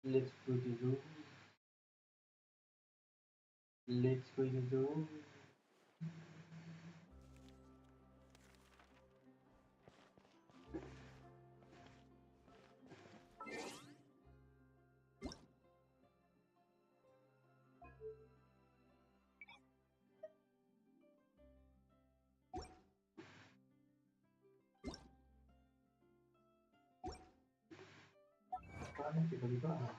Let's go to the room. Let's go to the room. Apaan tiba-tiba ada?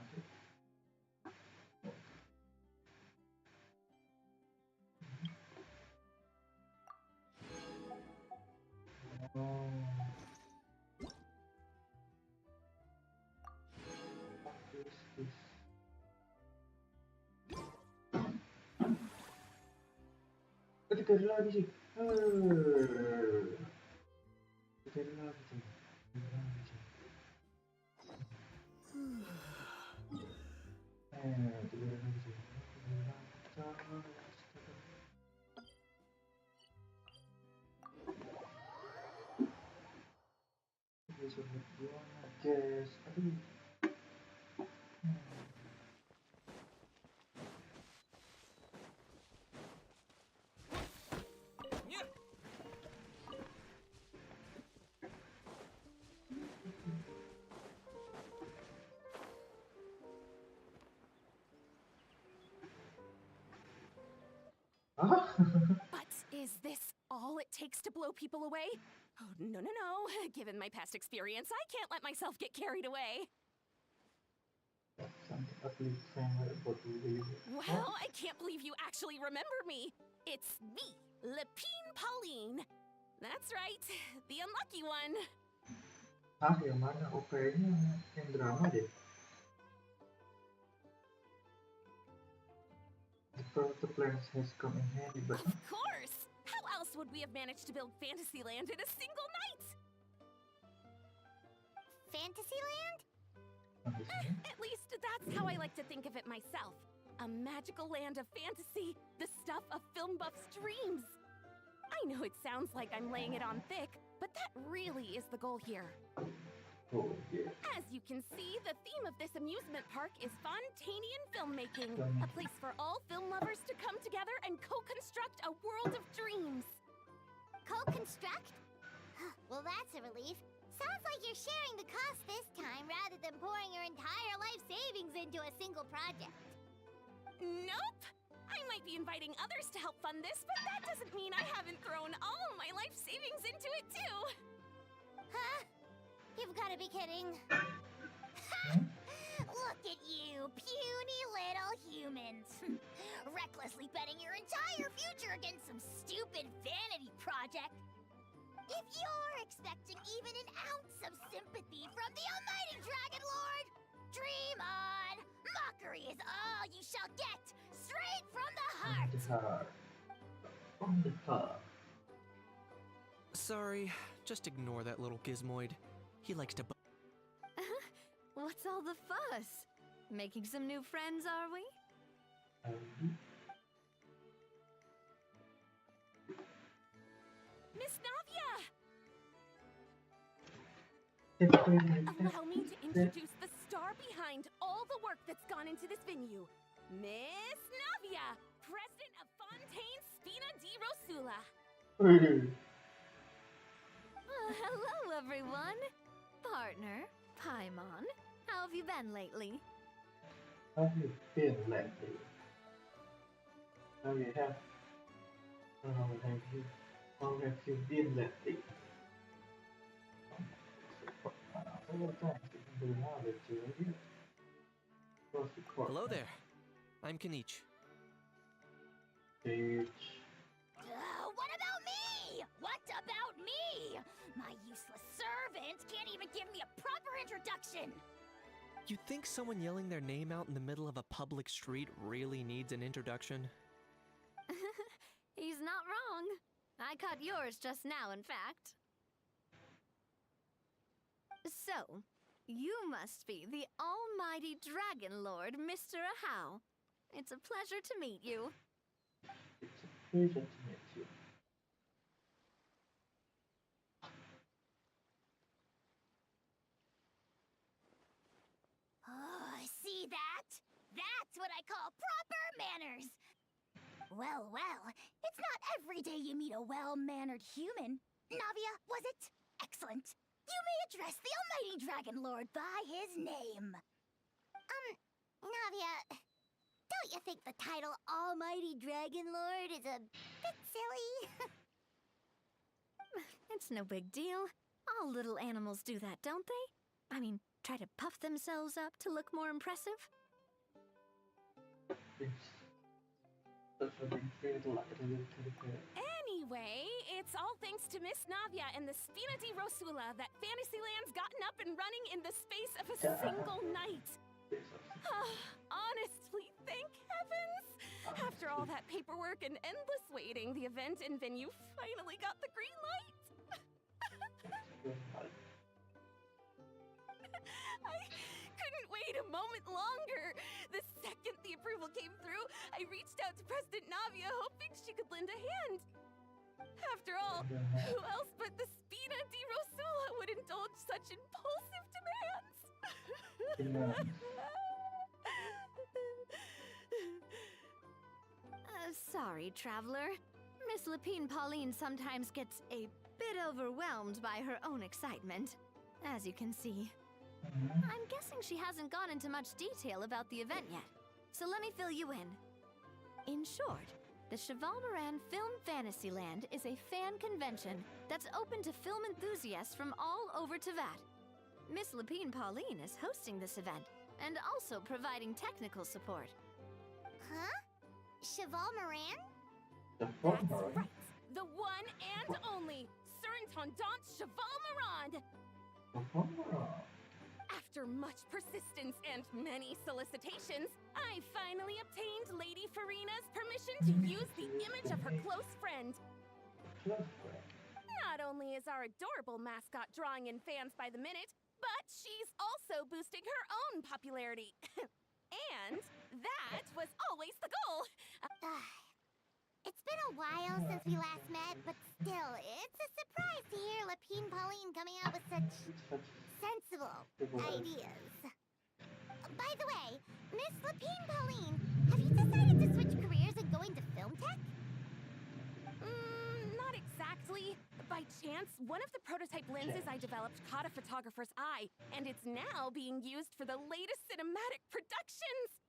Oh, what is this? Ketika lagi sih. Ketika lagi sih. Lagi sih. Ketika lagi sih. Besok gimana, guys? Aduh. Ah? But is this all it takes to blow people away? Oh, no, no, no. Given my past experience, I can't let myself get carried away. Something ugly family about to leave. Wow, I can't believe you actually remember me. It's me, Lepine Pauline. That's right, the unlucky one. Hah, yang mana? Oh, kayaknya yang drama deh. The proto plans has come in handy, but Of course! How else would we have managed to build Fantasyland in a single night? Fantasyland? At least that's how I like to think of it myself. A magical land of fantasy, the stuff of film buffs' dreams. I know it sounds like I'm laying it on thick, but that really is the goal here. Oh, yeah. As you can see, the theme of this amusement park is Fontanian filmmaking, a place for all film lovers to come together and co-construct a world of dreams. Co-construct? Well, that's a relief. Sounds like you're sharing the cost this time rather than pouring your entire life savings into a single project. Nope! I might be inviting others to help fund this, but that doesn't mean I haven't thrown all my life savings into it too! Huh? You've got to be kidding. Look at you, puny little humans. Recklessly betting your entire future against some stupid vanity project. If you're expecting even an ounce of sympathy from the almighty Dragon Lord, dream on! Mockery is all you shall get, straight from the heart! The heart. From the heart. Sorry, just ignore that little gizmoid. He likes to What's all the fuss? Making some new friends, are we? Miss Navia! Allow Allow me to introduce the star behind all the work that's gone into this venue. Miss Navia, president of Fontaine Spina di Rosula. Hello, everyone. Partner, Paimon, how have you been lately? How have you been lately? How you have? How have you? How have you been lately? Hello there. I'm Kanich. What about me? What about me? My useless servant can't even give me a proper introduction. You think someone yelling their name out in the middle of a public street really needs an introduction? He's not wrong. I caught yours just now, in fact. So, you must be the almighty Dragon Lord, Mr. Ahau. It's a pleasure to meet you. It's a pleasure to meet you. Oh, I see That's what I call proper manners. Well, it's not every day you meet a well-mannered human. Navia, was it? Excellent. You may address the almighty Dragon Lord by his name. Navia, don't you think the title Almighty Dragon Lord is a bit silly? It's no big deal. All little animals do that, don't they? I mean, try to puff themselves up to look more impressive. That's what they feel like a little bit. Anyway, it's all thanks to Miss Navia and the Spina di Rosula that Fantasyland's gotten up and running in the space of a single night. Honestly, thank heavens! After all that paperwork and endless waiting, the event and venue finally got the green light. I couldn't wait a moment longer. The second the approval came through, I reached out to President Navia, hoping she could lend a hand. After all, who else but the Spina di Rosula would indulge such impulsive demands? Sorry, traveler. Miss Lapine Pauline sometimes gets a bit overwhelmed by her own excitement, as you can see. I'm guessing she hasn't gone into much detail about the event yet, so let me fill you in. In short, the Cheval Moran Film Fantasyland is a fan convention that's open to film enthusiasts from all over Teyvat. Miss Lapine Pauline is hosting this event and also providing technical support. Huh? Cheval Moran? That's right. The one and only Surintendant Cheval Moran. After much persistence and many solicitations, I finally obtained Lady Farina's permission to use the image of her close friend. Not only is our adorable mascot drawing in fans by the minute, but she's also boosting her own popularity. And that was always the goal. It's been a while since we last met, but still, it's a surprise to hear Lapine Pauline coming out with such sensible ideas. By the way, Miss Lapine Pauline, have you decided to switch careers and go into film tech? Not exactly. By chance, one of the prototype lenses I developed caught a photographer's eye, and it's now being used for the latest cinematic productions.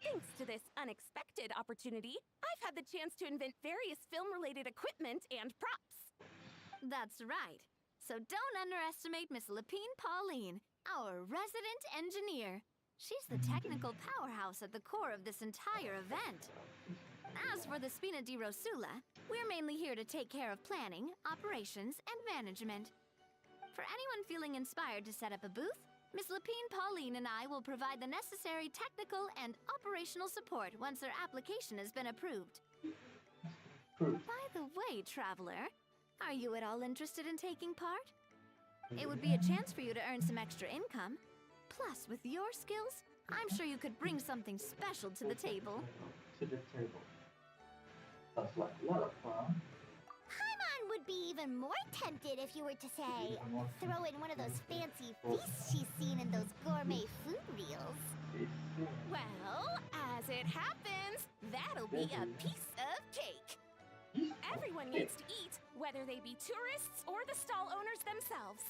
Thanks to this unexpected opportunity, I've had the chance to invent various film-related equipment and props. That's right. So don't underestimate Miss Lapine Pauline, our resident engineer. She's the technical powerhouse at the core of this entire event. As for the Spina di Rosula, we're mainly here to take care of planning, operations, and management. For anyone feeling inspired to set up a booth, Miss Lapine Pauline and I will provide the necessary technical and operational support once their application has been approved. By the way, traveler, are you at all interested in taking part? It would be a chance for you to earn some extra income. Plus, with your skills, I'm sure you could bring something special to the table. That's like a lot of fun. Paimon would be even more tempted if you were to say, throw in one of those fancy feasts she's seen in those gourmet food reels. Well, as it happens, that'll be a piece of cake. Everyone needs to eat, whether they be tourists or the stall owners themselves.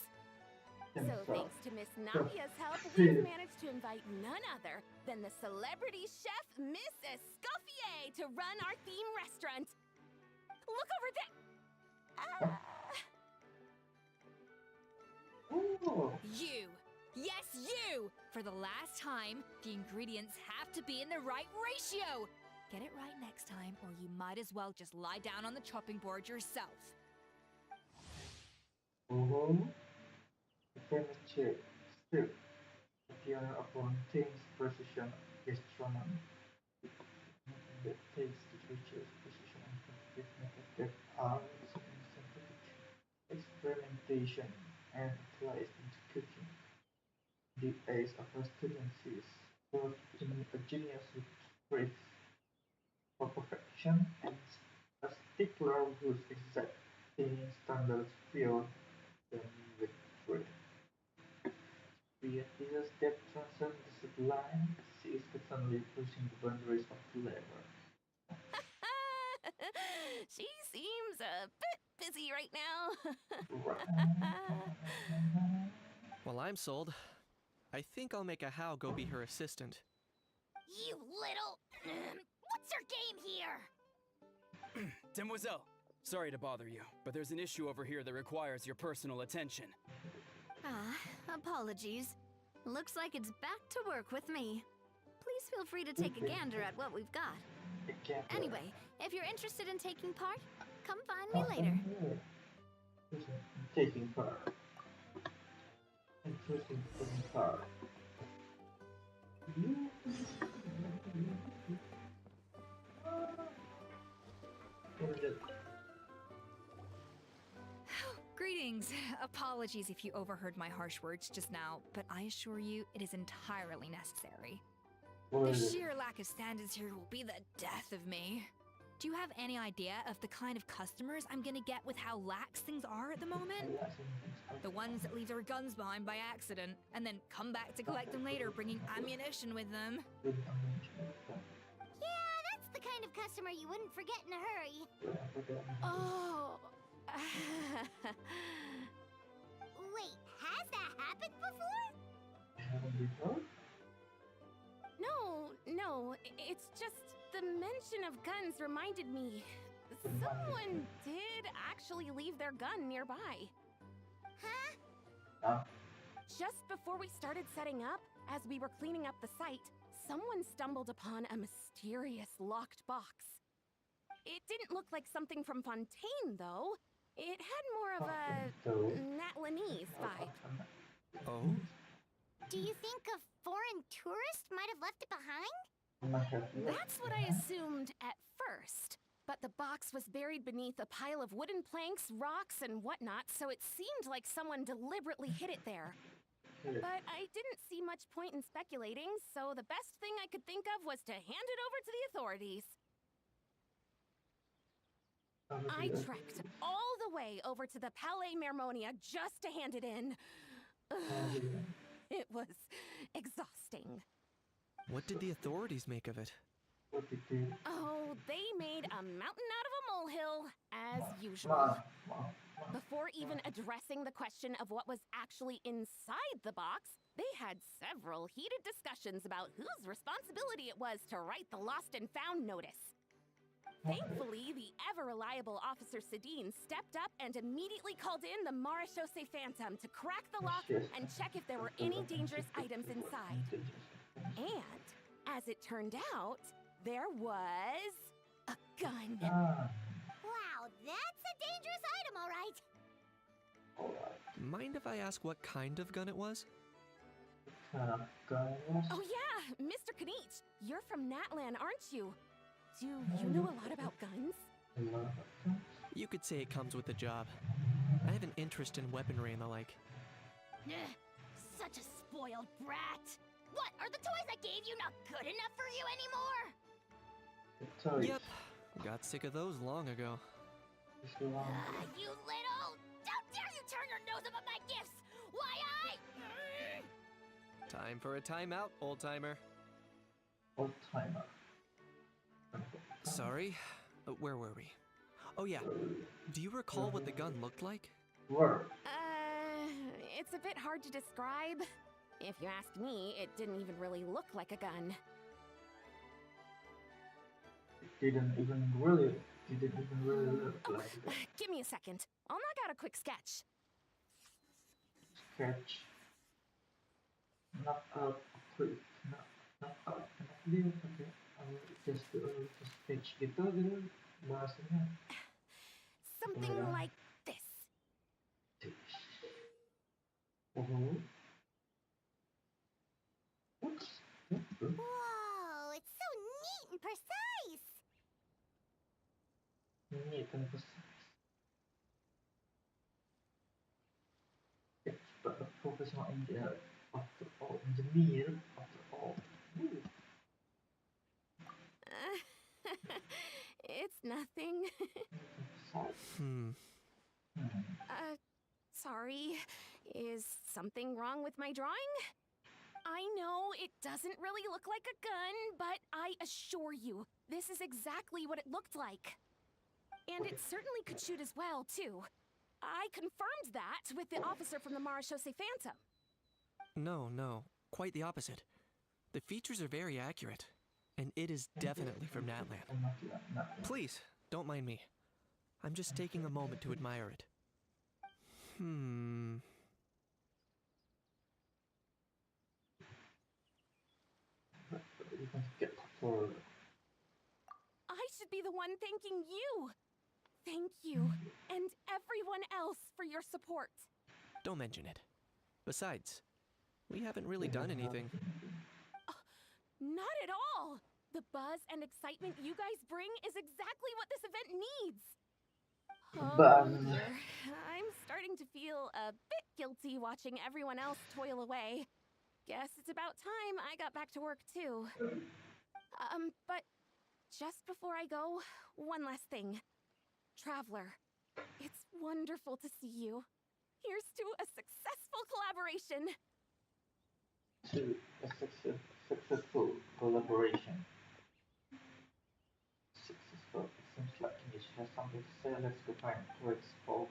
So thanks to Miss Navia's help, we've managed to invite none other than the celebrity chef, Miss Escoffier, to run our theme restaurant. Look over there! You! Yes, you! For the last time, the ingredients have to be in the right ratio! Get it right next time, or you might as well just lie down on the chopping board yourself. The famous chef, still, a pioneer upon things precision gastronomy. That takes the features, precision, and competitive methods that are used in scientific experimentation and applies into cooking. The ace of her students is both a genius with traits for perfection and a stickler whose exact cleaning standards fill them with dread. Be a thesis that transcends the sublime, She is definitely pushing the boundaries of clever. She seems a bit busy right now. Well, I'm sold. I think I'll make a How go be her assistant. You little... What's your game here? Demoiselle, sorry to bother you, but there's an issue over here that requires your personal attention. Apologies. Looks like it's back to work with me. Please feel free to take a gander at what we've got. Anyway, if you're interested in taking part, come find me later. Taking part. Interesting taking part. Greetings. Apologies if you overheard my harsh words just now, but I assure you it is entirely necessary. The sheer lack of standards here will be the death of me. Do you have any idea of the kind of customers I'm gonna get with how lax things are at the moment? The ones that leave their guns behind by accident, and then come back to collect them later bringing ammunition with them. Yeah, that's the kind of customer you wouldn't forget in a hurry. Oh. Wait, has that happened before? No, it's just the mention of guns reminded me. Someone did actually leave their gun nearby. Huh? Just before we started setting up, as we were cleaning up the site, someone stumbled upon a mysterious locked box. It didn't look like something from Fontaine, though. It had more of a Natlanese vibe. Oh? Do you think a foreign tourist might have left it behind? That's what I assumed at first. But the box was buried beneath a pile of wooden planks, rocks, and whatnot, so it seemed like someone deliberately hid it there. But I didn't see much point in speculating, so the best thing I could think of was to hand it over to the authorities. I trekked all the way over to the Palais Mermonia just to hand it in. It was exhausting. What did the authorities make of it? Oh, they made a mountain out of a molehill, as usual. Before even addressing the question of what was actually inside the box, they had several heated discussions about whose responsibility it was to write the lost and found notice. Thankfully, the ever-reliable Officer Sedine stepped up and immediately called in the Marechaussee Phantom to crack the lock and check if there were any dangerous items inside. And, as it turned out, there was a gun. Wow, that's a dangerous item, all right. Mind if I ask what kind of gun it was? Oh yeah, Mr. Kanich, you're from Natlan, aren't you? Do you know a lot about guns? You could say it comes with the job. I have an interest in weaponry and the like. Such a spoiled brat. What, are the toys I gave you not good enough for you anymore? Yep, got sick of those long ago. You little... How dare you turn your nose up at my gifts? Why Time for a timeout, old-timer. Old-timer. Sorry, where were we? Oh yeah, do you recall what the gun looked like? Where? It's a bit hard to describe. If you ask me, it didn't even really look like a gun. Didn't even really look like it. Give me a second. I'll knock out a quick sketch. Sketch. Knock out quick. Knock out. Dia pakai just sketch gitu bahasanya. Something like this. Whoa, it's so neat and precise. Neat and precise. But the professional engineer, after all. It's nothing. Sorry. Is something wrong with my drawing? I know it doesn't really look like a gun, but I assure you, this is exactly what it looked like. And it certainly could shoot as well, too. I confirmed that with the officer from the Marechaussee Phantom. No, quite the opposite. The features are very accurate, and it is definitely from Natland. Please, don't mind me. I'm just taking a moment to admire it. You can get for I should be the one thanking you. Thank you, and everyone else for your support. Don't mention it. Besides, we haven't really done anything. Not at all. The buzz and excitement you guys bring is exactly what this event needs. Oh Buzz. dear, I'm starting to feel a bit guilty watching everyone else toil away. Guess it's about time I got back to work too. But just before I go, one last thing. Traveler, it's wonderful to see you. Here's to a successful collaboration. to a successful collaboration. Successful. It seems like Niche has something to say. Let's go find Quite's fault.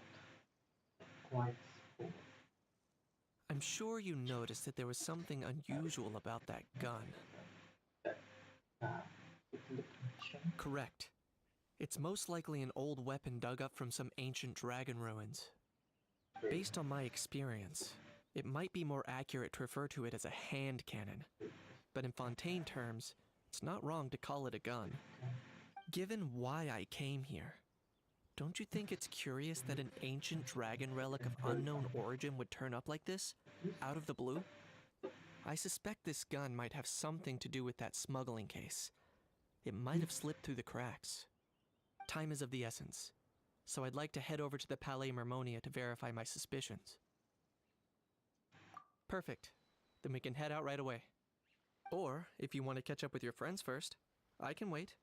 I'm sure you noticed that there was something unusual about that gun. Correct. It's most likely an old weapon dug up from some ancient dragon ruins. Based on my experience, it might be more accurate to refer to it as a hand cannon. But in Fontaine terms, it's not wrong to call it a gun. Given why I came here, don't you think it's curious that an ancient dragon relic of unknown origin would turn up like this, out of the blue? I suspect this gun might have something to do with that smuggling case. It might have slipped through the cracks. Time is of the essence, so I'd like to head over to the Palais Mermonia to verify my suspicions. Perfect. Then we can head out right away. Or, if you want to catch up with your friends first, I can wait.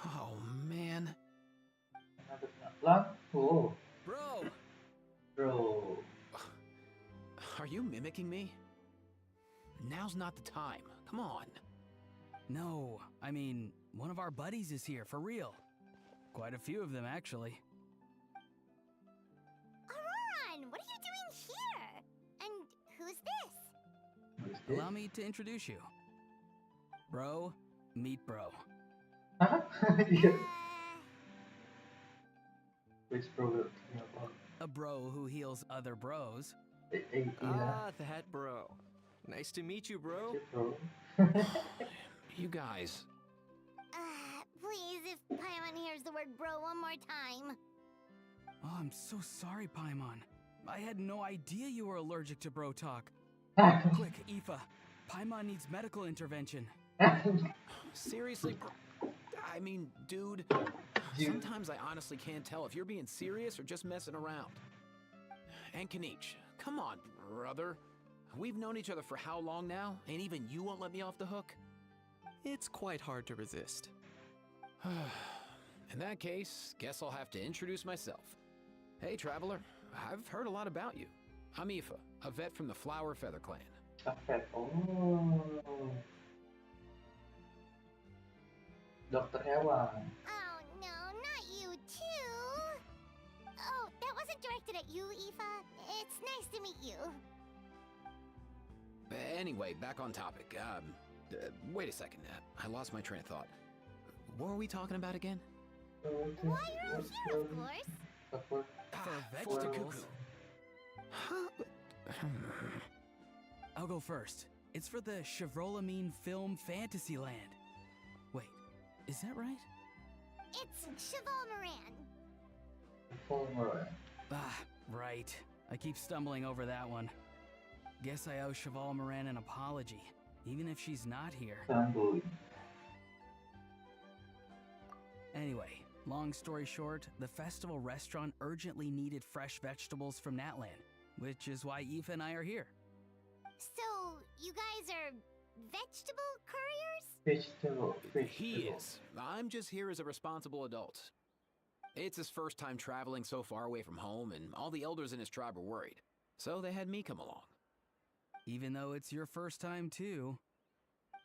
Oh, man. Oh, Bro! bro. Are you mimicking me? Now's not the time. Come on. No, I mean, one of our buddies is here, for real. Quite a few of them, actually. Auroran, what are you doing here? And who's this? Allow me to introduce you. Bro, meet bro. Yeah. Which bro we're talking about? A bro who heals other bros. That bro. Nice to meet you, bro. Bro. You guys. Please, if Paimon hears the word bro one more time. Oh, I'm so sorry, Paimon. I had no idea you were allergic to bro talk. Quick, Aoife. Paimon needs medical intervention. Seriously, bro? I mean, dude. Sometimes I honestly can't tell if you're being serious or just messing around. And Kanich, come on, brother. We've known each other for how long now, and even you won't let me off the hook? It's quite hard to resist. In that case, guess I'll have to introduce myself. Hey, traveler. I've heard a lot about you. I'm Aoife, a vet from the Flower Feather Clan. Okay. Oh. Dr. Ewan. Oh no, not you too! Oh, that wasn't directed at you, Aoife. It's nice to meet you. Anyway, back on topic. Wait a second. I lost my train of thought. What were we talking about again? Why you're all here, of course. For vegetables. Huh? I'll go first. It's for the Chevrolamine Film Fantasyland. Wait, is that right? It's Cheval Moran. Full Moran. Ah, right. I keep stumbling over that one. Guess I owe Cheval Moran an apology, even if she's not here. Sambil. Anyway, long story short, the festival restaurant urgently needed fresh vegetables from Natlan, which is why Aoife and I are here. So, you guys are vegetable couriers? Vegetable. He is. I'm just here as a responsible adult. It's his first time traveling so far away from home, and all the elders in his tribe were worried. So they had me come along. Even though it's your first time too.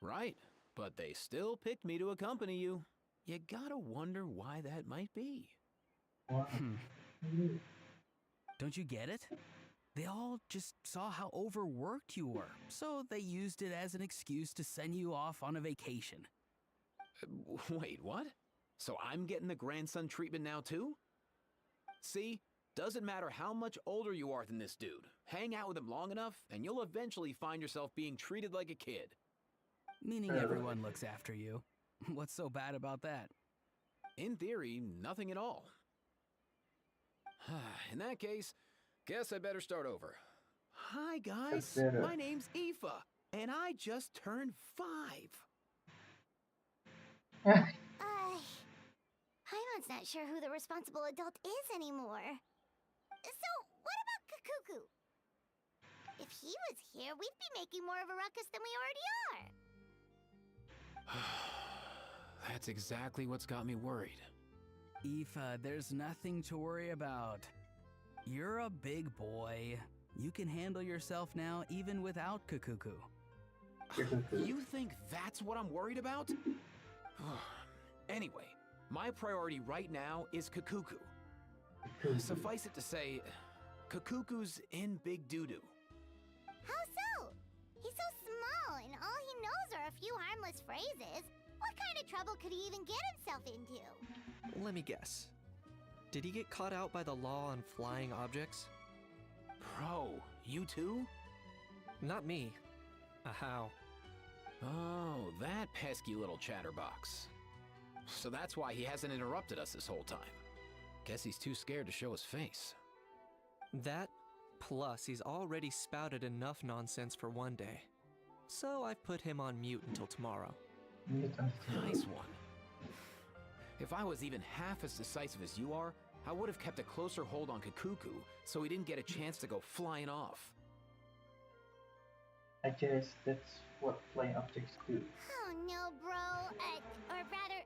Right, but they still picked me to accompany you. You gotta wonder why that might be. Wow. Don't you get it? They all just saw how overworked you were, so they used it as an excuse to send you off on a vacation. Wait, what? So I'm getting the grandson treatment now too? See? Doesn't matter how much older you are than this dude. Hang out with him long enough, and you'll eventually find yourself being treated like a kid. Meaning everyone looks after you. What's so bad about that? In theory, nothing at all. In that case, guess I better start over. Hi guys, my name's Aoife, and I just turned 5. Paimon's not sure who the responsible adult is anymore. So, what about Kakuku? If he was here, we'd be making more of a ruckus than we already are. That's exactly what's got me worried. Aoife, there's nothing to worry about. You're a big boy. You can handle yourself now even without Kakuku. You think that's what I'm worried about? Anyway, my priority right now is Kakuku. Suffice it to say, Kakuku's in big doo-doo. How so? He's so small, and all he knows are a few harmless phrases. What kind of trouble could he even get himself into? Let me guess. Did he get caught out by the law on flying objects? Bro, you too? Not me. How? Oh, that pesky little chatterbox. So that's why he hasn't interrupted us this whole time. Guess he's too scared to show his face. That, plus he's already spouted enough nonsense for one day. So I've put him on mute until tomorrow. Nice one. If I was even half as decisive as you are, I would have kept a closer hold on Kakuku so he didn't get a chance to go flying off. I guess that's what flying objects do. Oh no, bro. Or rather,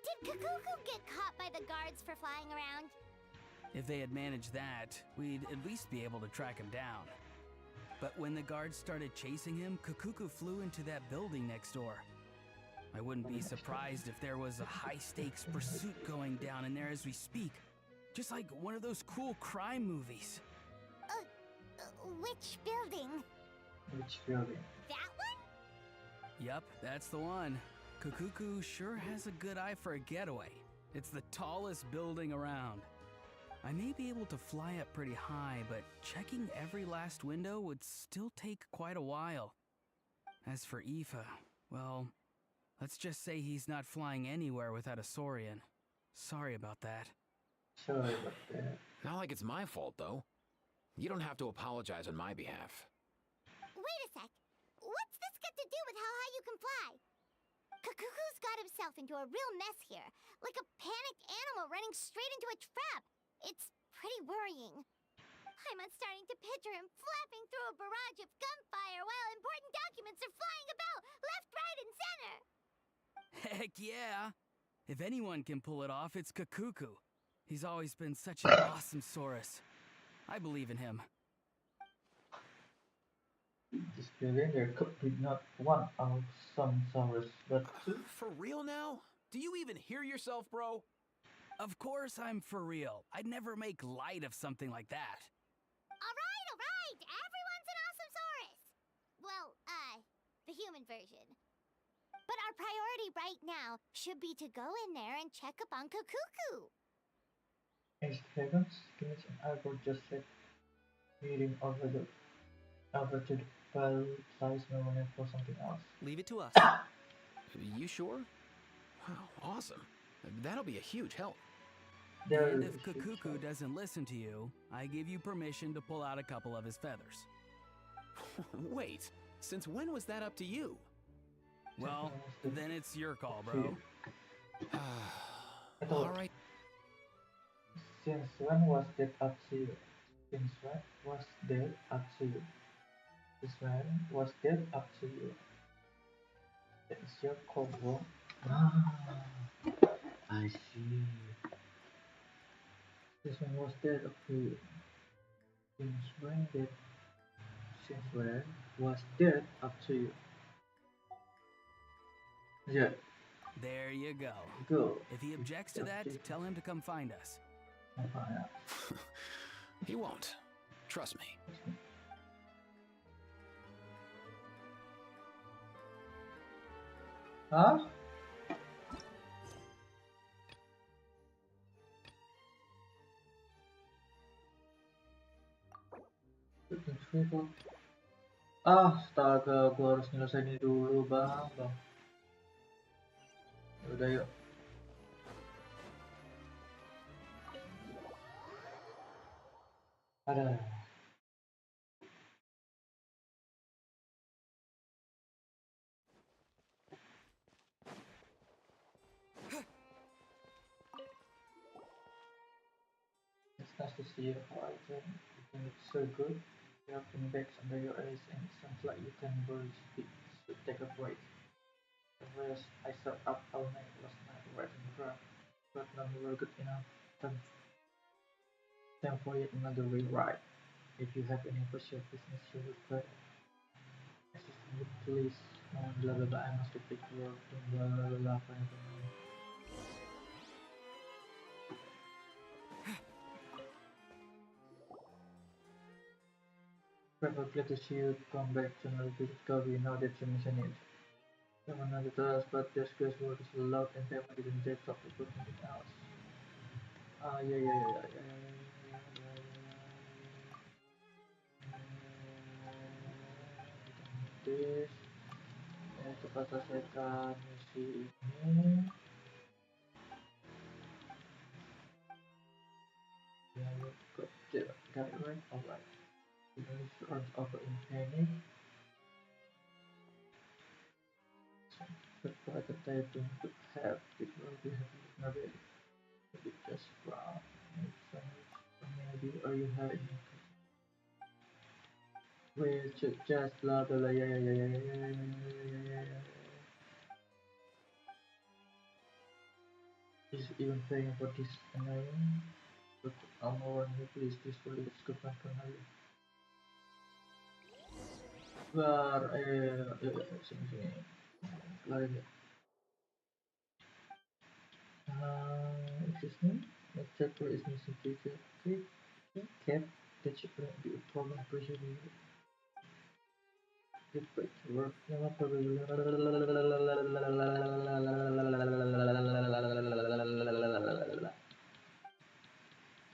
did Kakuku get caught by the guards for flying around? If they had managed that, we'd at least be able to track him down. But when the guards started chasing him, Kakuku flew into that building next door. I wouldn't be surprised if there was a high-stakes pursuit going down in there as we speak. Just like one of those cool crime movies. Which building? Which building? That one? Yup, that's the one. Kakuku sure has a good eye for a getaway. It's the tallest building around. I may be able to fly up pretty high, but checking every last window would still take quite a while. As for Aoife, well, let's just say he's not flying anywhere without a Saurian. Sorry about that. Sorry about that. Not like it's my fault, though. You don't have to apologize on my behalf. Wait a sec. What's this got to do with how high you can fly? Kakuku's got himself into a real mess here, like a panicked animal running straight into a trap. It's pretty worrying. I'm starting to picture him flapping through a barrage of gunfire while important documents are flying about left, right, and center. Heck yeah! If anyone can pull it off, it's Kakuku. He's always been such an awesome Saurus. I believe in him. This building, there could be not one awesome Saurus, but two. For real now? Do you even hear yourself, bro? Of course I'm for real. I'd never make light of something like that. Alright! Everyone's an awesome Saurus! Well, the human version. But our priority right now should be to go in there and check up on Kakuku. 8 seconds, Gage and Albert just said meeting over to the file size moment for something else. Leave it to us. You sure? Wow, awesome. That'll be a huge help. And if Kakuku doesn't listen to you, I give you permission to pull out a couple of his feathers. Wait, since when was that up to you? Well, then it's your call, bro. Alright. Since when was that up to you? Since when was that up to you? Since when was that up to you? That is your call, bro. Ah, I see. Since when was that up to you? Since when that? Since when was that up to you? Yeah. There you go. Go. If he objects to that, tell him to come find us. He won't. Trust me. Huh? Astaga, gua harus nyelesain ini dulu, bang. Udah yuk. Ada. It's nice to see you. How are you doing? You think it's so good? You have been bags under your eyes and it sounds like you can barely speak. So take a break. The rest I sat up all night last night writing draft, but none were good enough. Time for yet another rewrite. If you have any official business you require, assistant with police, blah blah blah, I must take work, blah blah blah blah, Pepper, glad to see you come back to another visit Kobe now that you mention it. Someone another task, but this case work is a lot and them didn't dare talk about anything else. Ah, yeah. This, kita selesaikan misi ini. Yeah, got it right? Alright. The minister runs over in panic. But by the typing could have, it will be having maybe just brown. Maybe, or you have it. Wait, just blah blah blah, yeah. Is even paying for this annoying? But I'm warning you, please, this will is kepankan. Bar, sini. Lagi. Excuse me? My chapter is missing teacher. Cat, that should not be a problem for you. Get back to work.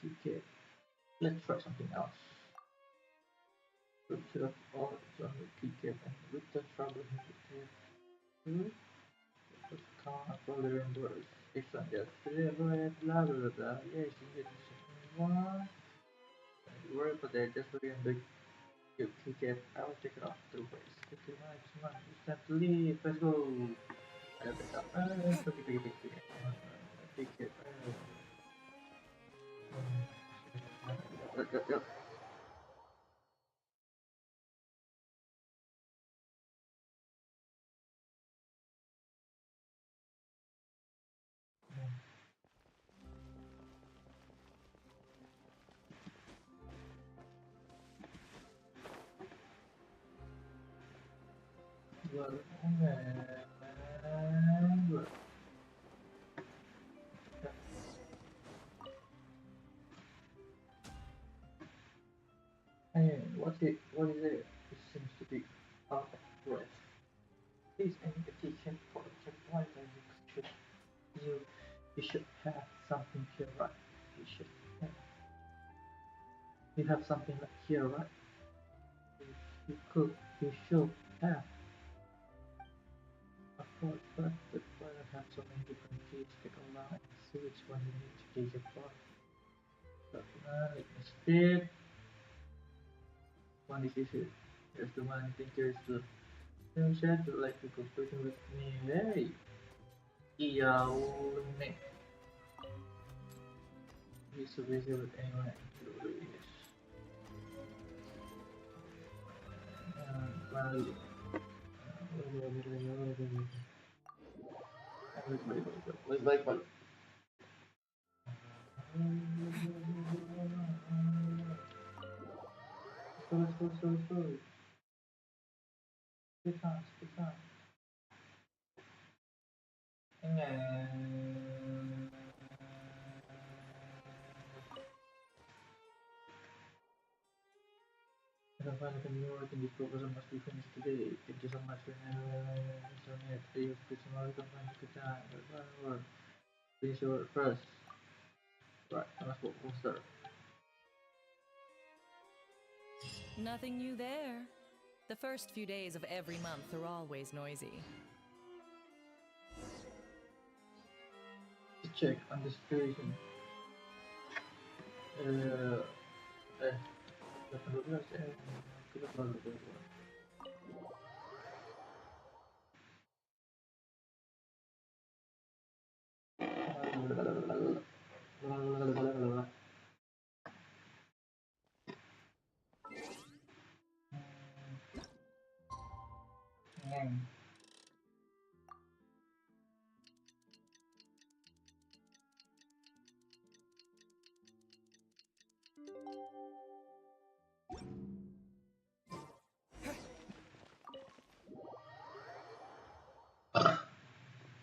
Okay, let's try something else. Picture of all it's on the keycap and with the trouble in the tape. Just can't follow and words. It's on the blah blah blah. Yes, you get the one. Word, but they're just very big. You keycap. I will take it off the ways. Okay, come on. It's time to leave. Let's go. I got this up. Keycap. Yep. Hey, what is it? It seems to be out of breath. Please, I need a ticket for a checkpoint and you should have something here, right? You have something like here, right? You should have. Of course, but why I have so many different keys, take a line and see which one you need to take it for. But let me stick. One is easy. There's the one. I think there's the. You said you like to cooperate with me. Hey, Iyaune. He's so busy with anyone. Really is. Well, wait. Let's go. Speak on. I don't find anything more. I think this proposal must be finished today. Thank you so much for having it. Please, personally, don't find a good time. Word. Finish your word first. Right, we'll start. Nothing new there. The first few days of every month are always noisy. To check on the situation. 18 kita terlalu berdua.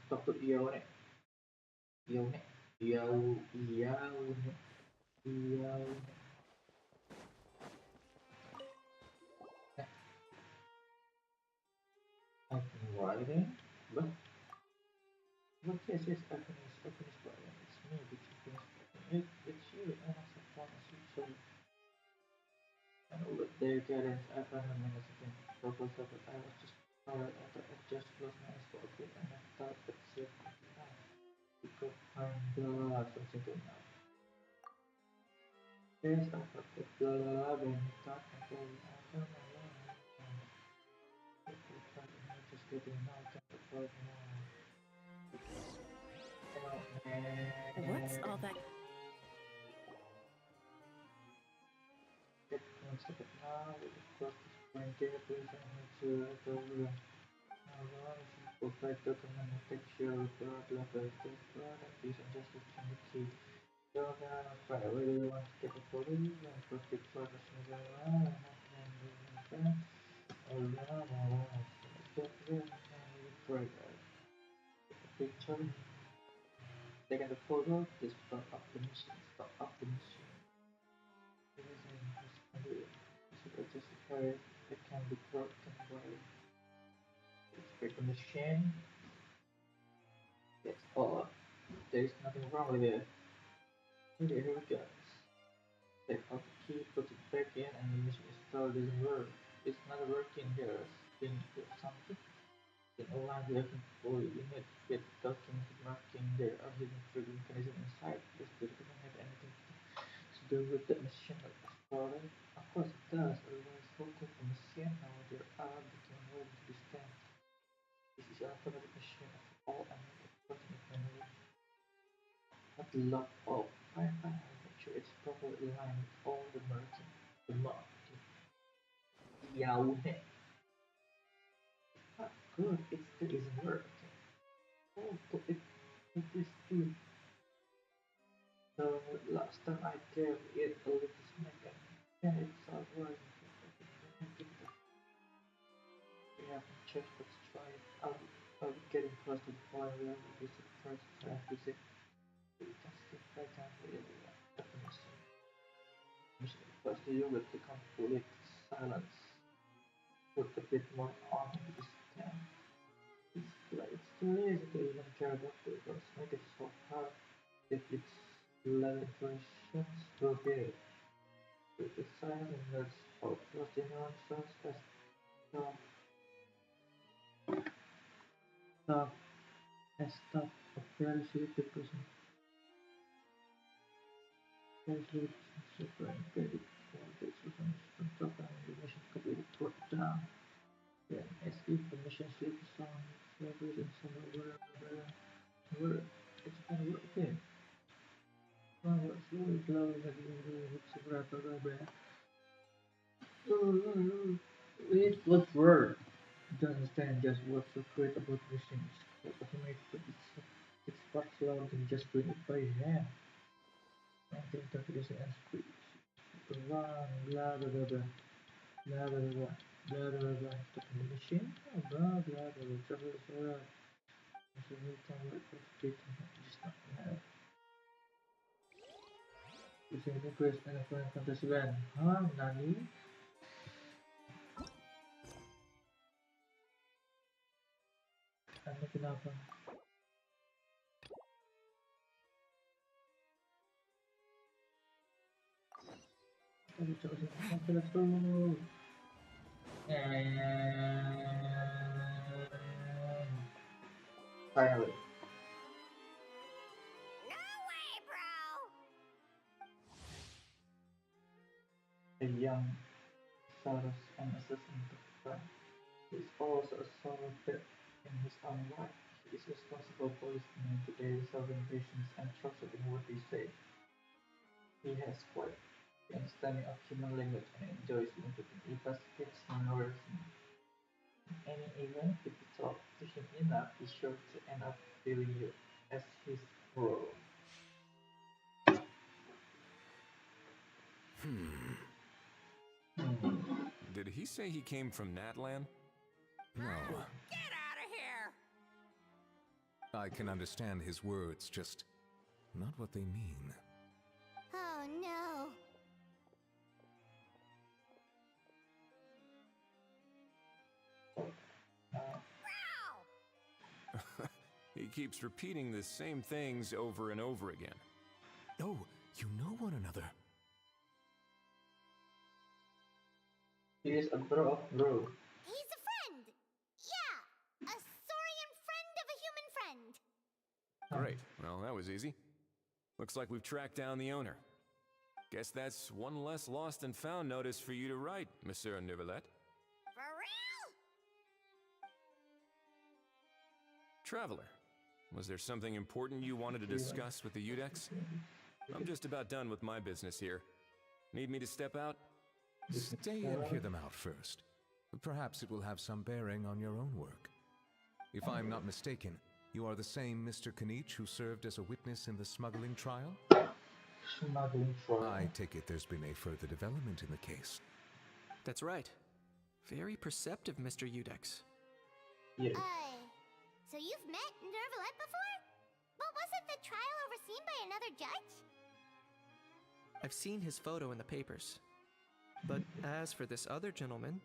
Takut Iyaune. I've been writing, but yes, open is writing. It's me, which is it's you, and I suppose so. I know that their guidance, I found a minutes again. Proposal, but I was just tired after I just closed my eyes for a bit, and I thought that's it. Because I'm something to know. Yes, I thought that when you thought I told you, I don't know. Just getting now, can't What's all that? Get one second now, with the process point data please I need to the perfect document picture report level product using just a change key. So file whether you want to get a photo and perfect photos picture. Taking the photo, this stop up the machine. This is carried, it can be broken by break the machine. That's all. There is nothing wrong with it. Okay, here we go. Take out the key, put it back in, and the machine still doesn't work. It's not working. There's been something. In online, we have fully unit with docking, marking. There are hidden trigger mechanism inside. Does the document have anything to do with the machine explorer? Of course it does. Otherwise, how could the machine know there are docking waiting to be stamped? This is an automatic machine after all, and exporting it manually. Not lock off. Fine. Make sure it's properly aligned with all the marking. The marking. Yaune. Ah, good. It still isn't working. Oh, but it is too. The last time I gave it a little smack and it started working. We haven't checked, let's try it. I'll be getting close to the point where we visit first and visit. We can skip back and really at the mission first to you with the complete silence. Put a bit more on this time. It's too easy to even care about the girls. Make it so hard. If it's level versions will be with the silence and that's how trust anyone sounds as so stop and stop a very stupid person. Very stupid super and credit for this person from top and the mission completed for the sound. Then, as if the mission slip sound flavors and some were it's gonna work again. Well, slowly glowing at the wait, what word? Don't understand just what's so great about machines. So automated, but it's far slower than just doing it by hand. Maintain confidence and speed. Run, blah blah blah blah. Blah blah blah blah blah blah blah. Talking the machine? Oh, blah blah blah blah. Travel is alright. It's a real time work for data, just not now. Using the quest and a foreign contest event. Huh? Nani? Ano kenapa? Let's go. And finally, No way, bro! a young Saurus and assassin Dr. He is also a solo pet in his own right. He is responsible for listening to daily solving patients and trusted in what they say. He has quite the understanding of human language and enjoys inputting Eva's speech and in any event, if you talk to him enough, he's sure to end up feeling you as his bro. Did he say he came from Natlan? No. Get out of here! I can understand his words, just not what they mean. Oh no. He keeps repeating the same things over and over again. Oh, you know one another. He is a bro of bro. He's a friend! Yeah! A saurian friend of a human friend! Great. Well, that was easy. Looks like we've tracked down the owner. Guess that's one less lost and found notice for you to write, Monsieur Neuvillette. For real? Traveler, was there something important you wanted to discuss with the Udex? I'm just about done with my business here. Need me to step out? Stay and hear them out first. Perhaps it will have some bearing on your own work. If I'm not mistaken, you are the same Mr. Kanich who served as a witness in the smuggling trial? Smuggling trial. I take it there's been a further development in the case. That's right. Very perceptive, Mr. Udex. Yes. So you've met Neuvillette before? But wasn't the trial overseen by another judge? I've seen his photo in the papers. But as for this other gentleman...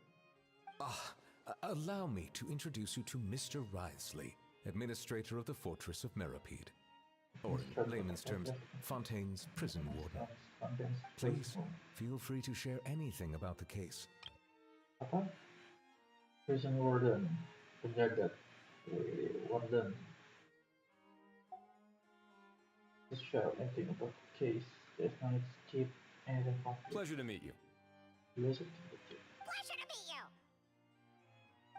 Allow me to introduce you to Mr. Wriothesley, administrator of the Fortress of Meripede. Or in layman's terms, Fontaine's prison warden. Please, feel free to share anything about the case. Apa? Prison warden. Penjaga. Warden. Just share anything about the case. There's no need to keep anything confidential. Pleasure to meet you. Pleasure to meet you!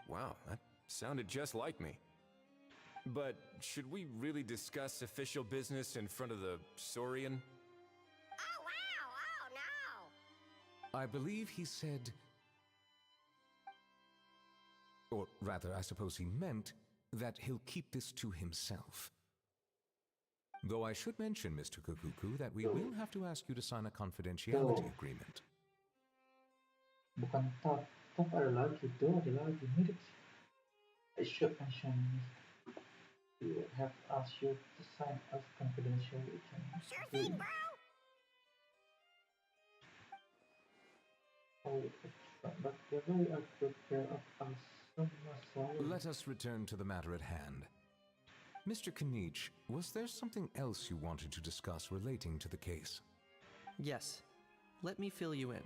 Wow, that sounded just like me. But should we really discuss official business in front of the Saurian? Oh wow! Oh no! I believe he said... Or rather, I suppose he meant that he'll keep this to himself. Though I should mention, Mr. Kukuku, that we will have to ask you to sign a confidentiality agreement. Bukan top ada lagi, do ada lagi, mirip. I should mention we will have asked you to sign a confidential agreement. Sure thing, bro! But the very awkward pair of us some masalah. Let us return to the matter at hand. Mr. Kanich, was there something else you wanted to discuss relating to the case? Yes. Let me fill you in.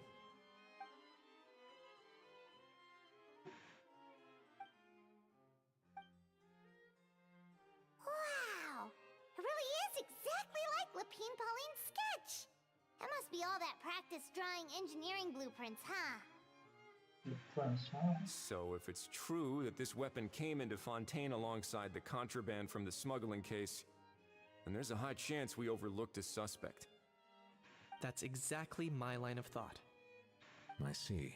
Wow! It really is exactly like Lapine Pauline's sketch! That must be all that practice drawing engineering blueprints, huh? So if it's true that this weapon came into Fontaine alongside the contraband from the smuggling case, then there's a high chance we overlooked a suspect. That's exactly my line of thought. I see.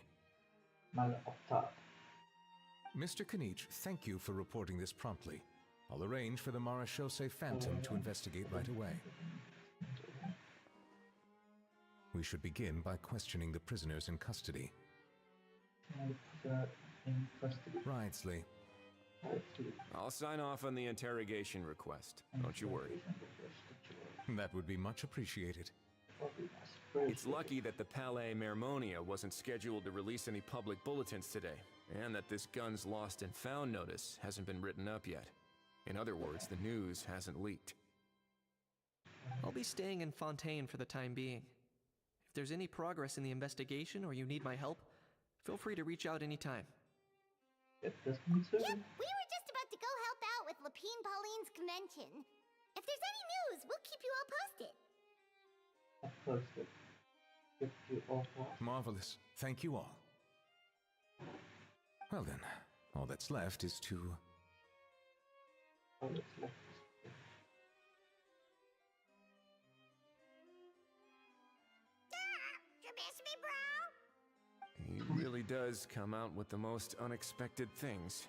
Mr. Kinich, thank you for reporting this promptly. I'll arrange for the Marechaussee Phantom to investigate right away. We should begin by questioning the prisoners in custody. Rightly. I'll sign off on the interrogation request. Don't you worry. That would be much appreciated. It's lucky that the Palais Mermonia wasn't scheduled to release any public bulletins today, and that this gun's lost and found notice hasn't been written up yet. In other words, the news hasn't leaked. I'll be staying in Fontaine for the time being. If there's any progress in the investigation or you need my help, feel free to reach out anytime. Yep, we were just about to go help out with Lapine Pauline's convention. If there's any news, we'll keep you all posted. Marvelous. Thank you all. Well then, all that's left is to... He really does come out with the most unexpected things.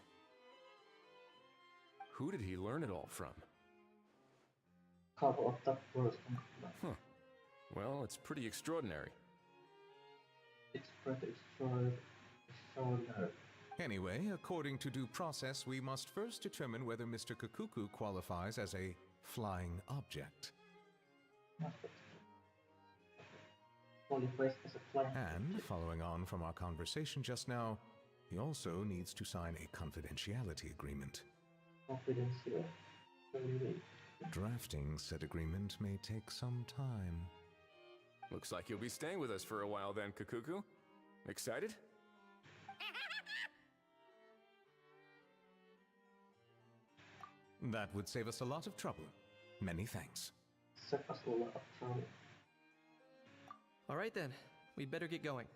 Who did he learn it all from? Huh. Well, it's pretty extraordinary. Anyway, according to due process, we must first determine whether Mr. Kakuku qualifies as a flying object. And, following on from our conversation just now, he also needs to sign a confidentiality agreement. Drafting said agreement may take some time. Looks like you'll be staying with us for a while then, Kakuku. Excited? That would save us a lot of trouble. Many thanks. All right then, we'd better get going.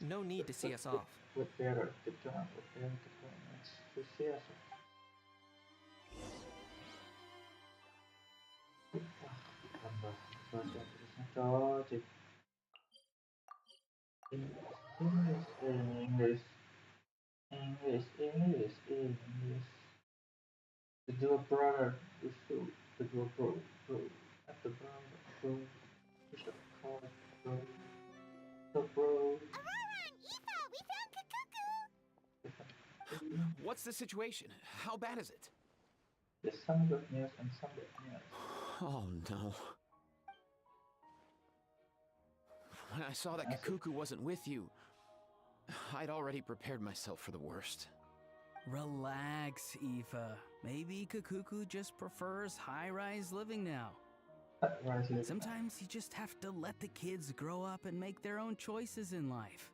No need to see us off. English. The dual brother, the dual bro, at the bro, push up card, the bro. Aurora and Aoife, we found Kakuku! What's the situation? How bad is it? There's some good news and some bad news. Oh no. When I saw that Kakuku wasn't with you, I'd already prepared myself for the worst. Relax, Aoife. Maybe Kakuku just prefers high-rise living now. Sometimes you just have to let the kids grow up and make their own choices in life.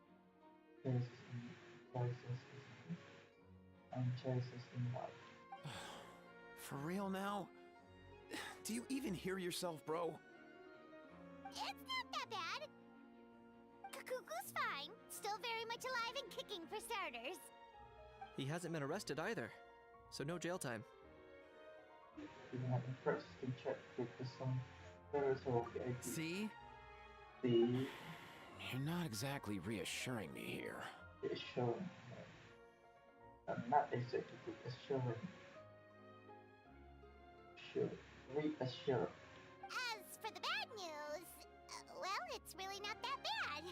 For real now? Do you even hear yourself, bro? It's not that bad. Kakuku's fine. Still very much alive and kicking for starters. He hasn't been arrested either, so no jail time. See? You're not exactly reassuring me here. Reassuring. I'm not exactly reassuring. Reassure. As for the bad news, well, it's really not that bad.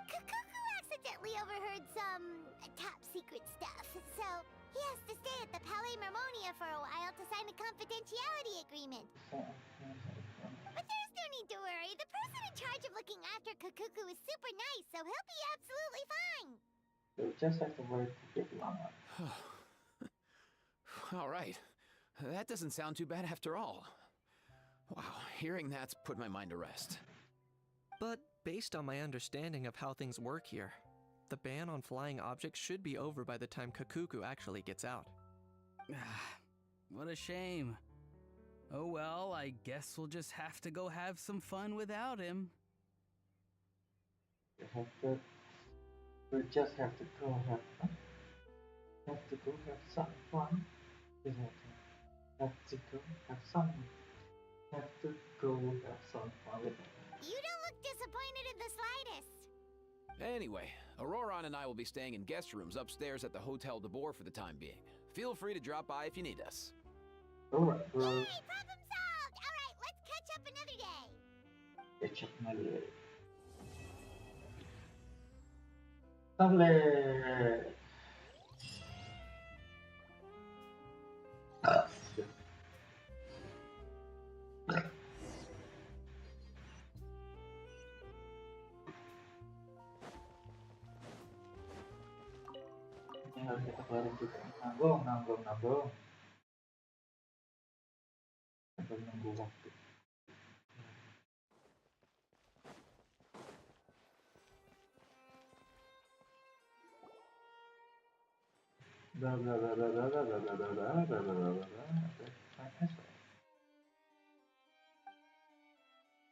Kakuku accidentally overheard some top secret stuff, so he has to stay at the Palais Mermonia for a while to sign a confidentiality agreement. But there's no need to worry. The person in charge of looking after Kakuku is super nice, so he'll be absolutely fine. You just have to wait a bit longer. All right. That doesn't sound too bad after all. Wow, hearing that's put my mind to rest. But based on my understanding of how things work here, the ban on flying objects should be over by the time Kakuku actually gets out. What a shame. Oh well, I guess we'll just have to go have some fun without him. We just have to go have fun. Have to go have some fun. Is what have to go have some. Have to go have some fun. You don't look disappointed in the slightest. Anyway, Auroron and I will be staying in guest rooms upstairs at the Hotel de Boer for the time being. Feel free to drop by if you need us. Alright, bro. Yay, problem solved! Alright, let's catch up another day. Catch up another day. Sambil. Ini harus kita keluarin juga. Nanggung. Sambil nunggu waktu. Blah blah blah blah blah blah blah blah blah blah blah blah blah. Okay, fine as well.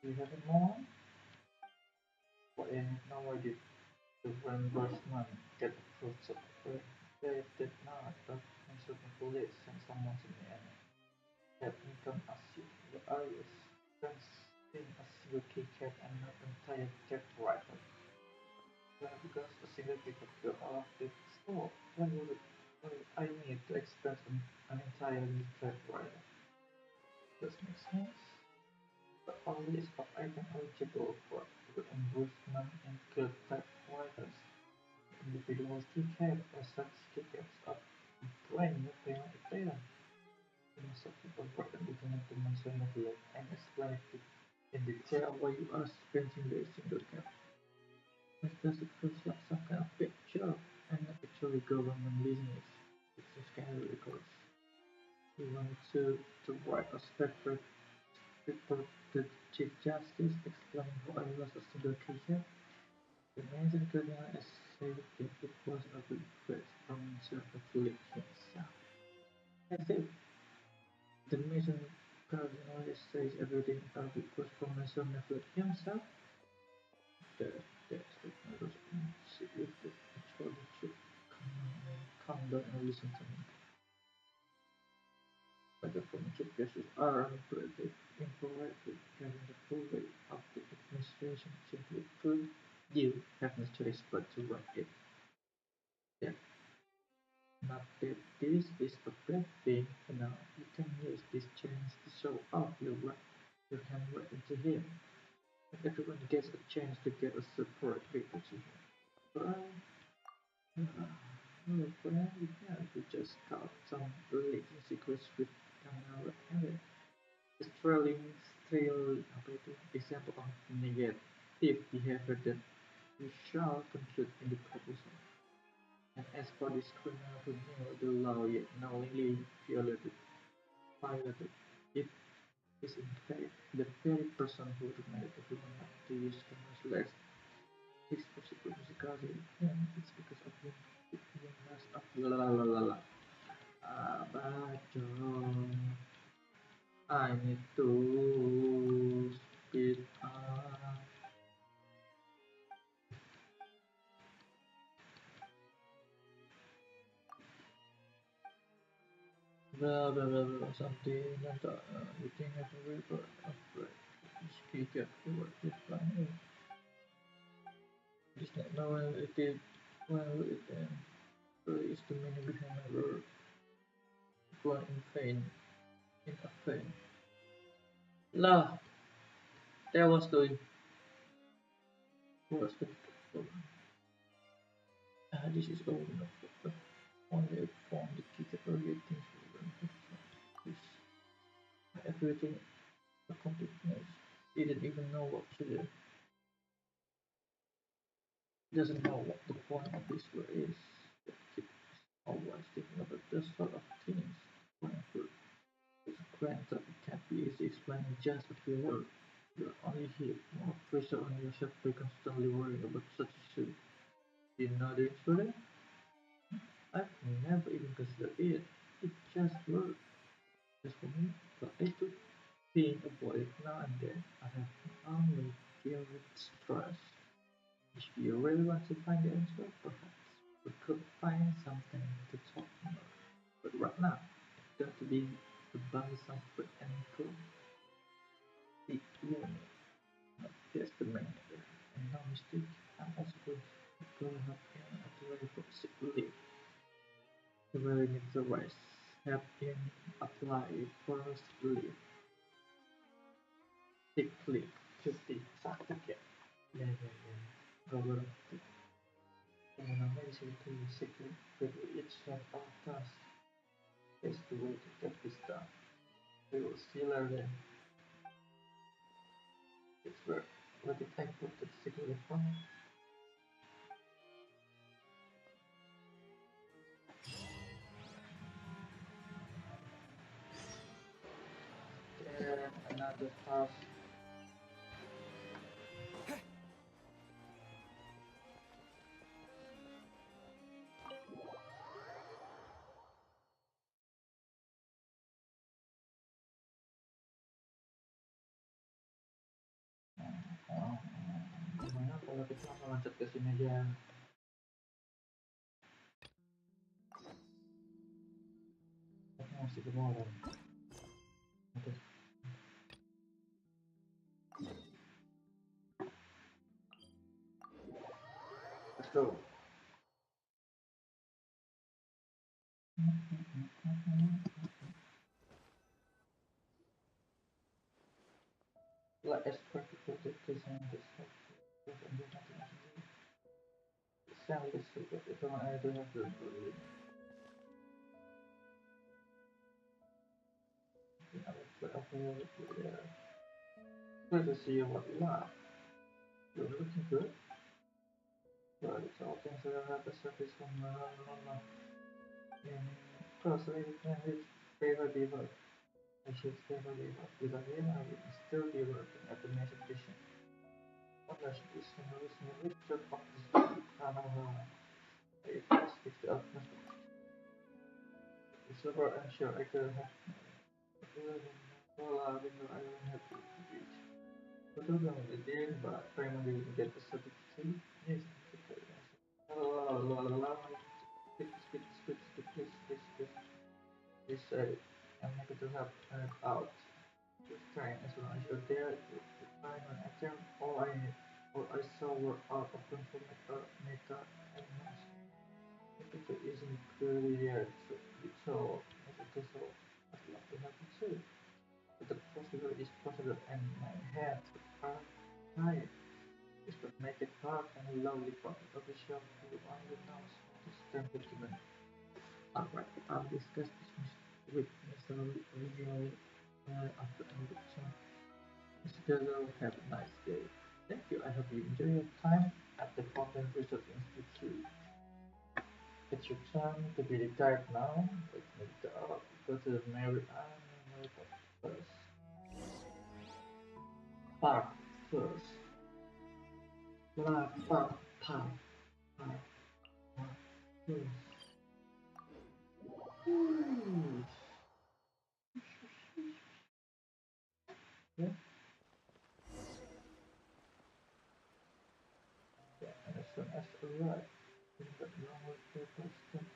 Do you have it more? What in now I did the reimbursement get approved so they did not, but I'm certain police and someone to me and have income as you the iris fencing a single keycap and not entire typewriter. Well, because a single keycap will off the store. When would I need to expend an entire new typewriter? Does make sense? The only list of items eligible for reimbursement include typewriters, individual keycaps, or such keycaps of brand new payment data. You must have people work on document to mention of it and explain it in detail why you are spending the single cap. It does it feels like some kind of big job and not actually government business. It's just kind of records. You wanted to write a separate report to the Chief Justice explaining why I lost a single keycap. The mentioned criminal essay that it was a request from himself to flick himself. That's it. The mission cardinal says everything about the postponement reflect himself. That's what matters. See if the actually should calm down and listen to me. But the furniture cases are imperative, having the full weight of the administration simply put, you have no choice but to run it. Yeah. Not that this is a bad thing, you can use this chance to show off your handwriting to him. Everyone gets a chance to get a support paper to him. But, well, yeah, we just caught some religion secrets with Kamala Harris. The thrilling example of negative behavior that we shall conclude in the proposal. And as for this criminal who knew the law yet knowingly violated it, is in fact the very person who reminded everyone not to use commercial explosive because it's because of him must of la la la la. Abajo. I need to speed up. Blah blah blah blah something and you think I have to wait for speak up for this one. Just not knowing it did well it is the meaning behind my word. Going in a faint. Lah, that was doing was the this is old enough but only I found the key to earlier things were everything a complete mess. Didn't even know what to do. Doesn't know what the point of this word is. Keep always thinking about those sort of things. Whenever granted it can't be easy explaining just a few words. You only heap more pressure on yourself by constantly worrying about such issues. You know the incident? I've never even considered it. It just works. Just for me, but I do think about it now and then. I have only deal with stress. If you really want to find the answer, perhaps we could find something to talk about. But right now, it's got to be to buy some food and go. The unit, not just the manager. And no mistake, I'm also going to go help him apply for sick leave. He really needs a rest. Help him apply for sick leave. Sick leave, cuti, sakit ya. Ya. Gak berhenti. Yang namanya di situ sick leave, but each have our task. Is the way to get this done. We will see later. It's where did I put the sick leave from? Then another task. Gimana kalau kita langsung loncat ke sini aja? Tapi masih ke bawah. Oke. Let's go. Like expert protect design this and do nothing else. Sound this super if I don't have to believe. I will put up here. Good to see you what you are. You're looking good. Well, it's all things that have a surface from and crossly can reach favorably work. I should favorably work. Without him, I would still be working at the magic station. Unless this is job of this if I speak the utmost. It's super unsure I could have window I don't have to reach. Betul dong, jadi Mbak pengen menjadi peserta kecil. Yes, Please I'm happy to help out. This time, as long as you're there, to find an attempt, all I saw were out of control meta elements. If it isn't clear so I'd love to help you too. But the procedure is procedure and my hands are tired. This would make it hard and lonely for the official who only knows how to stand the given. Alright, I'll discuss this with Mr. Rio after I return. Mr. Dozo, have a nice day. Thank you. I hope you enjoy your time at the Content Research Institute. It's your turn to be retired now. Let's make go to the Mary first. Park first. Park first. Yeah. And as soon as arrived, in the normal paper step,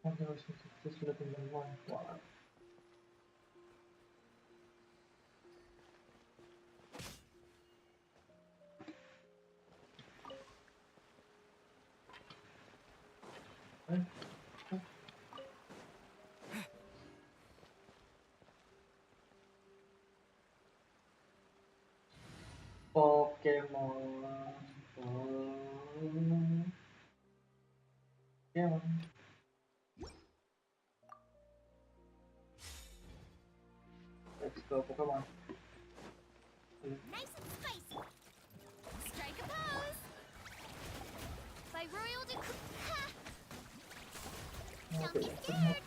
and there was just living in one quad. Pokemon. Let's go, Pokemon. Nice and spicy. Strike a pose. By royal decree. Don't be scared.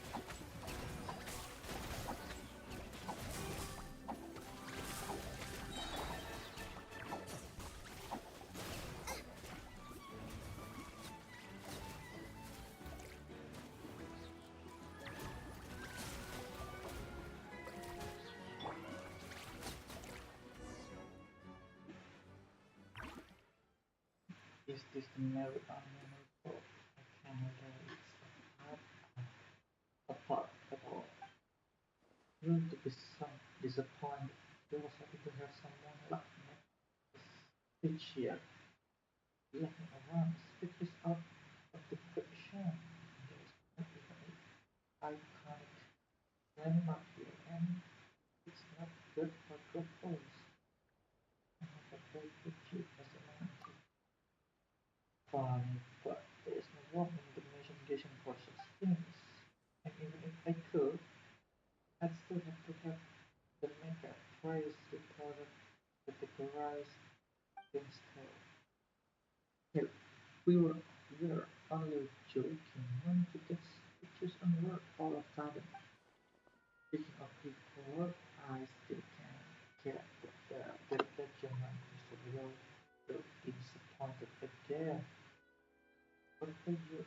Is this the merry unmemorable? I cannot it's apart at all. Will to be some disappointed. He was happy to have someone like me. Speech here. Let me around. Speech is out of the question. There is not even a iconic landmark here, and it's not good for couples. I have a very good trip as a man. Fine, but there is no room in the imagination for such things. And even if I could, I'd still have to have the makeup praise the product categorized things tell. Here, we were only joking when to get pictures on work all of a sudden. Speaking of people, I still can't get that German Mr. Will will be disappointed again. What are you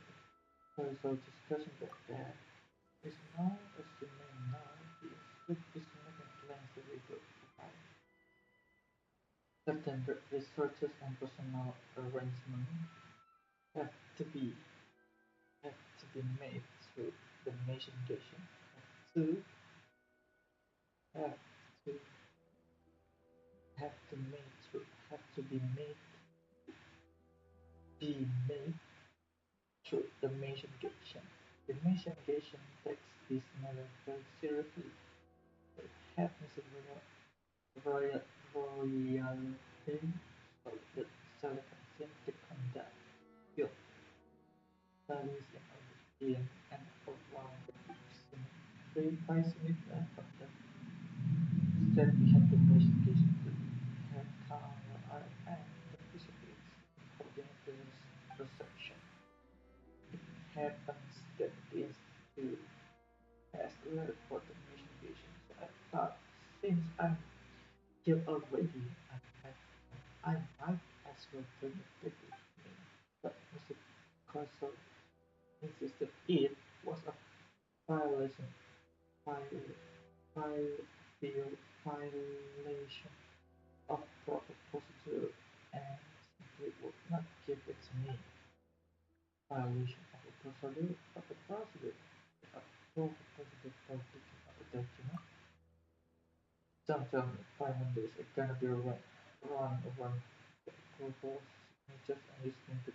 also discussing that is now as you may know, the Institute is making plans to rebuild by September. Resources and personal arrangements have to be have to be made through the nation to have to have to made through have to be made through the nation. The nation takes this matter very seriously. They have Mr. Royal Royalty so that Silicon seems to conduct field studies in and around the verifying it of the instead we have the investigation to have counter and the physics according to his perception. It happens that the institute has learned for the investigation, so I thought since I'm here already, I might as well bring it with me. But Mr. Castle insisted it was a violation, violation of proper procedure and simply would not give it to me. Violation of a procedure, a proper procedure for picking up a document. Sometimes finally it's gonna be run over approvals, signatures, and listening to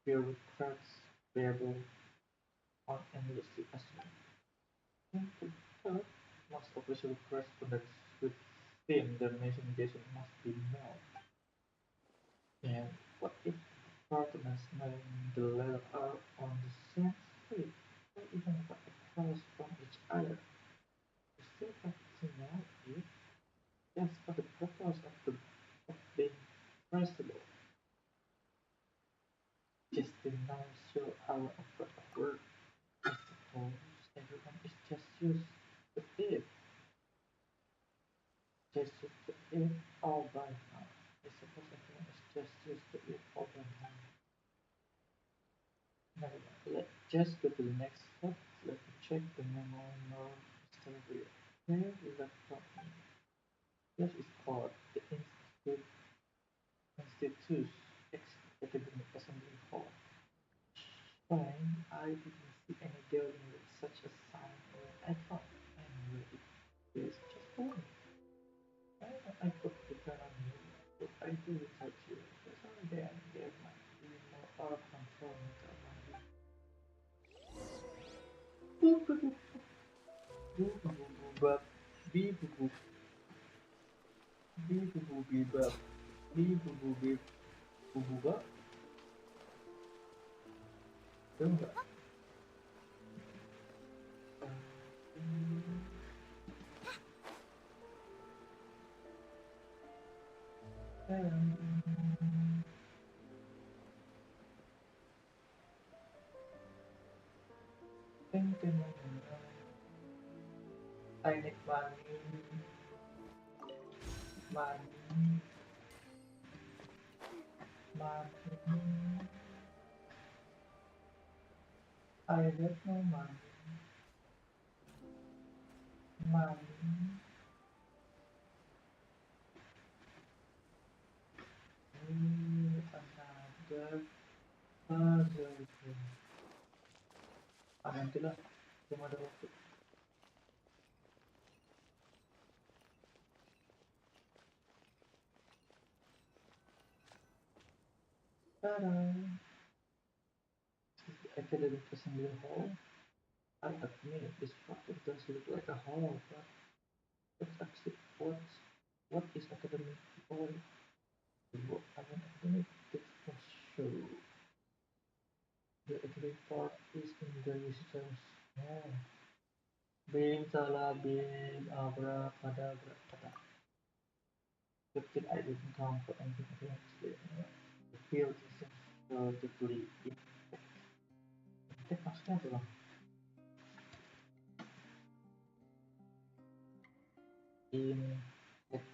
bureaucrats variable on endlessly as well. Simple third, most official correspondence within the nation must be known. And what if departments knowing the letter are on the same street, or even across from each other? You still have to know it. That's for the purpose of being traceable. Just denies your hour of work. I suppose everyone is just used to it. Just used to it all by now. I suppose everyone is just used to it all by now. Never mind. Let's just go to the next step. Let me check the memo more history. Where we left from. This is called the Institute's Academic Assembly Hall. Fine, I didn't see any building with such a sign or an icon. Anyway, it is just for me. I could depend on you, but I do without you. So someday there might be more out of control mental around you. Boo boo boo boo boo boo bop. Bee boo boo. Bee boo boo bee bop. Bee boo boo bee boo boo bop. Đúng rồi. I need money. Money. Money. I have no money. Money. Need another Nantilah belum ada waktu. Tada! This is the academic assembly hall. I admit this structure does look like a hall, but what's actually what is academic hall? What academic textbooks show? The academic part is in the visitors. Yeah. Being salah being abracadabra. Good thing I didn't come for anything academic. The field is totally impact maksudnya apa bang? Impact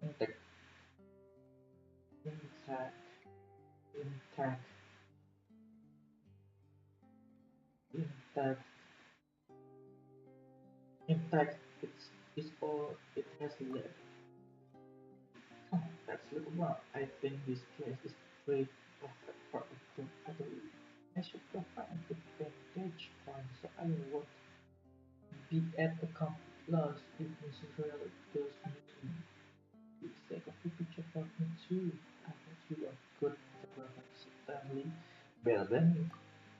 Intact. Intact. Intact. Intact. Intact. It's all it has left. That's little more. I think this case is great of that part of the battery. I should go find the vantage point so I won't be at a complete if Israel does me. Please take a picture for me too. I bet you are good photographer, Stanley. Well then,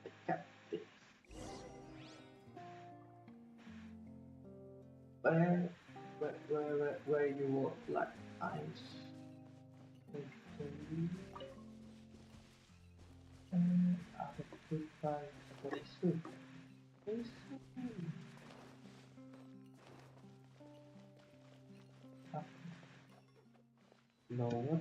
I got this. Where you were like ice. I have a goodbye very soon. Very soon. Lower.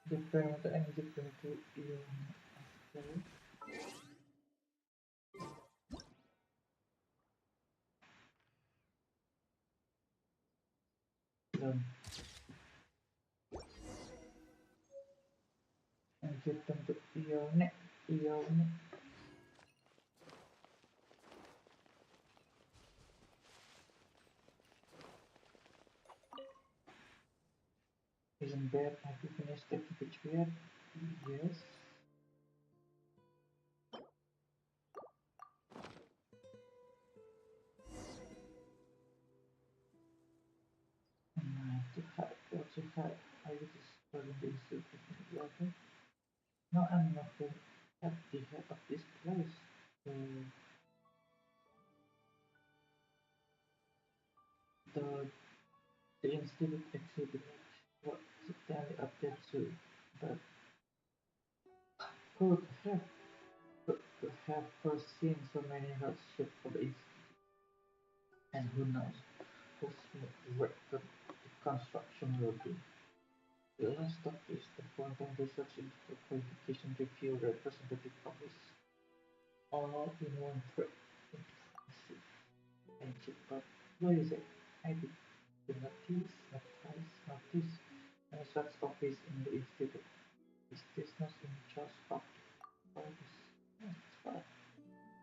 Different and different to and get them to neck. Isn't bad. Have you finished the picture yet? Yes. To hide, what to hide? I was starting to insert okay? No, I'm not at the head of this place. The the institute exhibit was certainly up there too, but could have could have foreseen so many hardships for the institute, and who knows how smooth the construction will be. The last stop is the Fountain Research Institute Qualification Review Representative Office. All in one trip. Impressive. Thank you, but where is it? I did notice any such office in the institute. Is this not in charge of office? That's right.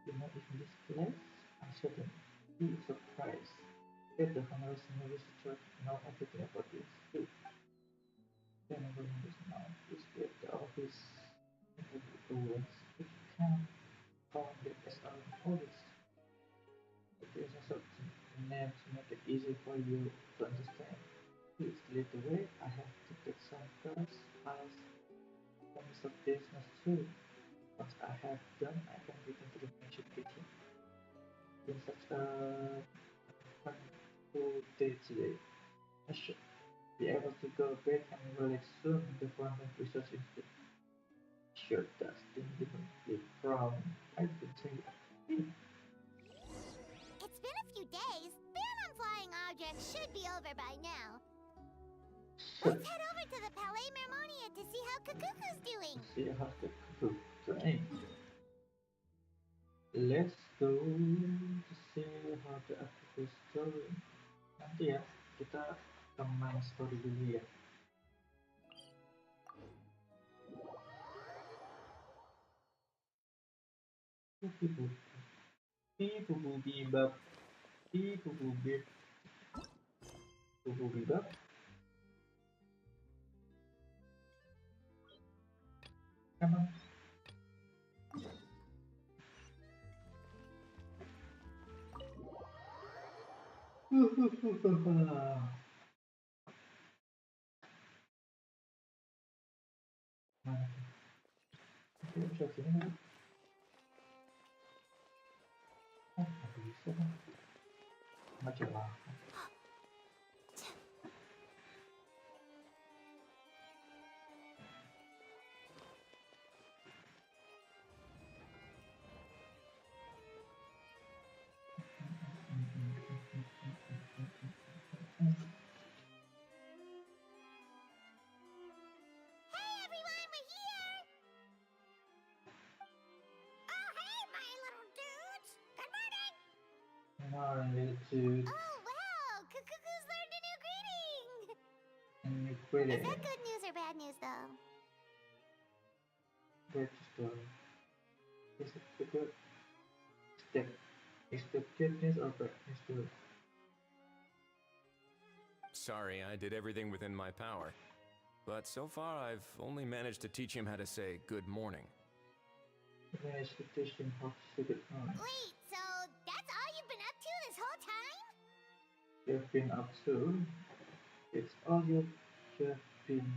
You know, in this place, I shouldn't be surprised that the honorary senior researcher know everything about the institute. Then everyone is now is that the office in the ruins. If you can found it as our office. There's a certain name to make it easy for you to understand. Please lead the way. I have to take some cards, files, from Mr. Business too. Once I have done, I can return to the friendship kitchen. Been such a wonderful day today. I should be able to go back and relax soon in the Fountain Research Institute. Sure does. Definitely from I've been saying It's been a few days. Ban on flying objects should be over by now. Let's head over to the Palais Mermonia to see how Kakuku's doing. See how Kakuku's doing. Let's go to see how the article is going. Nanti ya, kita akan main story dulu ya. Bibab, bibab. Emang. Mana? Oke, bisa sini nggak? Oh, nggak bisa kan? Macam lah. Hey everyone, we're here! Oh hey, my little dudes! Good morning! Morning, dude. Oh wow, Kukuku's learned a new greeting! New greeting. Is that good news or bad news though? Good story. Is it the good step? Is the good news or bad news too? Sorry, I did everything within my power. But so far, I've only managed to teach him how to say good morning. You managed to teach him how to say good morning. Wait, so that's all you've been up to this whole time? You've been up to? It's all you've been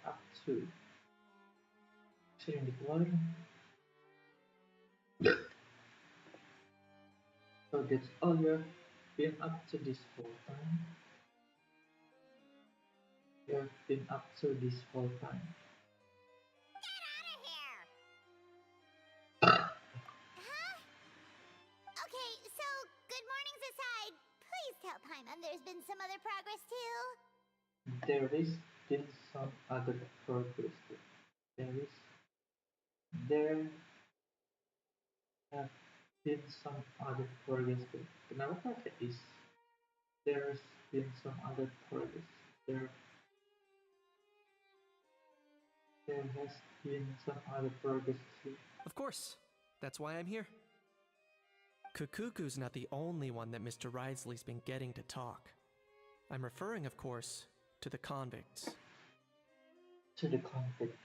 up to. Sering dikeluarin. So that's all you've been up to this whole time? You've been up to this whole time. Get out of here! Huh? Okay, so good mornings aside, please tell Paimon there's been some other progress too. There is still some other progress. There have been some other progress. Kenapa pakai is? There's been some other progress. There has been some other progress too. Of course. That's why I'm here. Kukuku's not the only one that Mr. Ridesley's been getting to talk. I'm referring, of course, to the convicts. To the convicts.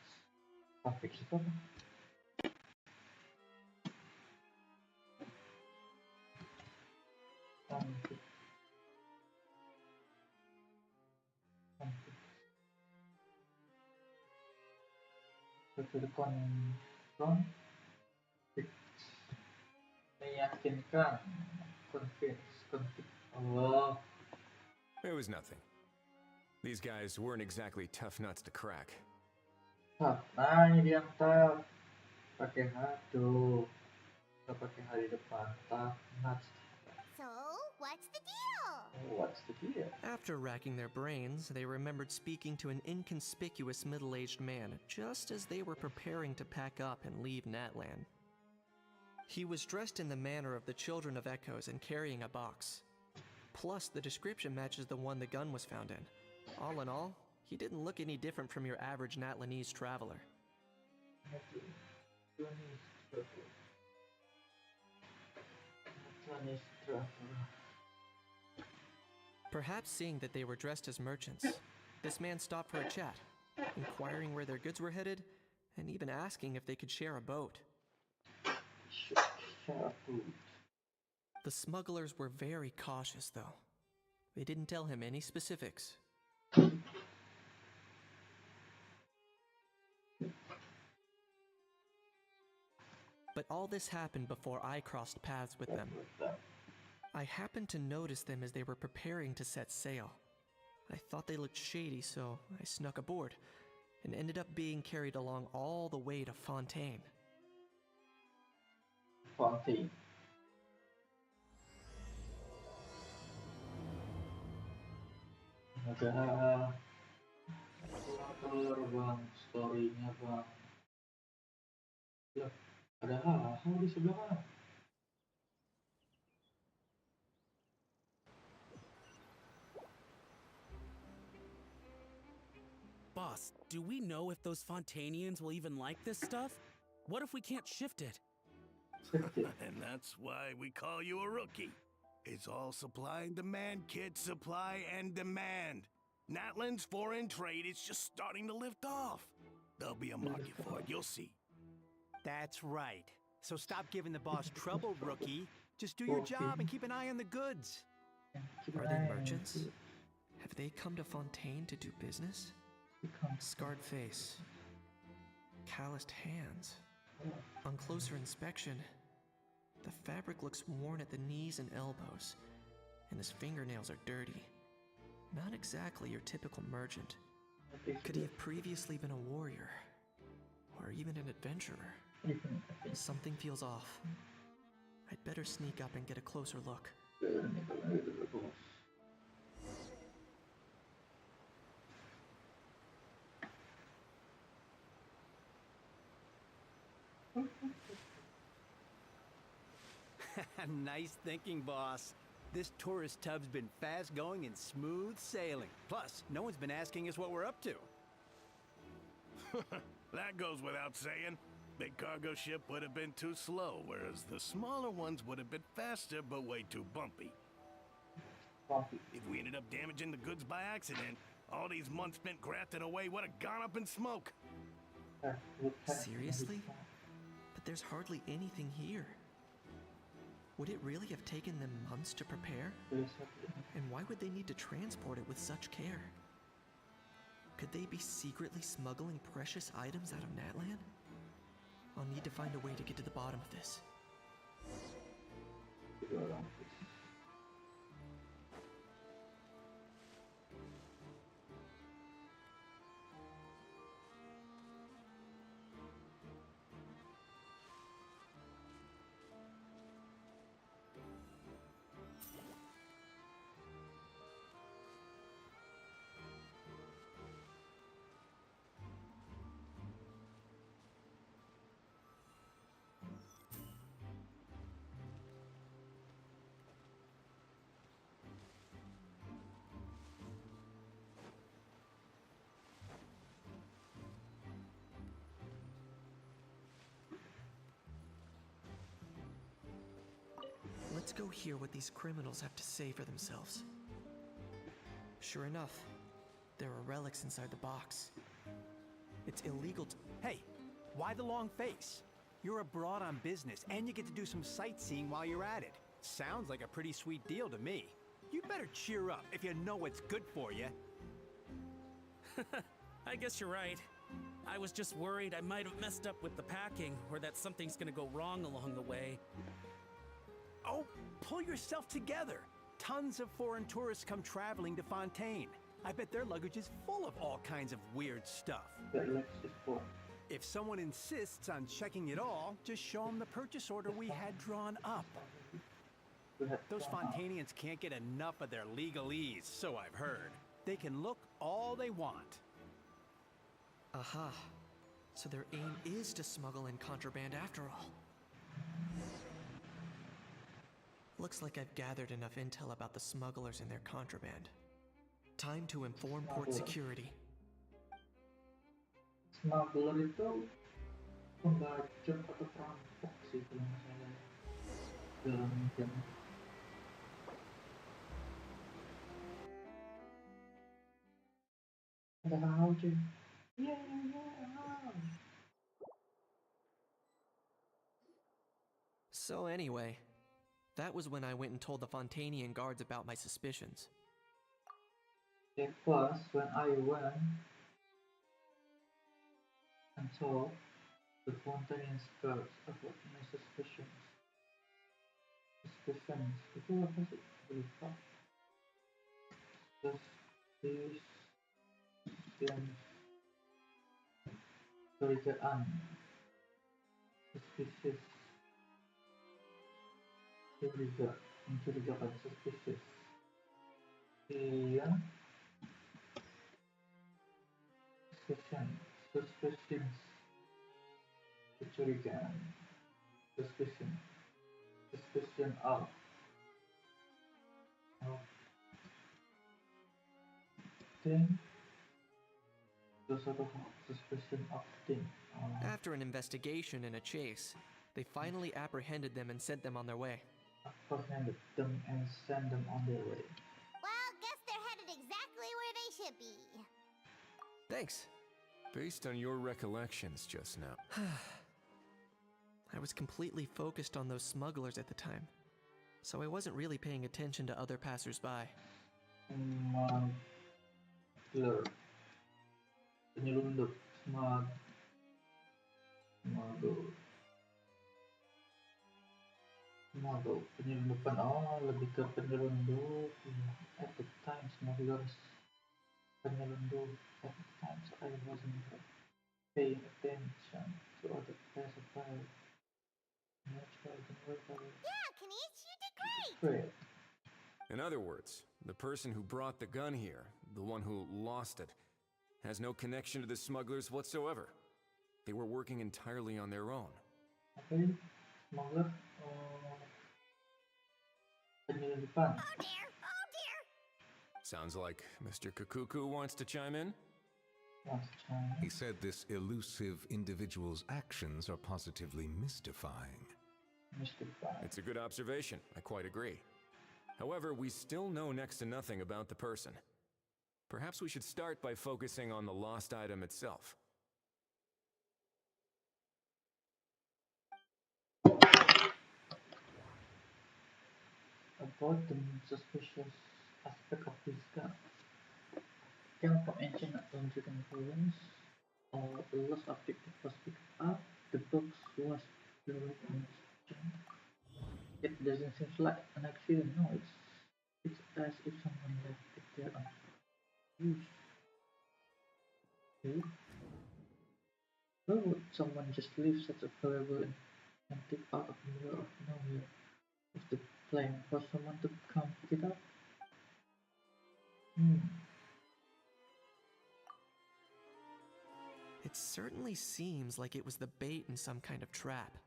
Convicts itu apa? Convicts. To the convicts. Meyakinkan. Convict. Oh. It was nothing. These guys weren't exactly tough nuts to crack. Tough. Nah, ini dia yang tough. Pakai H tuh. Kita pakai H di depan. Tough nuts. So, what's the deal? What's the deal? After racking their brains, they remembered speaking to an inconspicuous middle-aged man just as they were preparing to pack up and leave Natland. He was dressed in the manner of the Children of Echoes and carrying a box. Plus, the description matches the one the gun was found in. All in all, he didn't look any different from your average Natlanese traveler. Perhaps seeing that they were dressed as merchants, this man stopped for a chat, inquiring where their goods were headed, and even asking if they could share a boat. The smugglers were very cautious, though. They didn't tell him any specifics. But all this happened before I crossed paths with them. I happened to notice them as they were preparing to set sail. I thought they looked shady, so I snuck aboard, and ended up being carried along all the way to Fontaine. Fontaine. Ada keluar bang, story-nya bang. Loh, ada hal di sebelah mana? Boss, do we know if those Fontanians will even like this stuff? What if we can't shift it? And that's why we call you a rookie. It's all supply and demand, kid. Supply and demand. Natlan's foreign trade is just starting to lift off. There'll be a market for it, you'll see. That's right. So stop giving the boss trouble, rookie. Just do your job and keep an eye on the goods. Are they merchants? Have they come to Fontaine to do business? Scarred face. Calloused hands. On closer inspection, the fabric looks worn at the knees and elbows, and his fingernails are dirty. Not exactly your typical merchant. Could he have previously been a warrior? Or even an adventurer? Something feels off. I'd better sneak up and get a closer look. Nice thinking, boss. This tourist tub's been fast going and smooth sailing. Plus, no one's been asking us what we're up to. That goes without saying. Big cargo ship would have been too slow, whereas the smaller ones would have been faster but way too bumpy. If we ended up damaging the goods by accident, all these months spent grafting away would have gone up in smoke. Seriously? But there's hardly anything here. Would it really have taken them months to prepare? And why would they need to transport it with such care? Could they be secretly smuggling precious items out of Natlan? I'll need to find a way to get to the bottom of this. Let's go hear what these criminals have to say for themselves. Sure enough, there are relics inside the box. It's illegal to— Hey, why the long face? You're abroad on business, and you get to do some sightseeing while you're at it. Sounds like a pretty sweet deal to me. You better cheer up if you know what's good for you. I guess you're right. I was just worried I might have messed up with the packing, or that something's gonna go wrong along the way. Oh, pull yourself together. Tons of foreign tourists come traveling to Fontaine. I bet their luggage is full of all kinds of weird stuff. If someone insists on checking it all, just show them the purchase order we had drawn up. Those Fontanians can't get enough of their legalese, so I've heard. They can look all they want. Aha. So their aim is to smuggle in contraband after all. Looks like I've gathered enough intel about the smugglers and their contraband. Time to inform port security. Smuggler itu pembajak atau perampok sih kalau nggak salah dalam game. Ada tahu cuy. Iya. So anyway, that was when I went and told the Fontanian guards about my suspicions. It was when I went and told the Fontanian guards about my suspicions. Suspicions itu apa sih? Lupa. Curigaan. Suspicious. Mencurigakan, suspicious. Iya. Suspicions. Kecurigaan. Suspicion of. Then the sort of suspicion of thing. After an investigation and a chase, they finally apprehended them and sent them on their way. Apprehended them and sent them on their way. Well, guess they're headed exactly where they should be. Thanks. Based on your recollections just now. I was completely focused on those smugglers at the time, so I wasn't really paying attention to other passers-by. Smuggler. Penyelundup. Smuggle. Penyelundupan. Oh, lebih ke penyelundup. At the time, smugglers. Penyelundup. At the time, so I wasn't paying attention to other passerby. Yeah, Kanish, you did great! Great. In other words, the person who brought the gun here, the one who lost it, has no connection to the smugglers whatsoever. They were working entirely on their own. Okay, smuggler. Penyelundupan. Oh dear, oh dear! Sounds like Mr. Kukuku wants to chime in? He said this elusive individual's actions are positively mystifying. It's a good observation. I quite agree. However, we still know next to nothing about the person. Perhaps we should start by focusing on the lost item itself. About the suspicious aspect of this gun. Came from ancient Nigerian province, or the lost object was picked up. The box was buried in its junk. It doesn't seem like an accident. No, it's as if someone left it there unused. Okay. Why would someone just leave such a valuable antique out of the middle of nowhere? Is the plan for someone to come pick it up? It certainly seems like it was the bait in some kind of trap.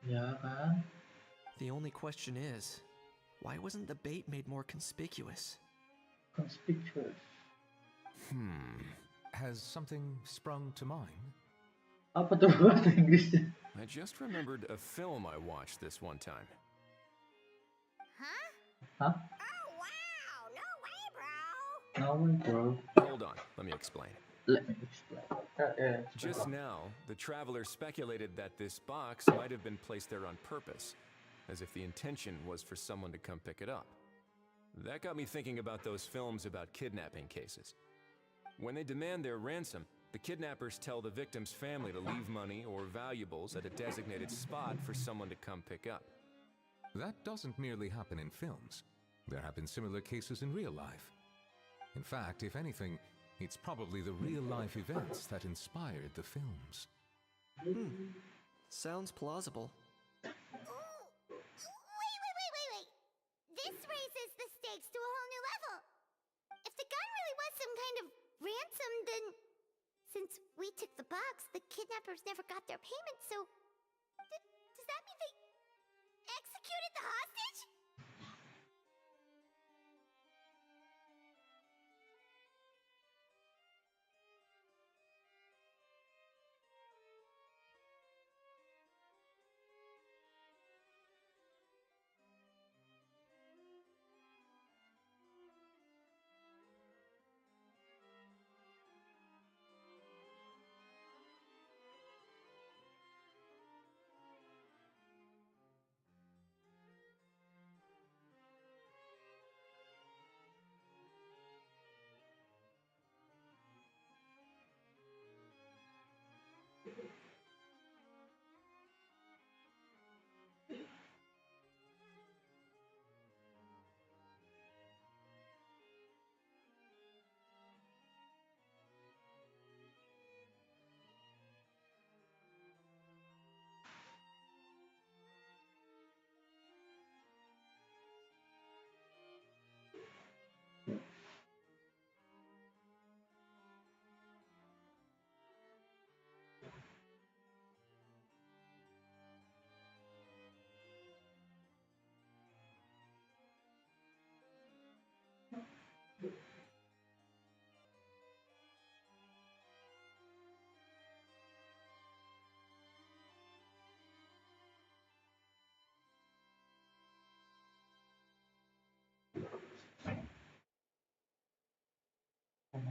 Yeah, man. The only question is, why wasn't the bait made more conspicuous? Conspicuous. Has something sprung to mind? Apa tuh bahasa Inggrisnya? I just remembered a film I watched this one time. Huh? Huh? Oh wow, no way, bro! No way, bro. Hold on, let me explain. Let me explain. Just now, the traveler speculated that this box might have been placed there on purpose, as if the intention was for someone to come pick it up. That got me thinking about those films about kidnapping cases. When they demand their ransom, the kidnappers tell the victim's family to leave money or valuables at a designated spot for someone to come pick up. That doesn't merely happen in films. There have been similar cases in real life. In fact, if anything, it's probably the real-life events that inspired the films. Sounds plausible. Wait. This raises the stakes to a whole new level. If the gun really was some kind of ransom, then since we took the box, the kidnappers never got their payment, so does that mean they executed the hostage?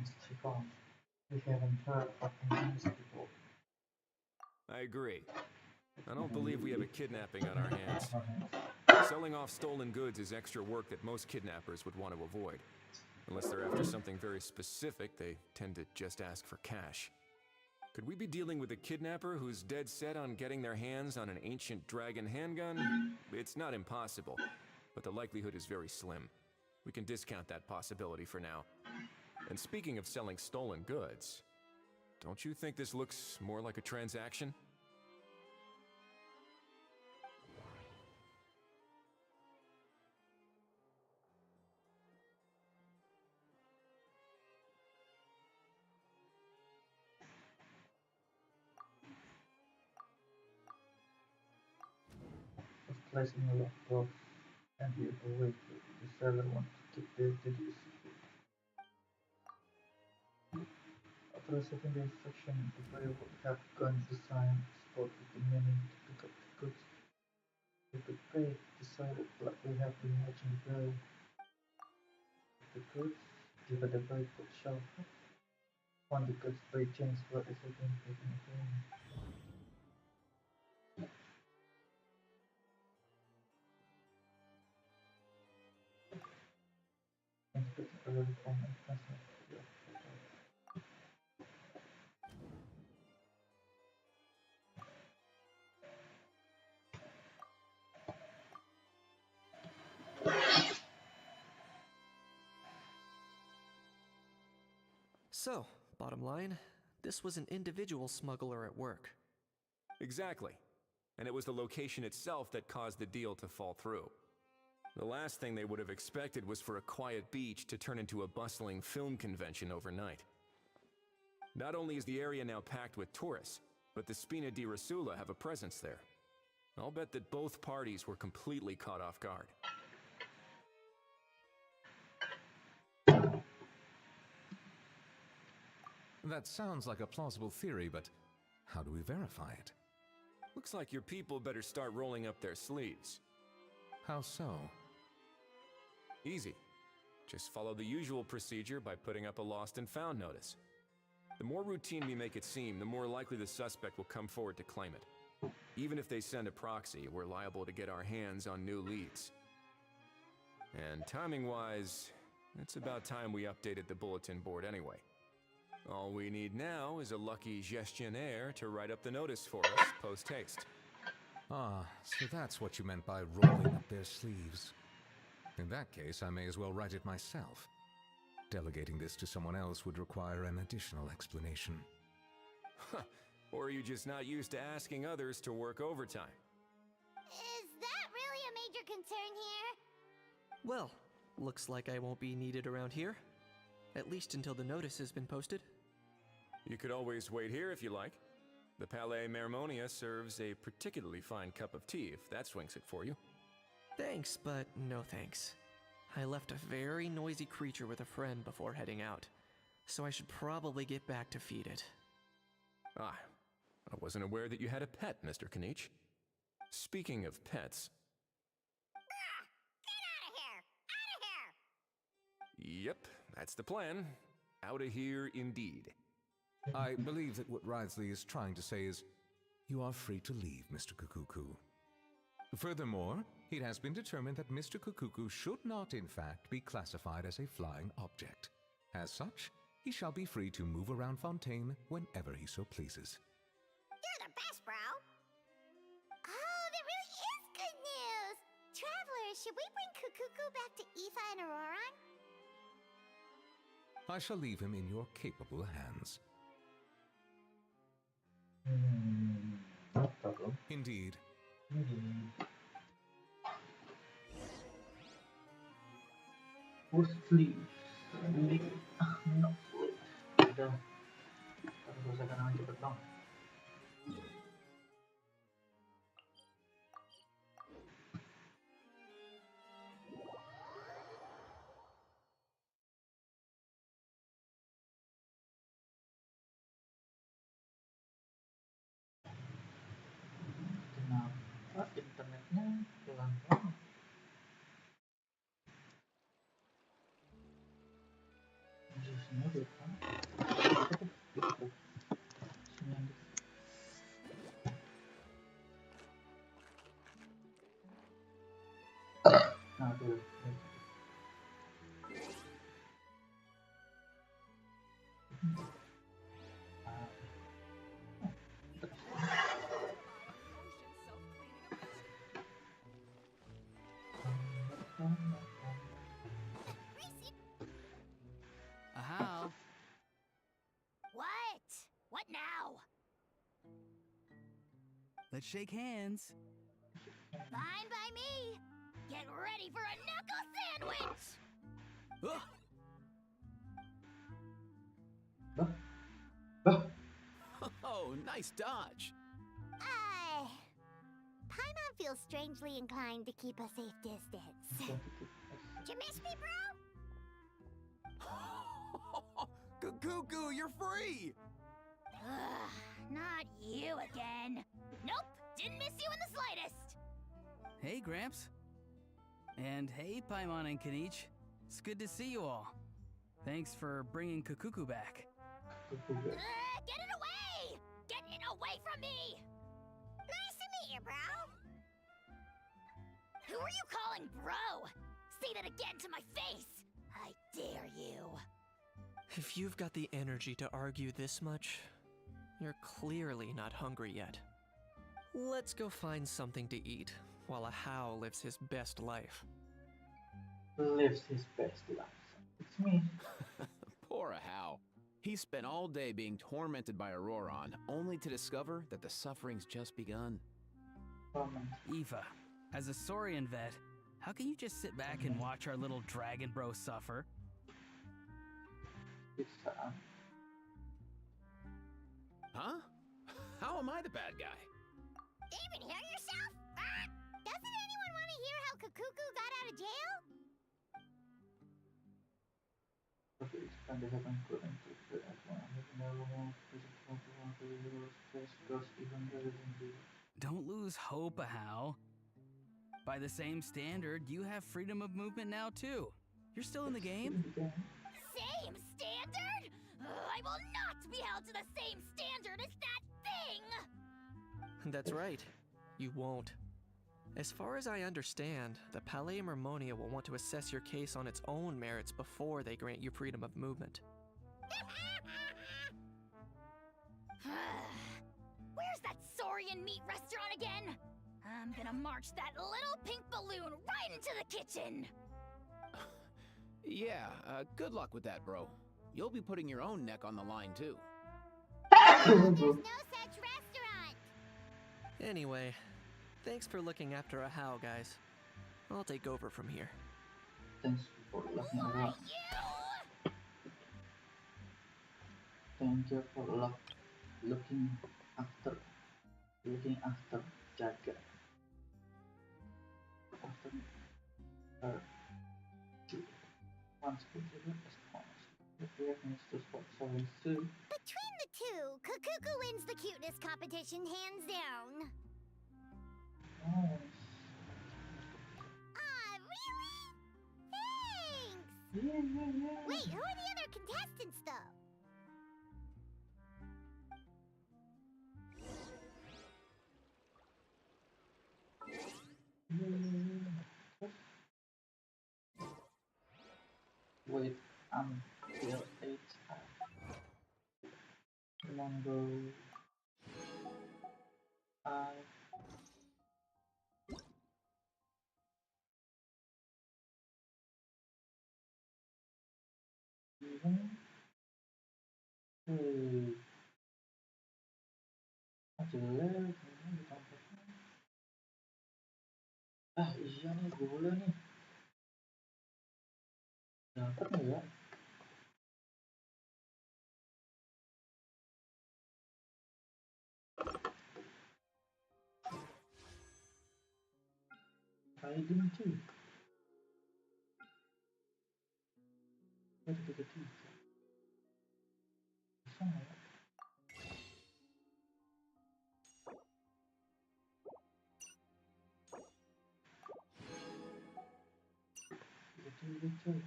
Let's check out. We haven't heard of these people. I agree. I don't believe we have a kidnapping on our hands. Selling off stolen goods is extra work that most kidnappers would want to avoid. Unless they're after something very specific, they tend to just ask for cash. Could we be dealing with a kidnapper who's dead set on getting their hands on an ancient dragon handgun? It's not impossible, but the likelihood is very slim. We can discount that possibility for now. And speaking of selling stolen goods, don't you think this looks more like a transaction? Of placing a lot of blocks and the other way the seller wants to keep the deal secret. After receiving the instruction, the buyer would have gone to the sign spot with the meaning to pick up the goods. He could pay, the seller would likely have been watching the buyer. The goods, given the buyer could show up. When the goods by chance were everything taken away. Inspecting a little on my personal So, bottom line, this was an individual smuggler at work. Exactly. And it was the location itself that caused the deal to fall through. The last thing they would have expected was for a quiet beach to turn into a bustling film convention overnight. Not only is the area now packed with tourists, but the Spina di Rosula have a presence there. I'll bet that both parties were completely caught off guard. That sounds like a plausible theory, but how do we verify it? Looks like your people better start rolling up their sleeves. How so? Easy. Just follow the usual procedure by putting up a lost and found notice. The more routine we make it seem, the more likely the suspect will come forward to claim it. Even if they send a proxy, we're liable to get our hands on new leads. And timing-wise, it's about time we updated the bulletin board anyway. All we need now is a lucky gestionnaire to write up the notice for us post-haste. Ah, so that's what you meant by rolling up their sleeves. In that case, I may as well write it myself. Delegating this to someone else would require an additional explanation. Or are you just not used to asking others to work overtime? Is that really a major concern here? Well, looks like I won't be needed around here. At least until the notice has been posted. You could always wait here if you like. The Palais Mermonia serves a particularly fine cup of tea, if that swings it for you. Thanks, but no thanks. I left a very noisy creature with a friend before heading out, so I should probably get back to feed it. Ah, I wasn't aware that you had a pet, Mr. Kanich. Speaking of pets... Get out of here! Out of here! Yep, that's the plan. Out of here indeed. I believe that what Wriothesley is trying to say is, you are free to leave, Mr. Kukuku. Furthermore, it has been determined that Mr. Kukuku should not, in fact, be classified as a flying object. As such, he shall be free to move around Fontaine whenever he so pleases. You're the best, bro! Oh, that really is good news! Travelers, should we bring Kukuku back to Aoife and Auroran? I shall leave him in your capable hands. No problem. Indeed. Who's sleep? Sleep. No sleep. Udah. Harus selesaikan cepet dong. Kenapa internetnya hilang banget? Justru Ini dia kan. Gitu. Sini yang gitu. Nah, tuh. How? What? What now? Let's shake hands. Fine by me. Get ready for a knuckle sandwich. Oh, nice dodge. Paimon feels strangely inclined to keep a safe distance. Did you miss me, bro? Cuckoo, you're free! Ugh, not you again. Nope, didn't miss you in the slightest. Hey, Gramps. And hey, Paimon and Kanich. It's good to see you all. Thanks for bringing Kukuku back. Get it away! Get it away from me! Nice to meet you, bro. Who are you calling bro? Say that again to my face! I dare you. If you've got the energy to argue this much, you're clearly not hungry yet. Let's go find something to eat while a How lives his best life. Lives his best life. It's me. Poor How. He spent all day being tormented by Auroron, only to discover that the suffering's just begun. Eva, as a Saurian vet, how can you just sit back and watch our little dragon bro suffer? Huh? How am I the bad guy? Even hear yourself? Doesn't anyone want to hear how Kukuku got out of jail? Don't lose hope, How. By the same standard, you have freedom of movement now too. You're still in the game? Same standard? I will not be held to the same standard as that thing! That's right. You won't. As far as I understand, the Palais Mermonia will want to assess your case on its own merits before they grant you freedom of movement. Where's that Saurian meat restaurant again? I'm gonna march that little pink balloon right into the kitchen! Yeah, good luck with that, bro. You'll be putting your own neck on the line, too. There's no such restaurant! Anyway, thanks for looking after a How, guys. I'll take over from here. Thanks for looking around. Thank you for looking after jaga after once considered as honest. The player needs to spot someone soon. Between the two, Kukuku wins the cuteness competition hands down. Really? Thanks! Yeah. Wait, who are the other contestants, though? Wait until 8 Mango even jelek ini ditampilkan. Iya nih boleh nih dapat nih ya. Hiding cuy. Ada 33. Bisa nggak ya? Cuy.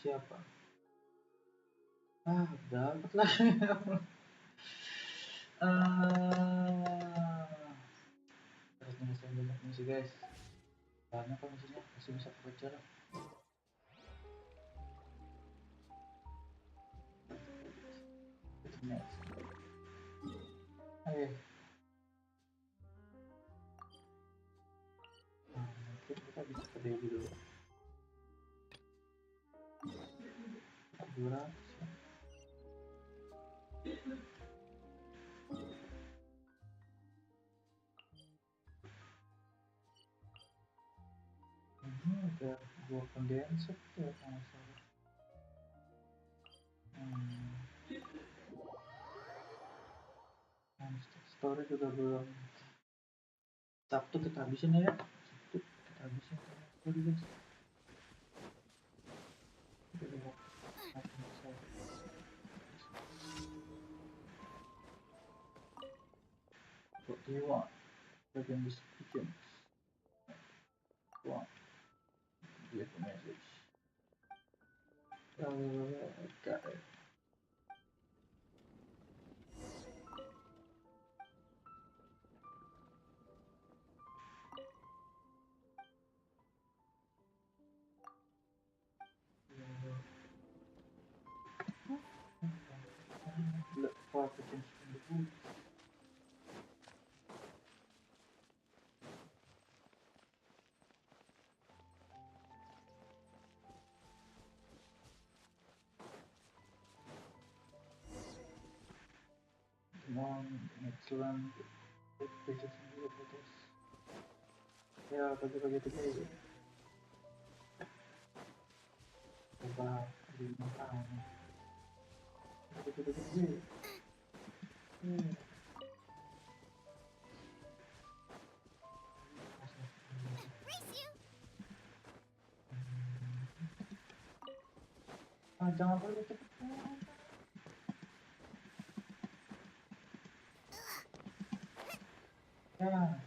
siapa? Dapat lagi. Harus nyelesain banyak misi guys. Banyak kok misinya, masih bisa kejar. Next. Ayo. Mungkin kita bisa ke Dewi dulu. Dura. Ini ada buah kondensat ya kalau salah. Story juga belum. Sabtu kita habisin ya. Sabtu kita habisin story guys. What do you want? Begin this begins. One. Give a message. Got it. Look for potential in the woods. Come on, next one. Pages in the photos. Ya, bagi-bagi dulu. Coba di makan. Bagi-bagi. Jangan perlu cepet. Ya,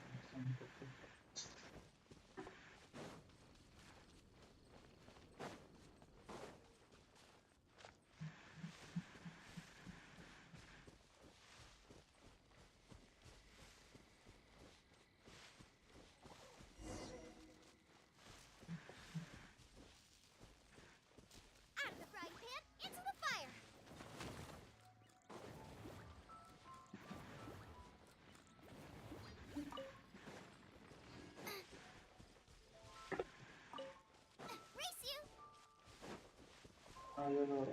ayo.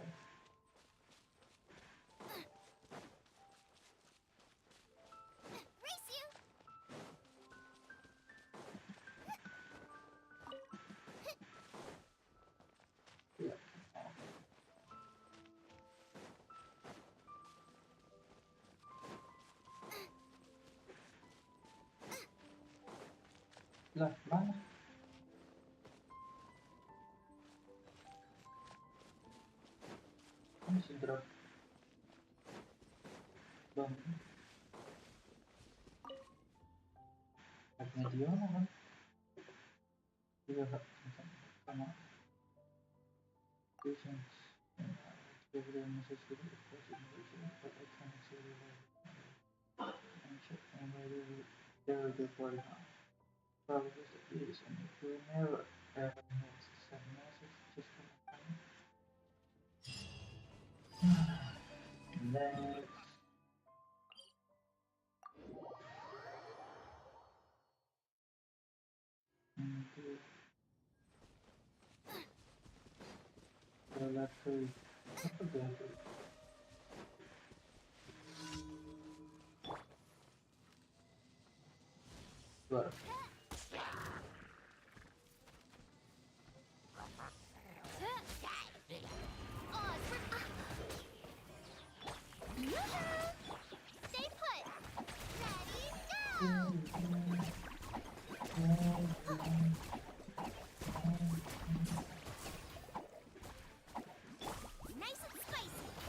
Lah, mana? Ini si drop. Bang. Haknya dia mana kan? Dia hak sama. Patience. Every message with the person but I can't say it. I'm checking whether they're the body now. Probably just a piece, and if you never ever next send message, just come on. Next. Battery. What's the battery? What? Stay put. Ready, go! Nice and spicy.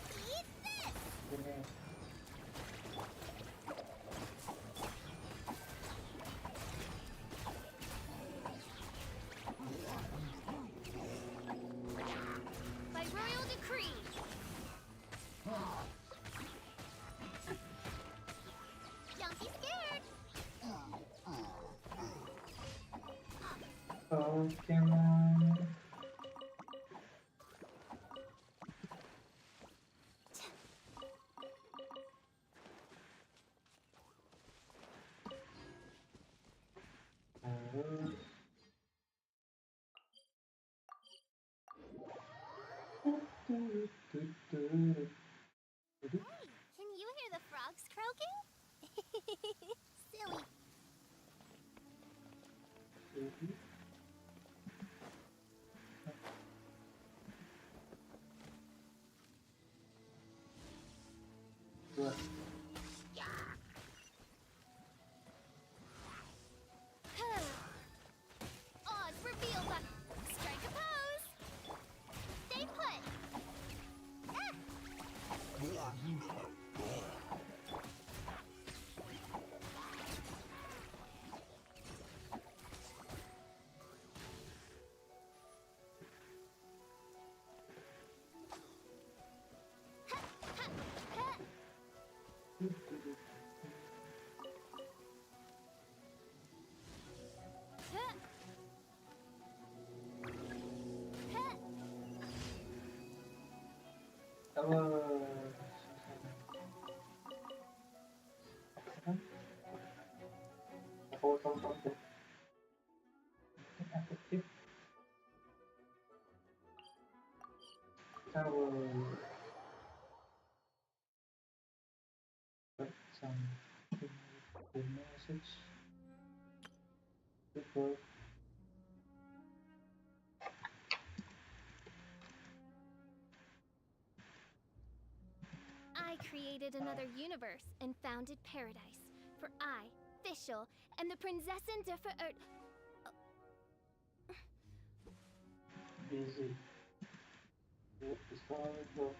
Pokemon. Hey, can you hear the frogs croaking? Silly. Oz, reveal the... Strike a pose! Stay put! Ah! Efektif. Tower. But something the message. People. I created another universe and founded paradise. For I, Fischl, and the Prinzessin der Verirrt... Busy. It's all the...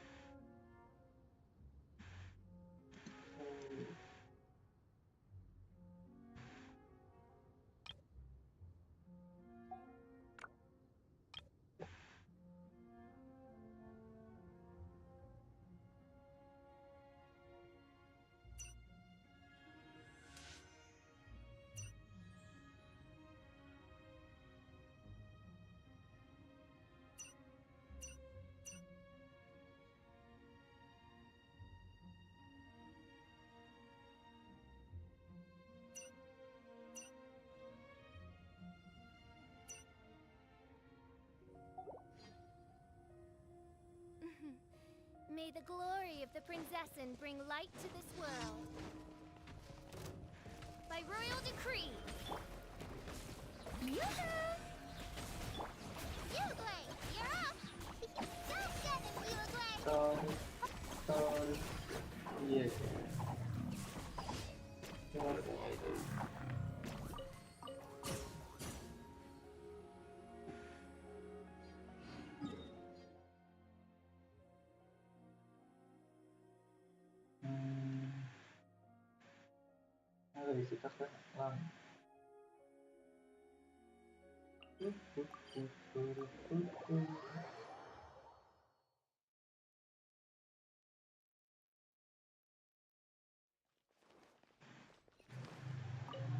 May the glory of the Prinzessin bring light to this world. By royal decree. Yoo-hoo! Uruguay, you're up! Go get him, Uruguay! Yes. Kita ke lang.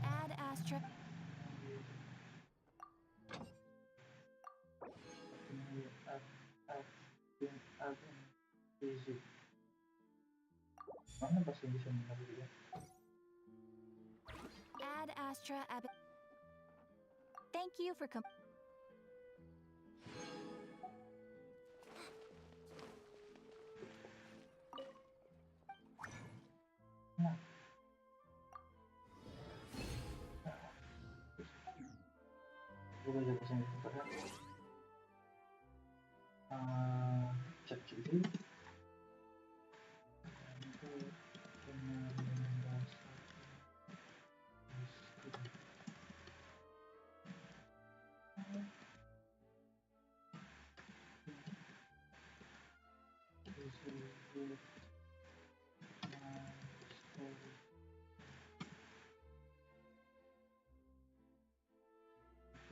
Add Astra. Mana bahasa Inggris yang benar ya? Add Astra Ab. Thank you for Gue belajar bahasa Inggris bentar ya. Cek dulu.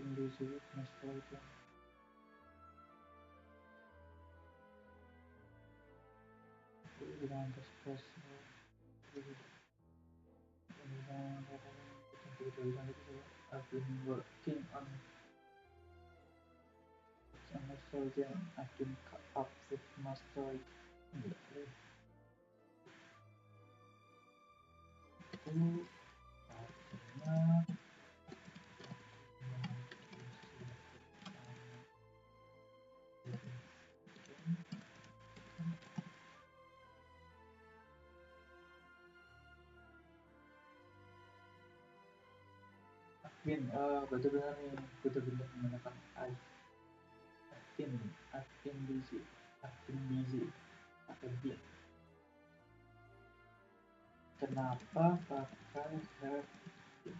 Industri nostalgia. Dengan proses I've been working on a nostalgia. I can cut up with my story immediately. Itu artinya benar-benar nih, benar-benar menggunakan I've been busy, I've been. Kenapa pakai have been?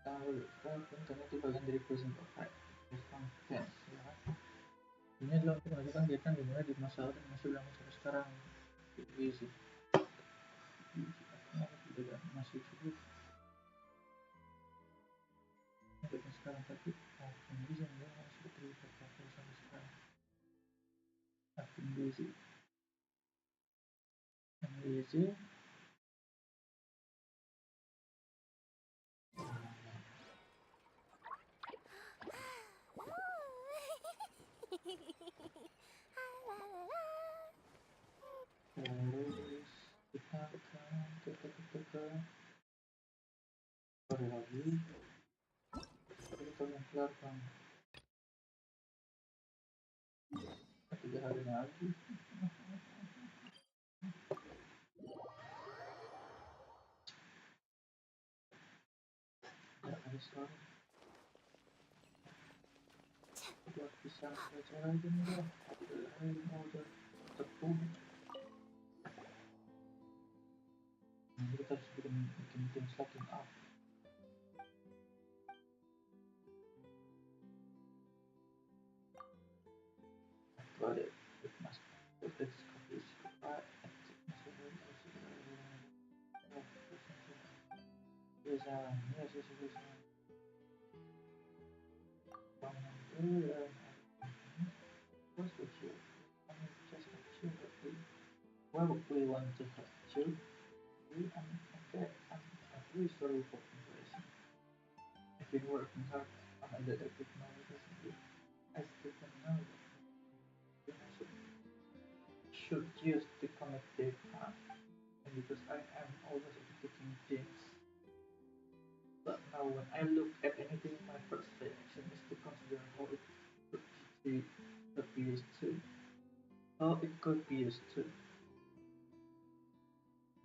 Karena itu bagian dari present perfect, present tense, ya kan? Ini adalah untuk menunjukkan kegiatan dimulai di masa lalu dan masih berlangsung sampai sekarang. Busy, artinya tidak masih sibuk. Sampai sekarang tapi busy dia masih terlibat sampai sekarang. I've been busy. Busy. Terus kita akan ke sore lagi. Kita akan kelar kan 3 hari lagi. Tidak ada sore. Buat bisa baca lagi nih. Mau udah tepung. Kita harus bikin things locking up. Got it. It must. Let's copy this. Yes. What's with you? I mean, just a chill, but why would we want to have chill? I'm really sorry for embarrassing. I've been working hard on a detective novel recently. I still don't know that I should use the comic data, and because I am always picking things. But now when I look at anything, my first reaction is to consider how it could be used to.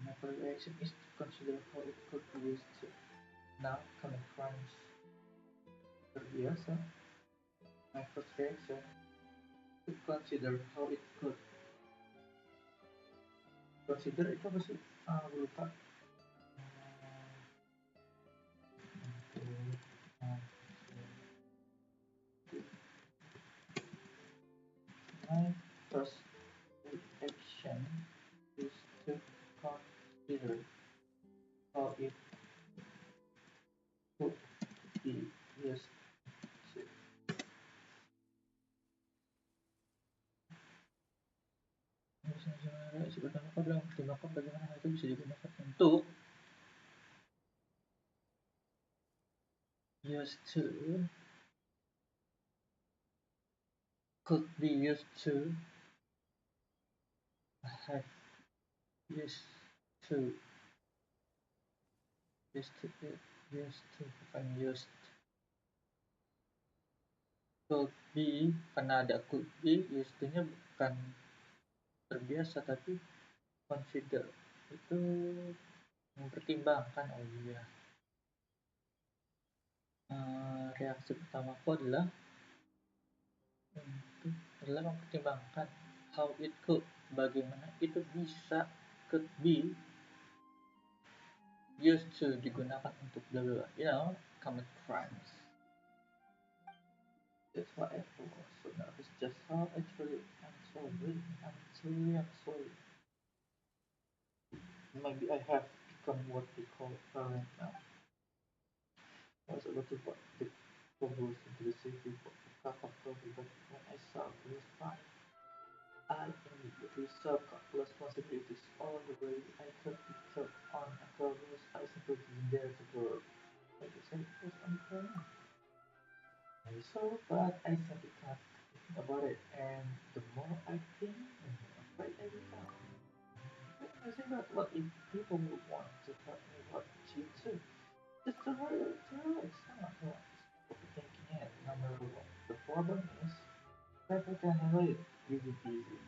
My first reaction is to consider how it could be used to. Now, comic crimes. Terbiasa. My first reaction to consider how it could. Consider itu apa sih? Gue lupa. My first reaction is to consider how it could be used to. Sebenarnya kau bilang pertimbangkan bagaimana hal itu bisa digunakan untuk used to, could be used to, have used to, bukan used, could be, karena ada could be, used to-nya bukan terbiasa tapi consider, itu mempertimbangkan. Oh iya, reaksi pertamaku adalah mempertimbangkan how it could, bagaimana itu bisa, could be used to, digunakan untuk bla bla, common crimes. That's why I was so nervous just how actually I'm sorry. Maybe I have become what they call parent now. I was about to put the bubbles into the safety for a cup of coffee, but when I saw it was fine, I immediately took responsibilities all the way I could be took on a progress I simply didn't dare to go. I just said it was unfair. So, but I simply can't think about it, and the more I think, the more afraid I become. I think that what if people would want to talk me about cheat too? Just to relax, not overthinking it. Number one, the problem is people can handle it really easy.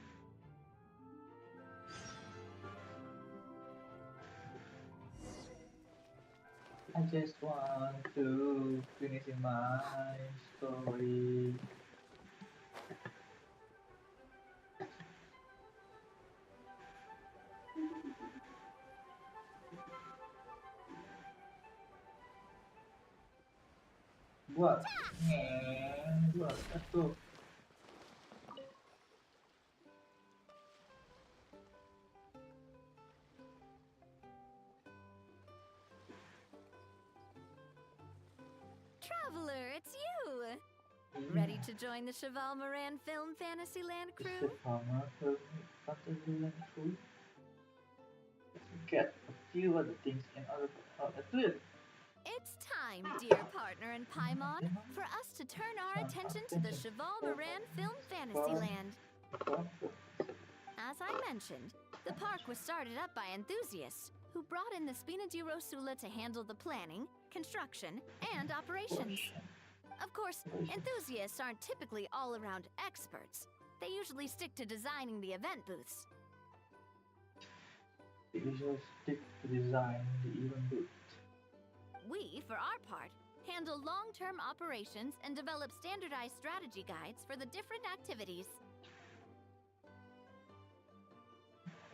I just want to finish my story. Buat, buat itu. Traveler, it's you! Ready to join the Cheval Moran Film Fantasyland crew? Farmer Fantasyland crew. Let's get a few other things in order to do it. It's time, dear partner in Paimon, for us to turn our attention to the Cheval Moran Film Fantasyland. As I mentioned, the park was started up by enthusiasts who brought in the Spina di Rosula to handle the planning, construction, and operations. Of course, enthusiasts aren't typically all-around experts. They usually stick to designing the event booths. They usually stick to design the event booth. We, for our part, handle long-term operations and develop standardized strategy guides for the different activities.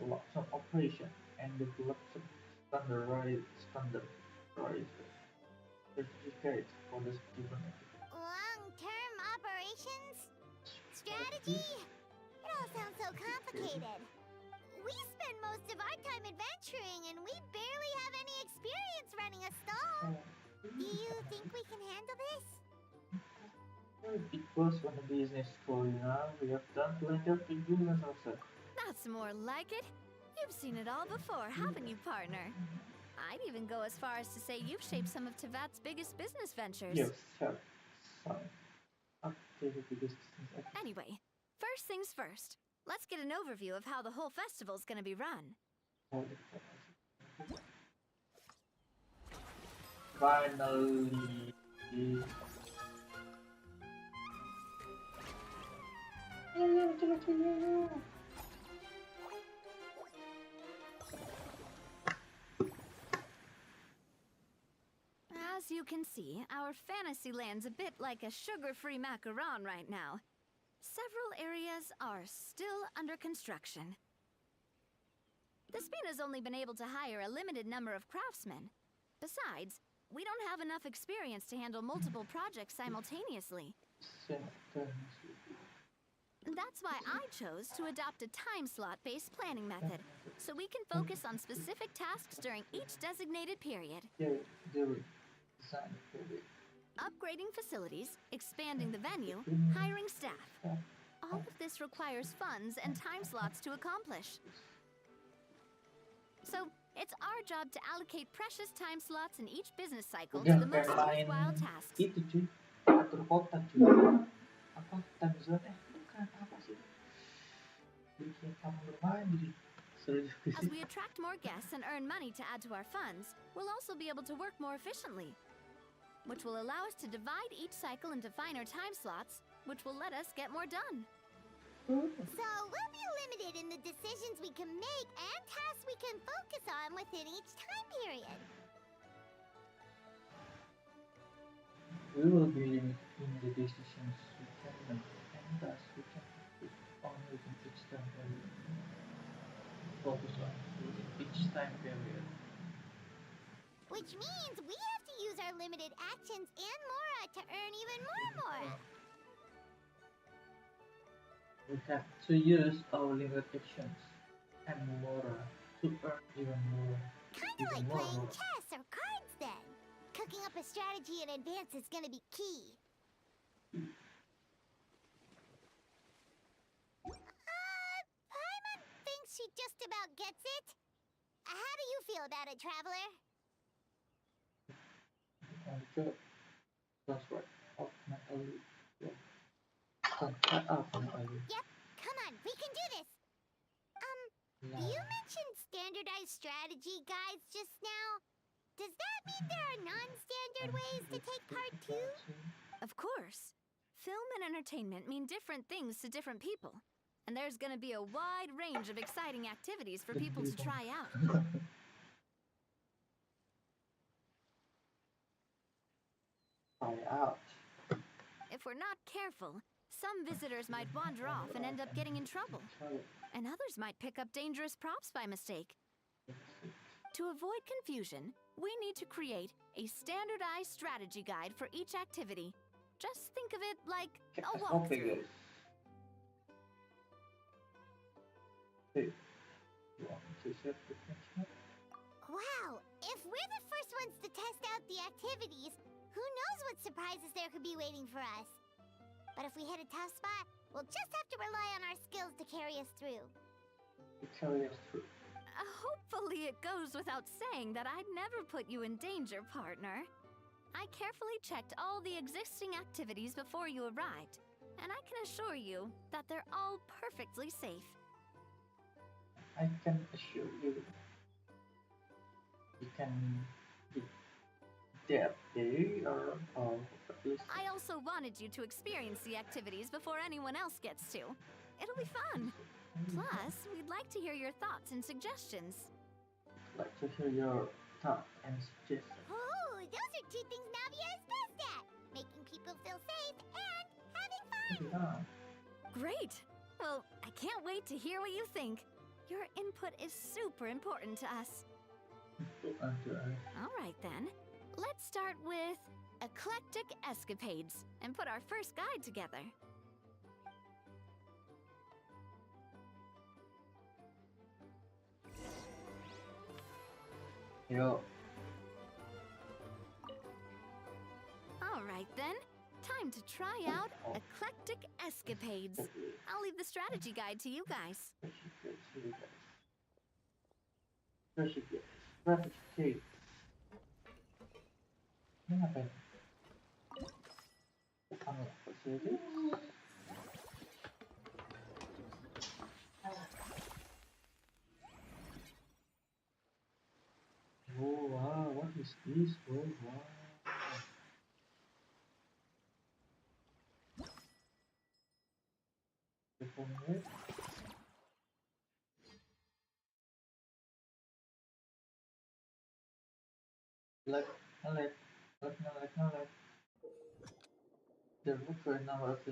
Lots of operation and develop some standardized strategy guides for the different activities. Long-term operations? Strategy? It all sounds so complicated. We spend most of our time adventuring and we barely have any experience running a stall. Do you think we can handle this? It was when the business school, we have done plenty of business ourselves. That's more like it. You've seen it all before, haven't you, partner? I'd even go as far as to say you've shaped some of Tevat's biggest business ventures. Yes, have some activity business. Anyway, first things first. Let's get an overview of how the whole festival's gonna be run. Finally. As you can see, our Fantasyland's a bit like a sugar-free macaron right now. Several areas are still under construction. The Spina's only been able to hire a limited number of craftsmen. Besides, we don't have enough experience to handle multiple projects simultaneously. That's why I chose to adopt a time slot-based planning method, so we can focus on specific tasks during each designated period. Upgrading facilities, expanding the venue, hiring staff. All of this requires funds and time slots to accomplish. So, it's our job to allocate precious time slots in each business cycle to the most worthwhile tasks. Itu cuy, atur kota cuy. Apa time zone? Bukan apa sih? Bikin kamu bermain jadi seru juga As sih. we attract more guests and earn money to add to our funds, we'll also be able to work more efficiently, which will allow us to divide each cycle into finer time slots, which will let us get more done. So, we'll be limited in the decisions we can make and tasks we can focus on within each time period. We will be limited in the decisions we can make and thus we can focus on within each time period. Focus on within each time period. Which means we have to use our limited actions and Mora to earn even more Mora. We have to use our limited actions and Mora to earn even more. Kinda like playing chess or cards then. Cooking up a strategy in advance is gonna be key. Paimon thinks she just about gets it. How do you feel about it, Traveler? On the job, that's right, of my Yeah. Cut off an olive. Yep, come on, we can do this. You mentioned standardized strategy guides just now. Does that mean there are non-standard ways to take part too? Of course. Film and entertainment mean different things to different people. And there's gonna be a wide range of exciting activities for people to try out. Try out. If we're not careful, some visitors might wander off and end up getting in trouble. And others might pick up dangerous props by mistake. To avoid confusion, we need to create a standardized strategy guide for each activity. Just think of it like a walkthrough. Wow, if we're the first ones to test out the activities, who knows what surprises there could be waiting for us? But if we hit a tough spot, we'll just have to rely on our skills to carry us through. Hopefully it goes without saying that I'd never put you in danger, partner. I carefully checked all the existing activities before you arrived, and I can assure you that they're all perfectly safe. I can assure you, you can be that they are all at least. I also wanted you to experience the activities before anyone else gets to. It'll be fun. Plus, we'd like to hear your thoughts and suggestions. I'd like to hear your thoughts and suggestions. Oh, those are two things Navia is best at. Making people feel safe and having fun. Yeah. Great. Well, I can't wait to hear what you think. Your input is super important to us. All right then. Let's start with eclectic escapades and put our first guide together. Yo. All right then. Time to try out eclectic escapades. I'll leave the strategy guide to you guys. Strategy. Ini ngapain? Unlock facility. Oh wow, what is this? Oh wow. Like, the book for a number of the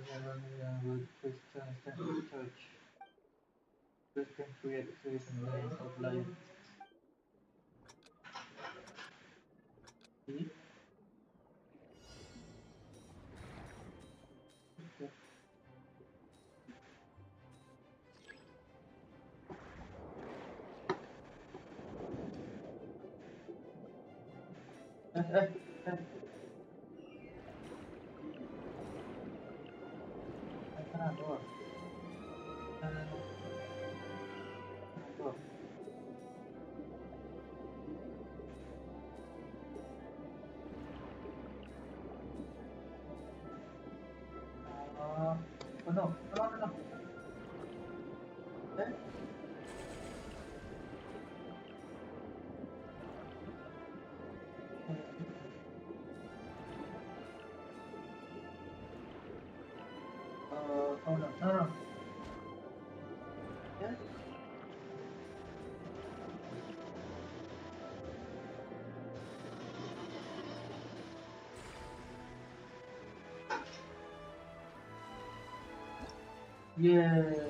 will Christian Central Church. This can create a series in lanes of light. See? Okay. Oh no. Eh? Oh no. Yeah? Yay!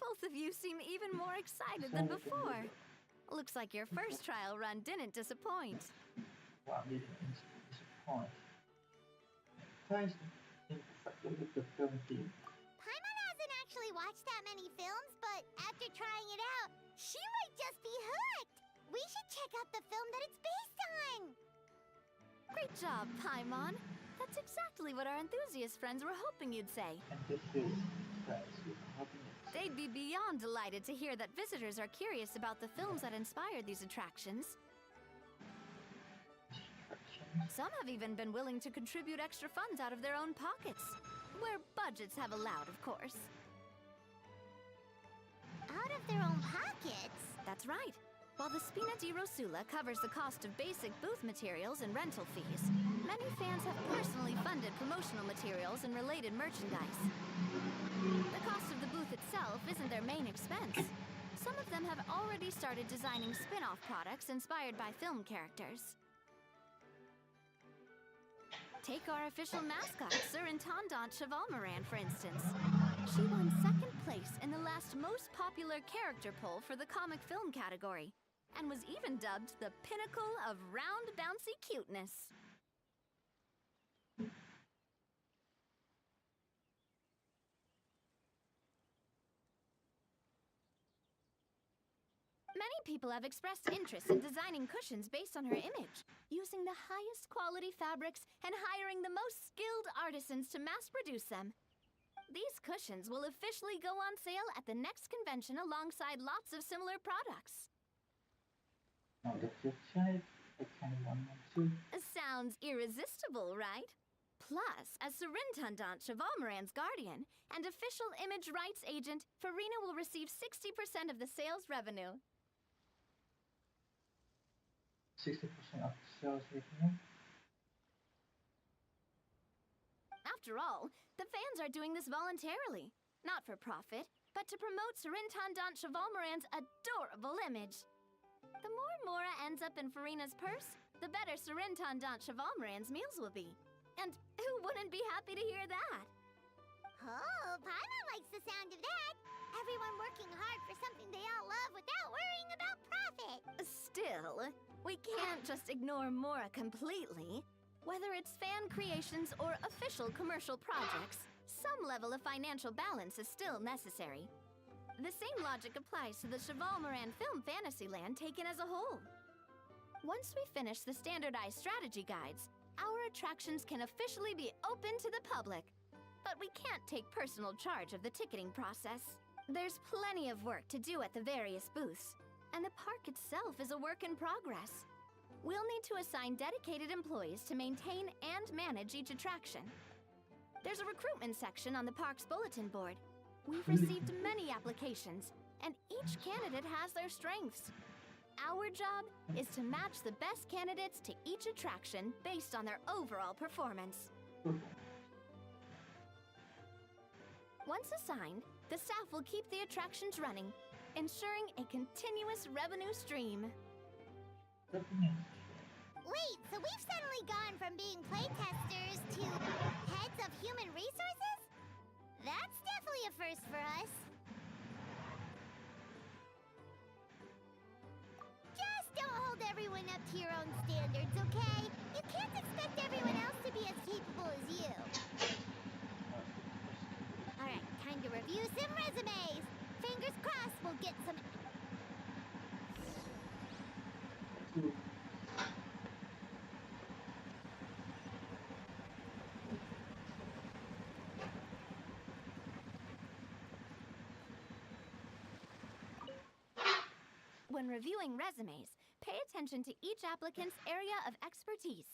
Both of you seem even more excited than before. Looks like your first trial run didn't disappoint. Wow, didn't disappoint. Thanks to the film team. Paimon hasn't actually watched that many films, but after trying it out, she might just be hooked. We should check out the film that it's based on. Great job, Paimon. That's exactly what our enthusiast friends were hoping you'd say. They'd be beyond delighted to hear that visitors are curious about the films that inspired these attractions. Some have even been willing to contribute extra funds out of their own pockets. Where budgets have allowed, of course. Out of their own pockets? That's right. While the Spina di Rosula covers the cost of basic booth materials and rental fees, many fans have personally funded promotional materials and related merchandise. The cost of the booth itself isn't their main expense. Some of them have already started designing spin-off products inspired by film characters. Take our official mascot, Sir Intendant Chevalmoran, for instance. She won second place in the last most popular character poll for the comic film category, and was even dubbed the pinnacle of round, bouncy cuteness. Many people have expressed interest in designing cushions based on her image, using the highest quality fabrics and hiring the most skilled artisans to mass produce them. These cushions will officially go on sale at the next convention alongside lots of similar products. Oh, the flip side, I kind of want one too. Sounds irresistible, right? Plus, as Surintendant Chevalmoran's guardian and official image rights agent, Farina will receive 60% of the sales revenue. 60% of sales revenue? After all, the fans are doing this voluntarily, not for profit, but to promote Surintendant Chevalmoran's adorable image. The more Mora ends up in Farina's purse, the better Surintendant Chevalmoran's meals will be. And who wouldn't be happy to hear that? Oh, Paimon likes the sound of that. Everyone working hard for something they all love without worrying about profit. Still, we can't just ignore Mora completely. Whether it's fan creations or official commercial projects, some level of financial balance is still necessary. The same logic applies to the Chevalmoran Film Fantasyland taken as a whole. Once we finish the standardized strategy guides, our attractions can officially be open to the public. But we can't take personal charge of the ticketing process. There's plenty of work to do at the various booths, and the park itself is a work in progress. We'll need to assign dedicated employees to maintain and manage each attraction. There's a recruitment section on the park's bulletin board. We've received many applications, and each candidate has their strengths. Our job is to match the best candidates to each attraction based on their overall performance. Once assigned, the staff will keep the attractions running, ensuring a continuous revenue stream. Wait, so we've suddenly gone from being playtesters to heads of human resources? That's definitely a first for us. Just don't hold everyone up to your own standards, okay? You can't expect everyone else to be as capable as you. Alright, time to review some resumes. Fingers crossed we'll get some... When reviewing resumes, pay attention to each applicant's area of expertise.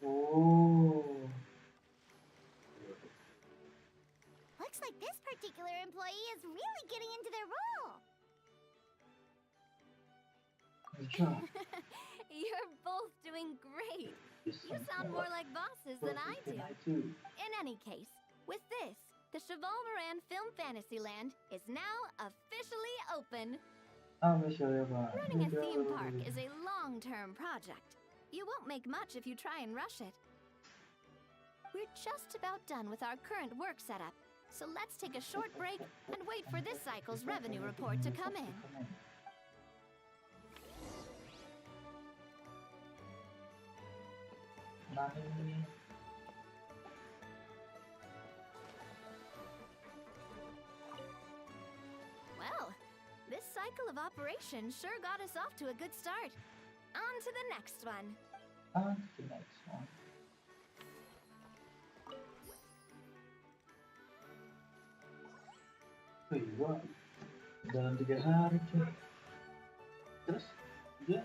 Oh. Looks like this particular employee is really getting into their role. Good job. You're both doing great. You sound more like bosses than I do. In any case, with this, the Chevalmoran Film Fantasyland is now officially open. Running a theme park is a long-term project. You won't make much if you try and rush it. We're just about done with our current work setup, So let's take a short break and wait for this cycle's revenue report to come in. Well, this cycle of operation sure got us off to a good start. On to the next one. On to the next one. Wah, dalam 3 hari cuy. Terus dia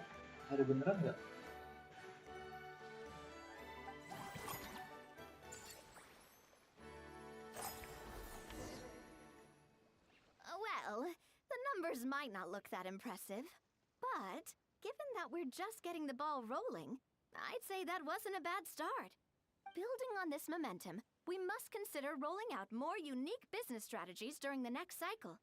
hari beneran nggak? Well, the numbers might not look that impressive, but given that we're just getting the ball rolling, I'd say that wasn't a bad start. Building on this momentum, we must consider rolling out more unique business strategies during the next cycle.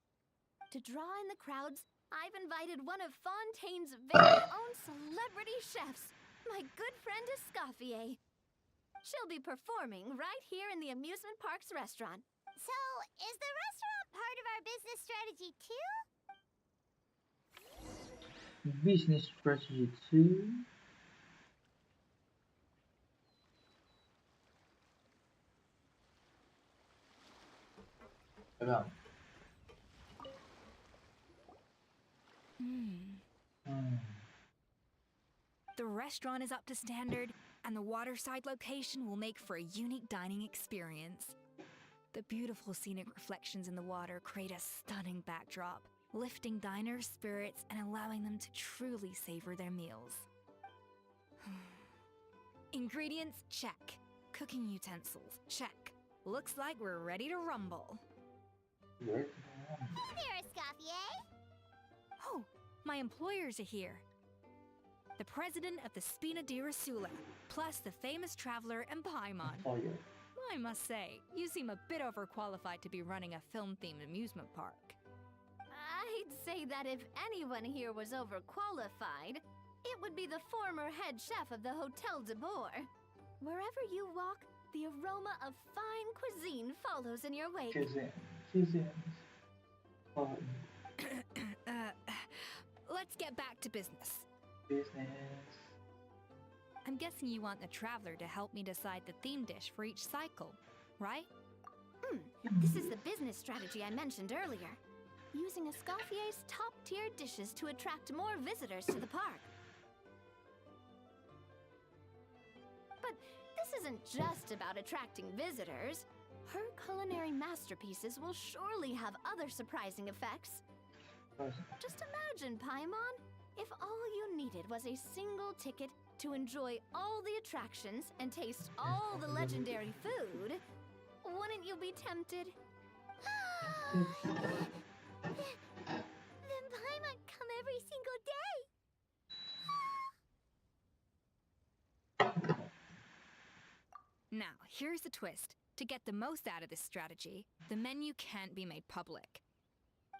To draw in the crowds, I've invited one of Fontaine's very own celebrity chefs, my good friend Escoffier. She'll be performing right here in the amusement park's restaurant. So, is the restaurant part of our business strategy too? Business strategy 2. Around. The restaurant is up to standard, and the waterside location will make for a unique dining experience. The beautiful scenic reflections in the water create a stunning backdrop, lifting diners' spirits and allowing them to truly savor their meals. Ingredients, check. Cooking utensils, check. Looks like we're ready to rumble. Hey there, Escoffier. Oh, my employers are here. The president of the Spina di Rasula, plus the famous traveler and Paimon. Oh, yeah. I must say, you seem a bit overqualified to be running a film-themed amusement park. I'd say that if anyone here was overqualified, it would be the former head chef of the Hotel de Boer. Wherever you walk, the aroma of fine cuisine follows in your wake. Cuisines. Oh, Let's get back to business. business. I'm guessing you want the traveler to help me decide the theme dish for each cycle, right? This is the business strategy I mentioned earlier. Using Escoffier's top-tier dishes to attract more visitors to the park. But this isn't just about attracting visitors. Her culinary masterpieces will surely have other surprising effects. Just imagine, Paimon, if all you needed was a single ticket to enjoy all the attractions and taste all the legendary food. Wouldn't you be tempted? Then Paimon come every single day. Now, here's the twist. To get the most out of this strategy, the menu can't be made public.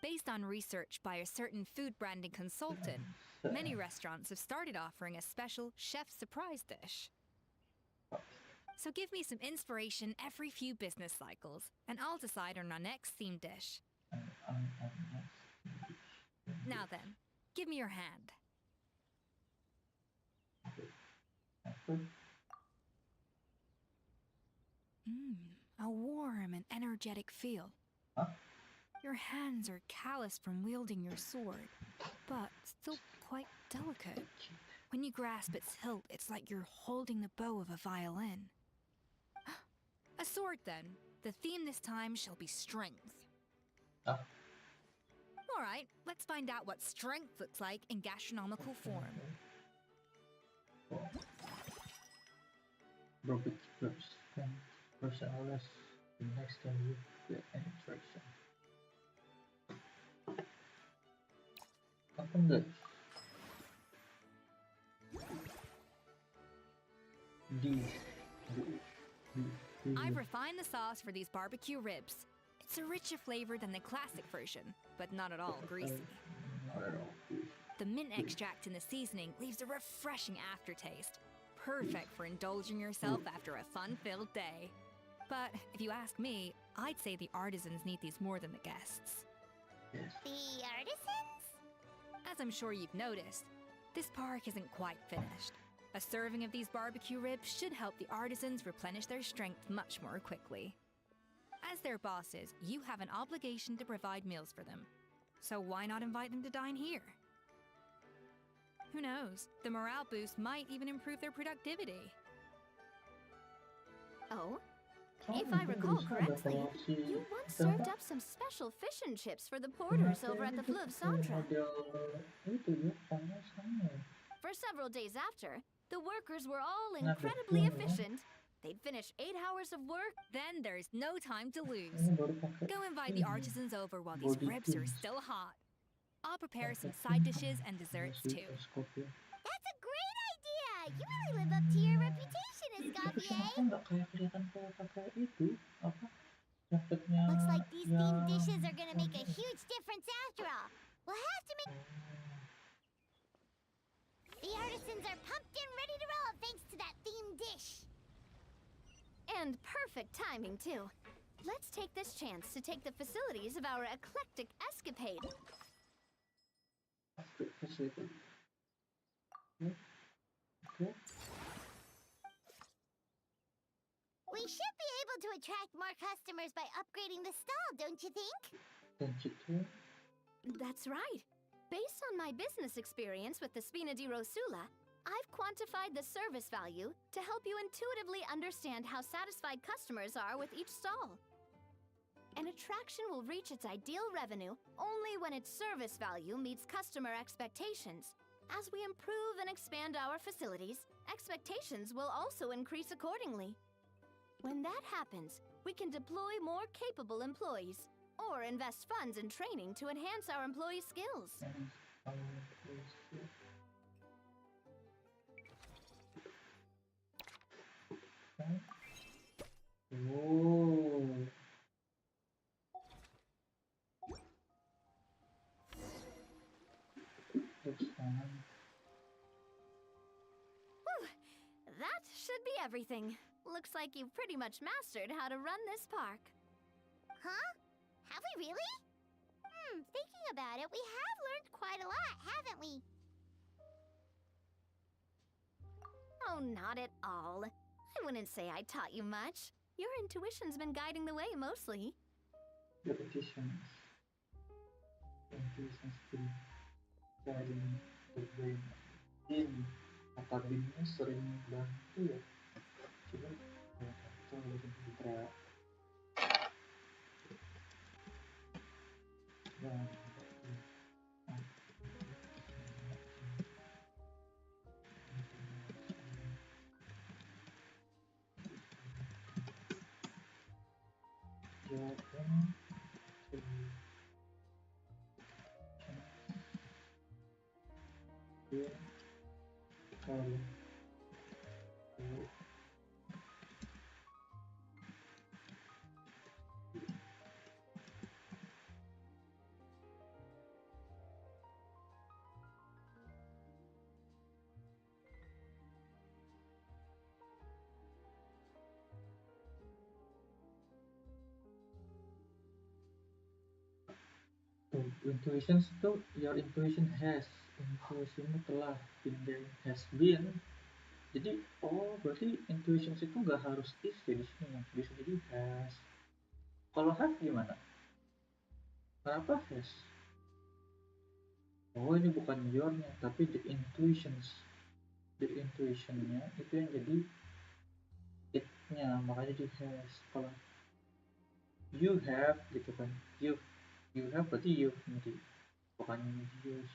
Based on research by a certain food branding consultant, many restaurants have started offering a special chef surprise dish. So give me some inspiration every few business cycles, and I'll decide on our next theme dish. Now then, give me your hand. A warm and energetic feel. Huh? Your hands are calloused from wielding your sword, but still quite delicate. When you grasp its hilt, it's like you're holding the bow of a violin. A sword, then. The theme this time shall be strength. Huh? All right, let's find out what strength looks like in gastronomical form. Robert first, then personalize the next time you get an interaction. Open this. I've refined the sauce for these barbecue ribs. It's a richer flavor than the classic version, but not at all greasy. Not at all. The mint extract in the seasoning leaves a refreshing aftertaste, perfect for indulging yourself after a fun-filled day. But if you ask me, I'd say the artisans need these more than the guests. Yes. The artisans? As I'm sure you've noticed, this park isn't quite finished. A serving of these barbecue ribs should help the artisans replenish their strength much more quickly. As their bosses, you have an obligation to provide meals for them. So why not invite them to dine here? Who knows? The morale boost might even improve their productivity. Oh? If I recall correctly, you once served up some special fish and chips for the porters over at the Fleuve Centre. For several days after, the workers were all incredibly efficient. They'd finish 8 hours of work, then there's no time to lose. Go invite the artisans over while these ribs are still hot. I'll prepare some side dishes and desserts too. That's a great idea! You really live up to your reputation as Looks like these themed dishes are gonna make a huge difference after all. We'll have to make... The artisans are pumped and ready to roll thanks to that themed dish. And perfect timing, too. Let's take this chance to take the facilities of our eclectic escapade. We should be able to attract more customers by upgrading the stall, don't you think? That's right. Based on my business experience with the Spina di Rosula, I've quantified the service value to help you intuitively understand how satisfied customers are with each stall. An attraction will reach its ideal revenue only when its service value meets customer expectations. As we improve and expand our facilities, expectations will also increase accordingly. When that happens, we can deploy more capable employees or invest funds in training to enhance our employees' skills. Whew, that should be everything. Looks like you've pretty much mastered how to run this park. Huh? Have we really? Thinking about it, we have learned quite a lot, haven't we? Oh, not at all. I wouldn't say I taught you much. Your intuition's been guiding the way mostly. Repetitions. Intuition skill. Guiding the brain. Bin. Kata binnya sering bantu ya. Coba kita lagi kita. Intuition itu your intuition intuitionmu telah has been. Jadi berarti intuition itu nggak harus is ya di sini, bisa jadi has. Kalau have gimana? Kenapa has? Ini bukan your-nya tapi the intuitionnya itu yang jadi it-nya, makanya di has. Kalau you have gitu kan, you have berarti you nanti, bukan use.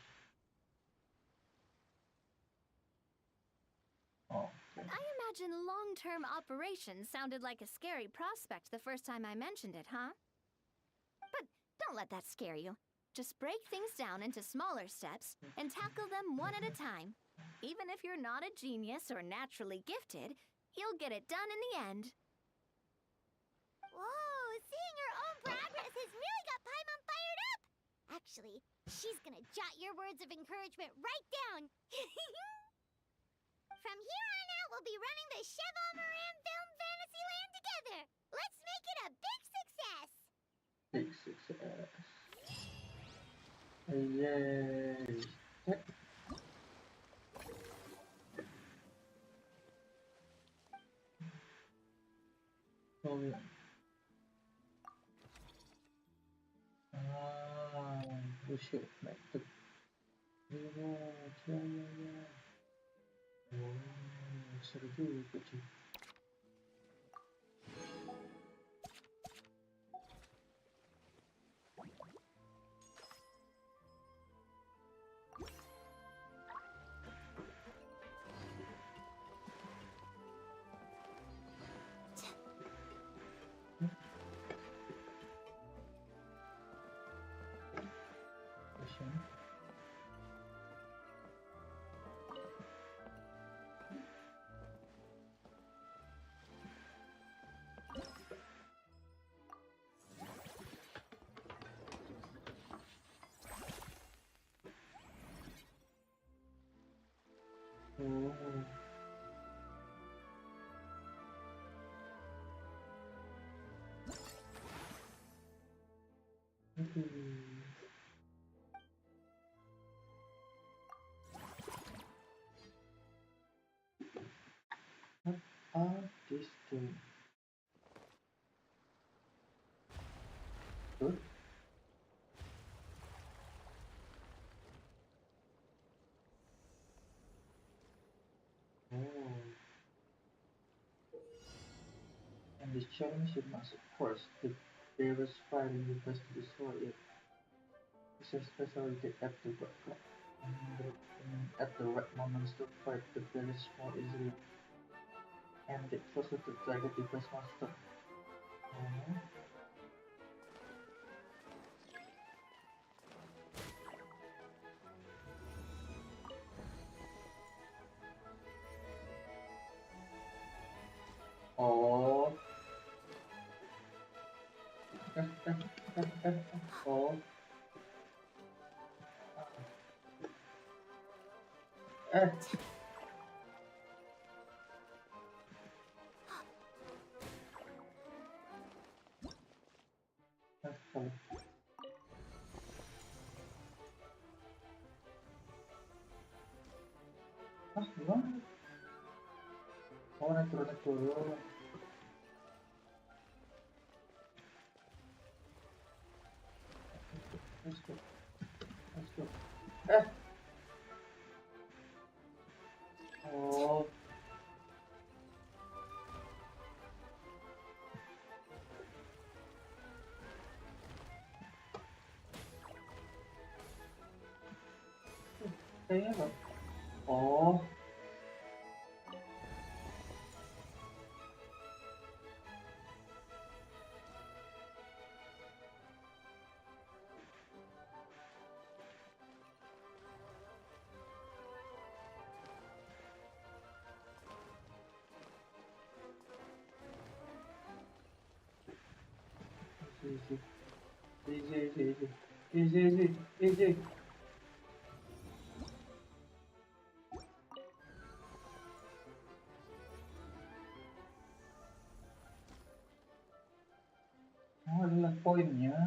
I imagine long-term operations sounded like a scary prospect the first time I mentioned it, huh? But don't let that scare you. Just break things down into smaller steps and tackle them one at a time. Even if you're not a genius or naturally gifted, you'll get it done in the end. Whoa, seeing your own progress has really got Paimon fired up! Actually, she's gonna jot your words of encouragement right down. From here on out, we'll be running the Cheval Moran Film Fantasyland together. Let's make it a big success. Big success. Yay. Oh yeah. We should make the yeah. Oh, seru juga cuy. Oh. What are these doing? Good. Oh. And this challenge you must first the various fire you must destroy it. This is specialty at the at the right moments to fight the village more easily and get closer to target the best monster. Oh. Oh. Gimana? Oh, naik turun. Let's go. Let's go. Oh. Kayaknya apa? Oh. Easy. Oh, adalah poinnya.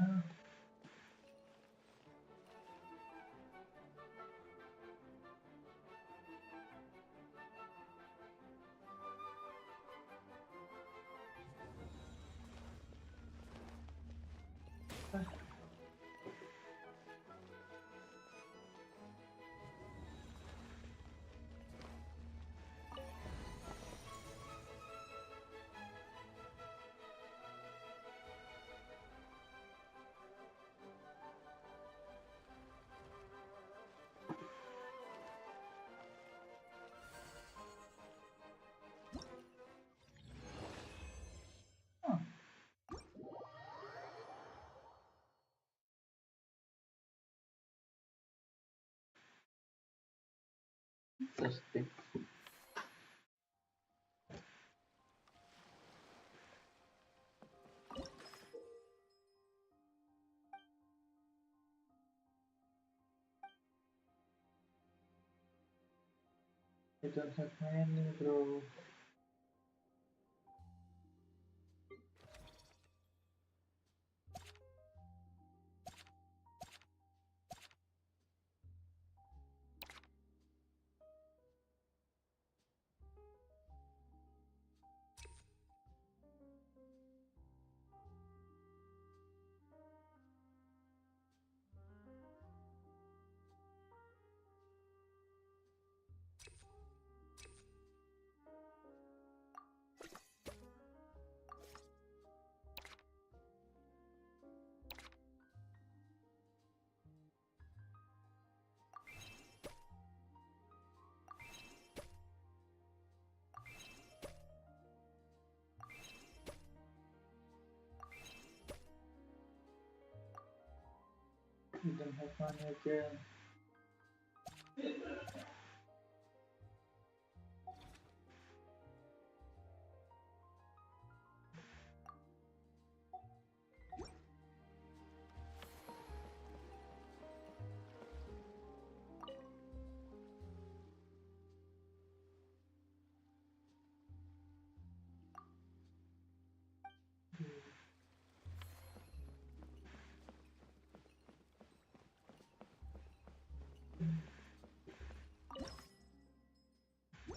Interesting. I don't have many, bro. We don't have money again.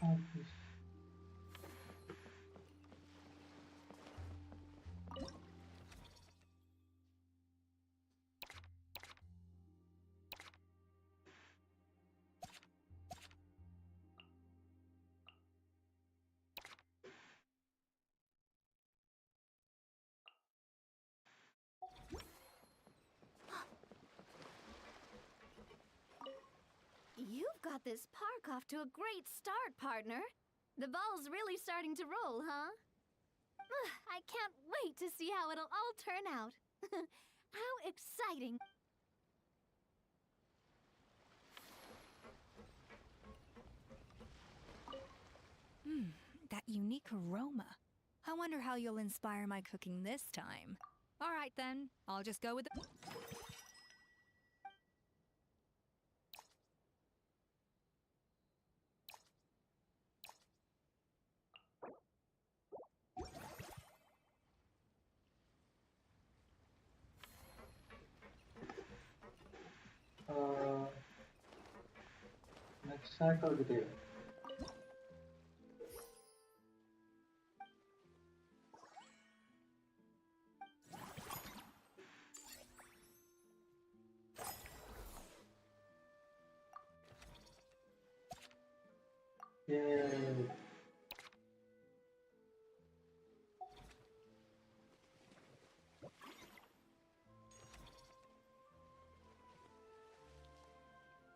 Obvious. You've got this park off to a great start, partner. The ball's really starting to roll, huh? I can't wait to see how it'll all turn out. How exciting! That unique aroma. I wonder how you'll inspire my cooking this time. All right then, I'll just go with the... Next cycle gitu ya. Yay.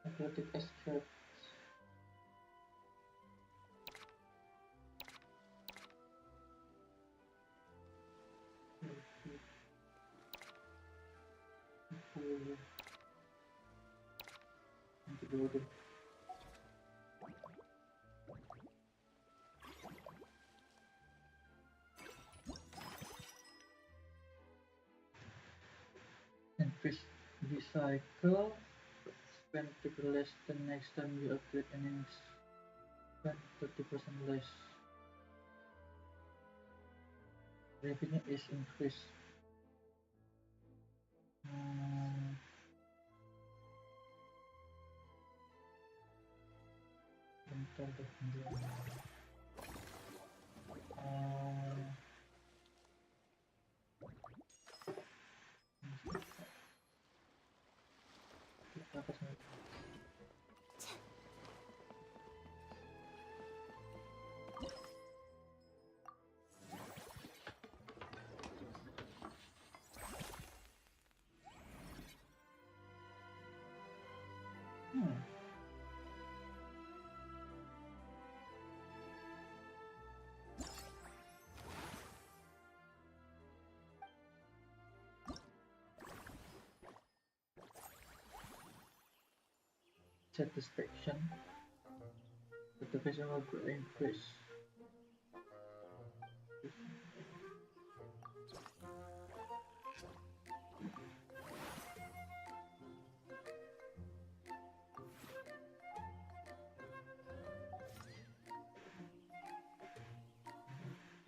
Athletic extract. Antibiotic. Increase recycle. Spend 30% less the next time you upgrade enemies. Spend 30% less. Revenue is increased. Bentar deh, kita ke sini. Satisfaction. Satisfaction will increase.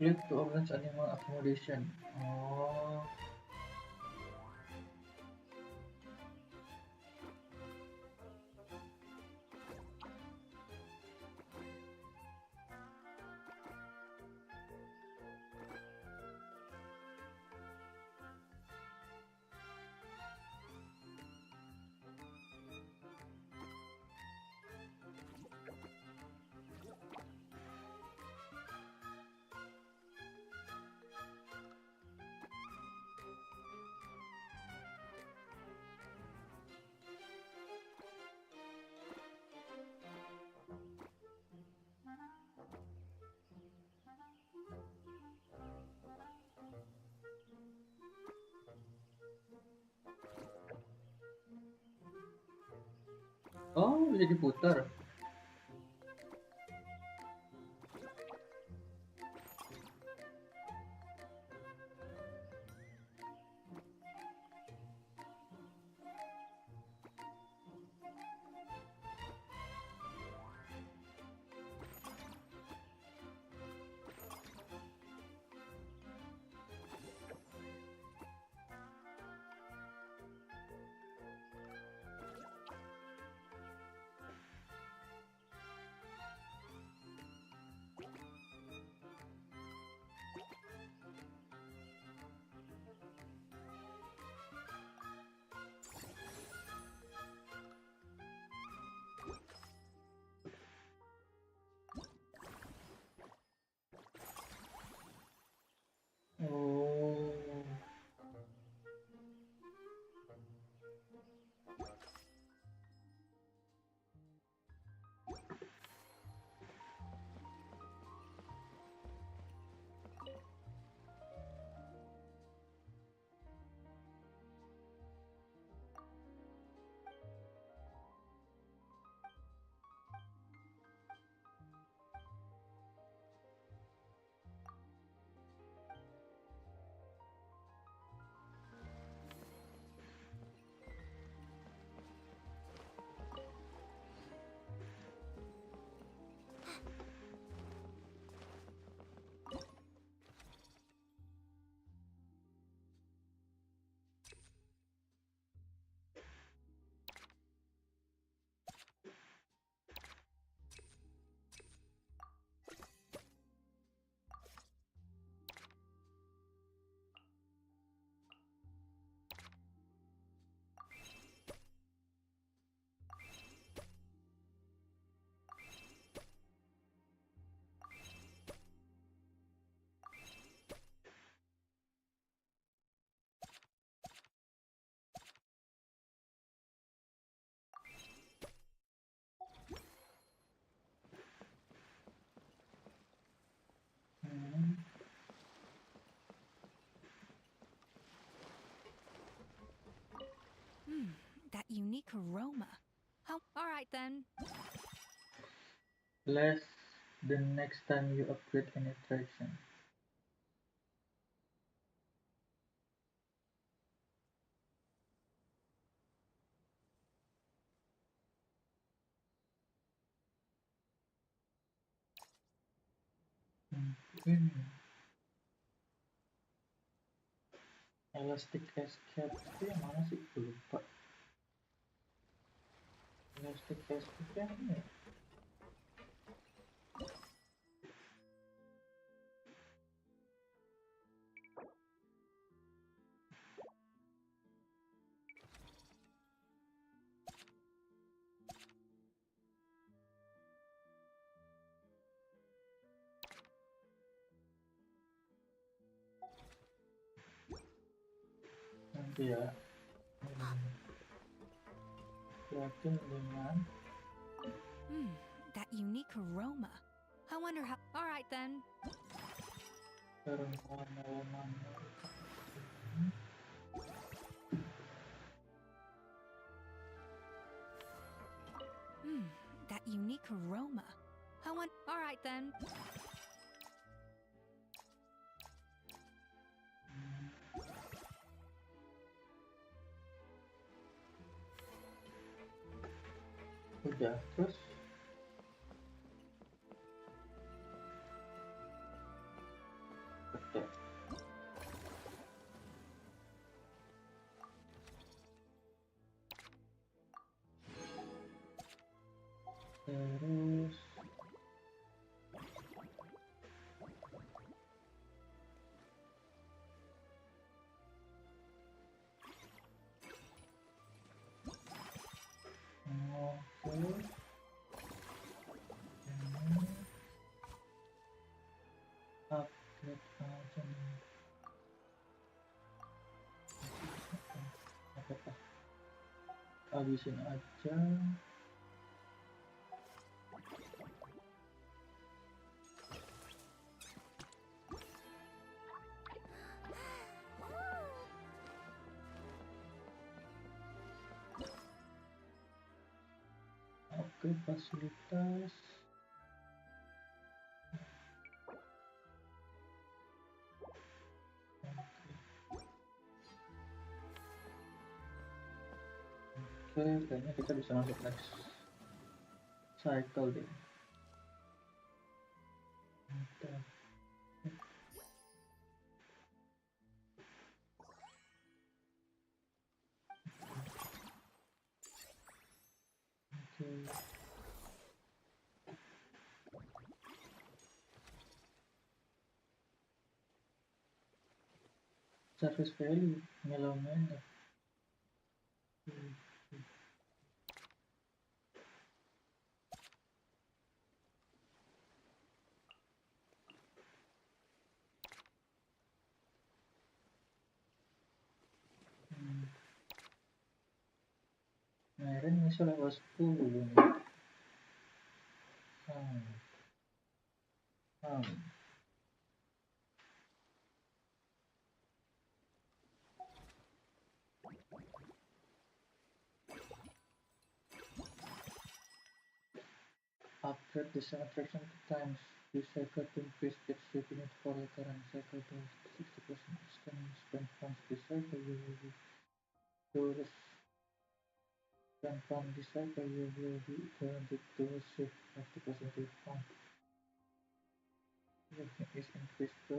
Click to orange animal accommodation. Oh. Oh, bisa diputar. Oh. That unique aroma. Oh, all right then. Less the next time you upgrade an attraction. Mungkin elastic escape itu yang mana sih? Gue lupa. Elastic escape yang ini ya? Nanti ya. Yakin dengan That unique aroma. I wonder how. All right then. aroma. That unique aroma. I want. All right then. Udah, terus Terus oke. Upgrade aja nih. Apa-apa. Habisin aja. Oke, fasilitas. Oke, kayaknya kita bisa masuk next cycle deh. Bentar. Oke. Service value ngelawan ya. Maen bisa level 10 nih. Upgrade the same attraction 2 times. This cycle to increase its revenue for the current cycle to 60% extending spend funds this cycle you will be tourist spend fund this cycle you will be guaranteed to receive 50% refund. Revenue is increased to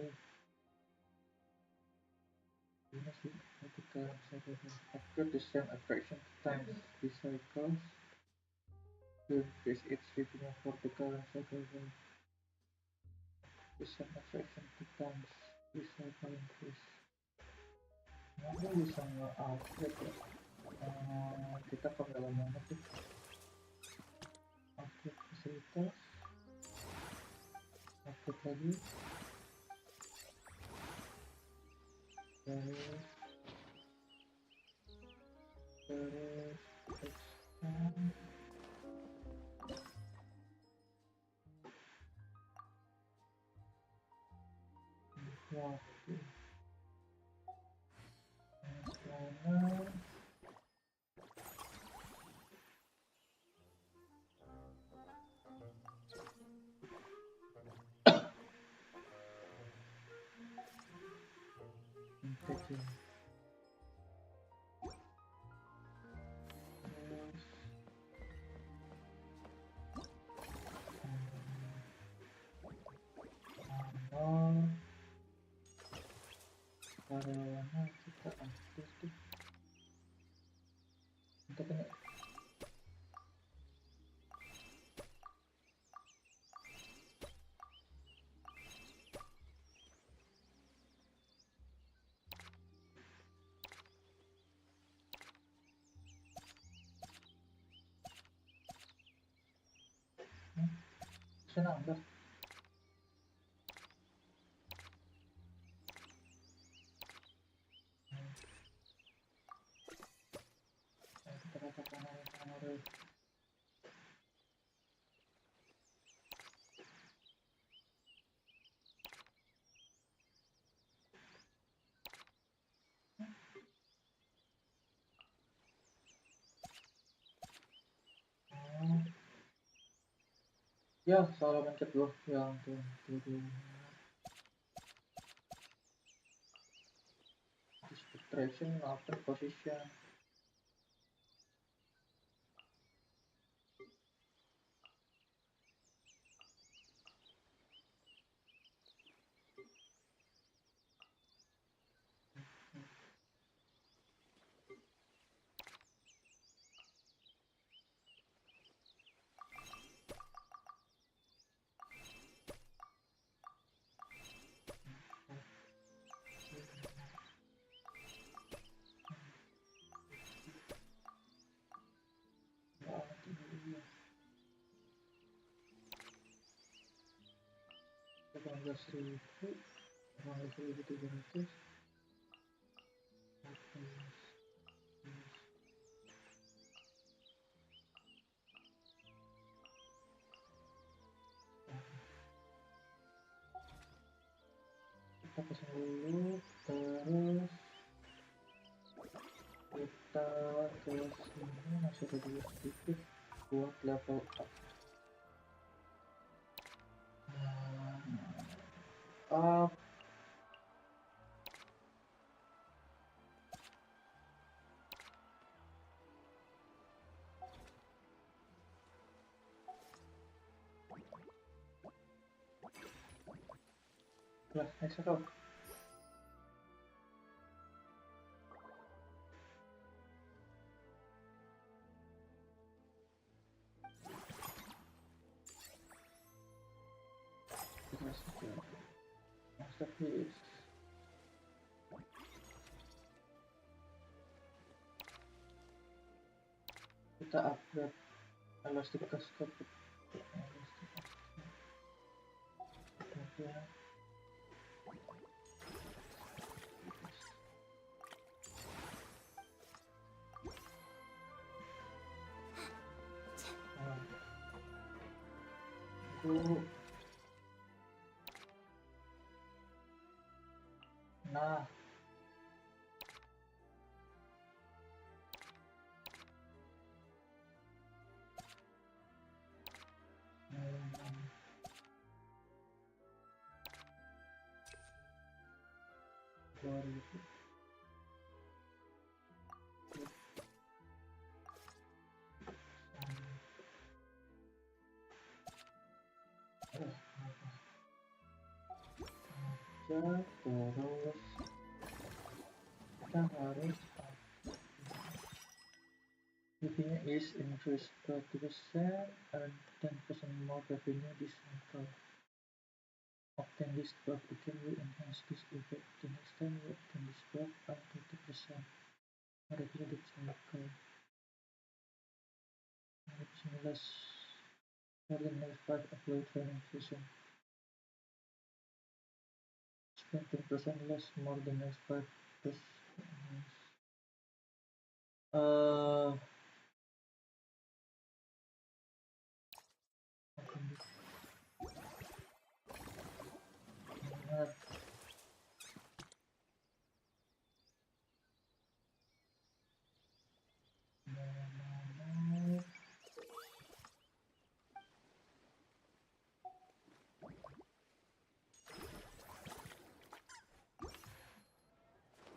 the current cycle. Upgrade the same attraction 2 times. This cycle to increase its revenue for the current cycle will the same attraction 2 times. This cycle increase. Nah, bisa nge-upgrade ya. Kita pengalaman sih. Upgrade fasilitas. Upgrade lagi. Terus expand. Waktu. Mana? Karyawannya kita aktif tuh. Kita kena senang enggak? Kita katakan harus ya salah mencet loh yang tuh distraction open position. 18.000, 18.300. Kita pasang dulu, terus kita ke sini masih ada dulu sedikit buat level up. Up. Lah, next up. Masterpiece. Kita upgrade elastic casket. Kemudian nah, terus kita harus revenue is increased 30% and 10% more revenue this cycle. Obtain this buff again will enhance this effect. The next time you obtain this buff and 30% revenue this cycle. 100% less for the next 5 employee training session. Spend 10% less more than next 5%.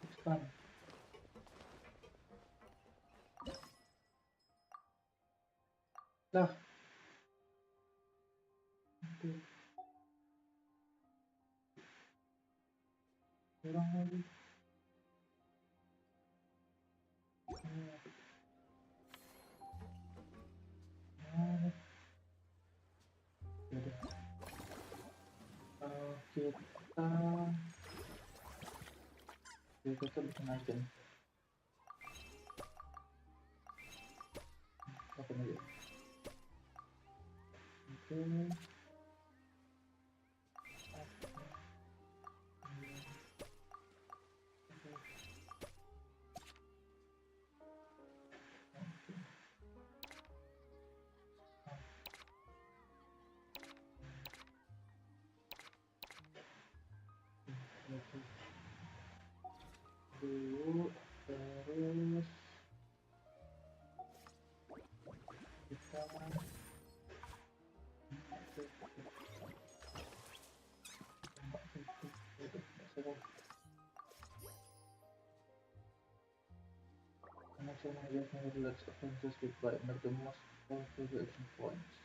Expand. Dah. Kurang lagi. Kita bikin item. Apa lagi? Oke. Dulu terus kita connection ideas never lets offenses with partner the most powerful action points.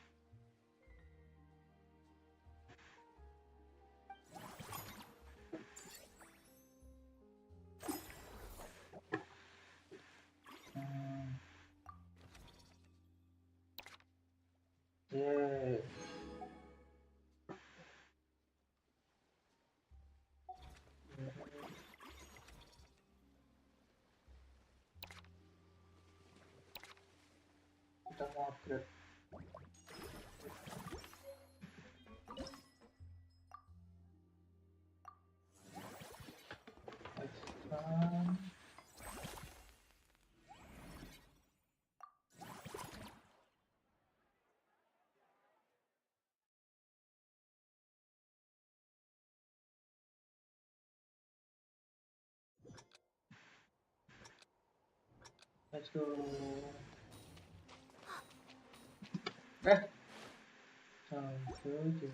Yeah. Kita mau upgrade. Let's go. Sambil.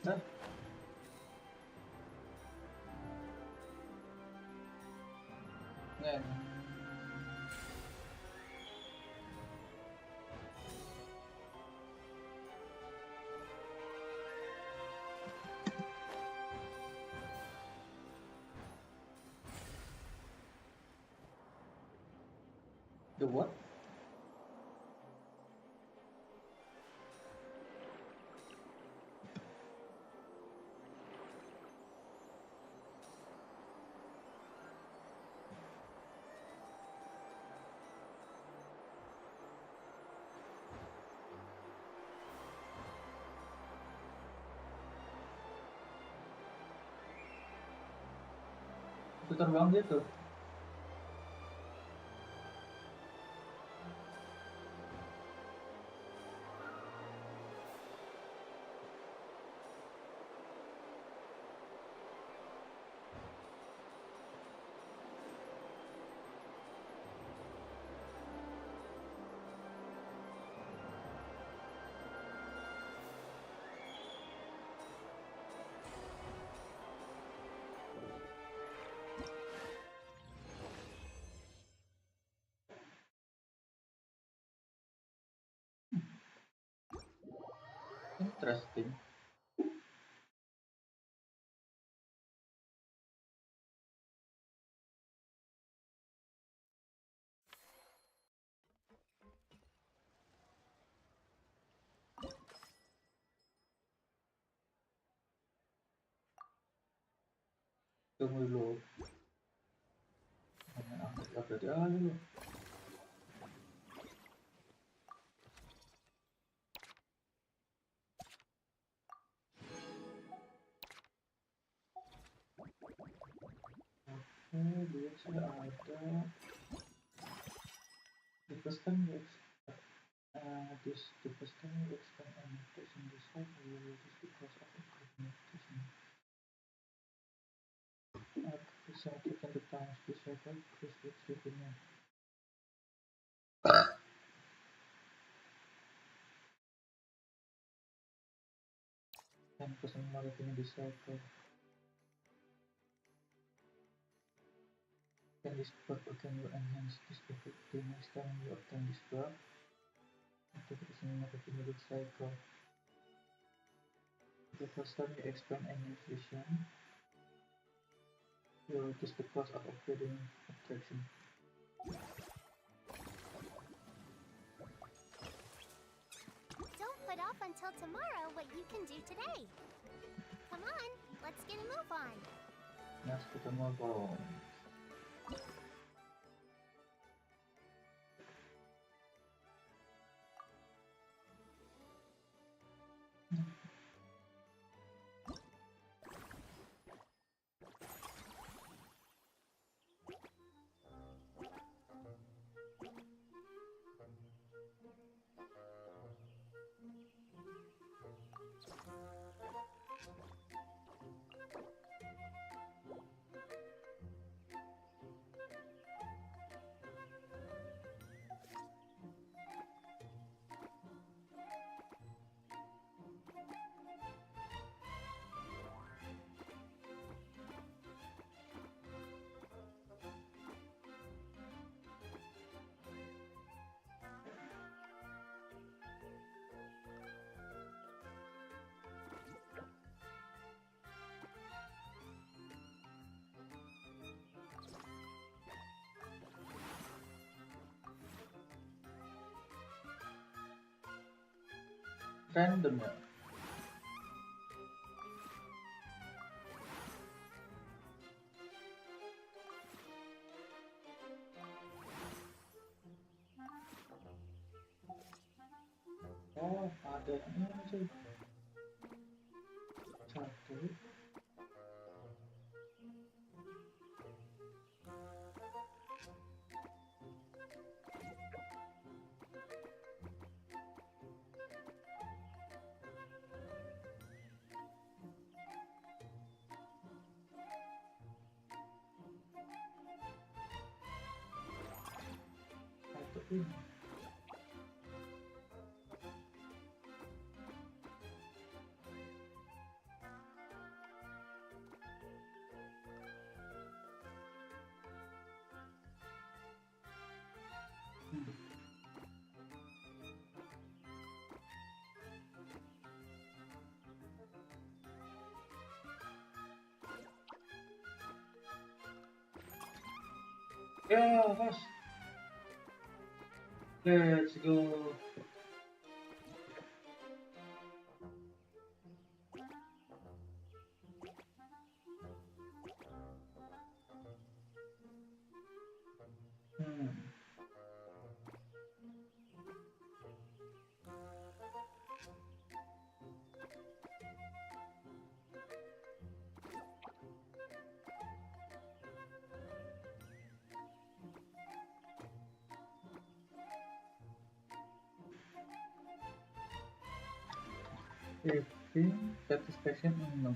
Nah. Maen. The what? Itu terbang gitu. Interesting. Tunggu dulu. Angkat dia dulu. Dia sudah ada. The first time you expect the first time you expect a mutation in this site, you will just because of improvement mutation. After significant times this cycle, Chris gets revenue. And personality in this cycle. Can this buff again will enhance this effect the next time you obtain this buff? Activation in the cycle. The first time you expand a new vision, you will reduce the cost of upgrading attraction. Don't put off until tomorrow what you can do today. Come on, let's get a move on. Let's get a move on. Random ya. Oh, ada yang ini cuy. Satu. Satu ini. Yeah, fast. Let's go. Satisfaction 6.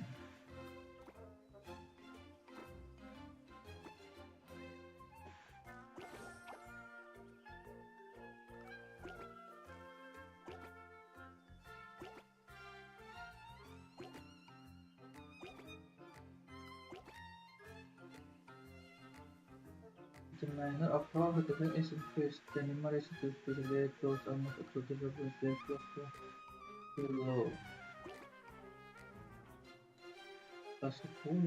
The manner of how the defense is increased. The animal is increased to the close almost up to the level very close to low. That's cool.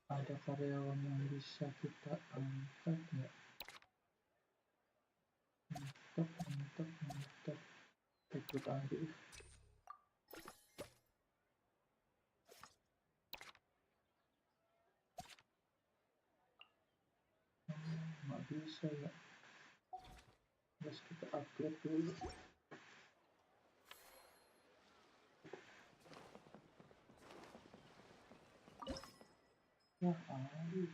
Ada karyawan yang bisa kita angkat nggak? Mantap. Ikut ambil. Nggak bisa ya. Terus kita upgrade dulu. Wah, habis.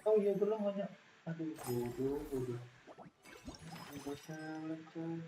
Oh iya belum banyak. Aduh, bodoh. Nggak salah coy.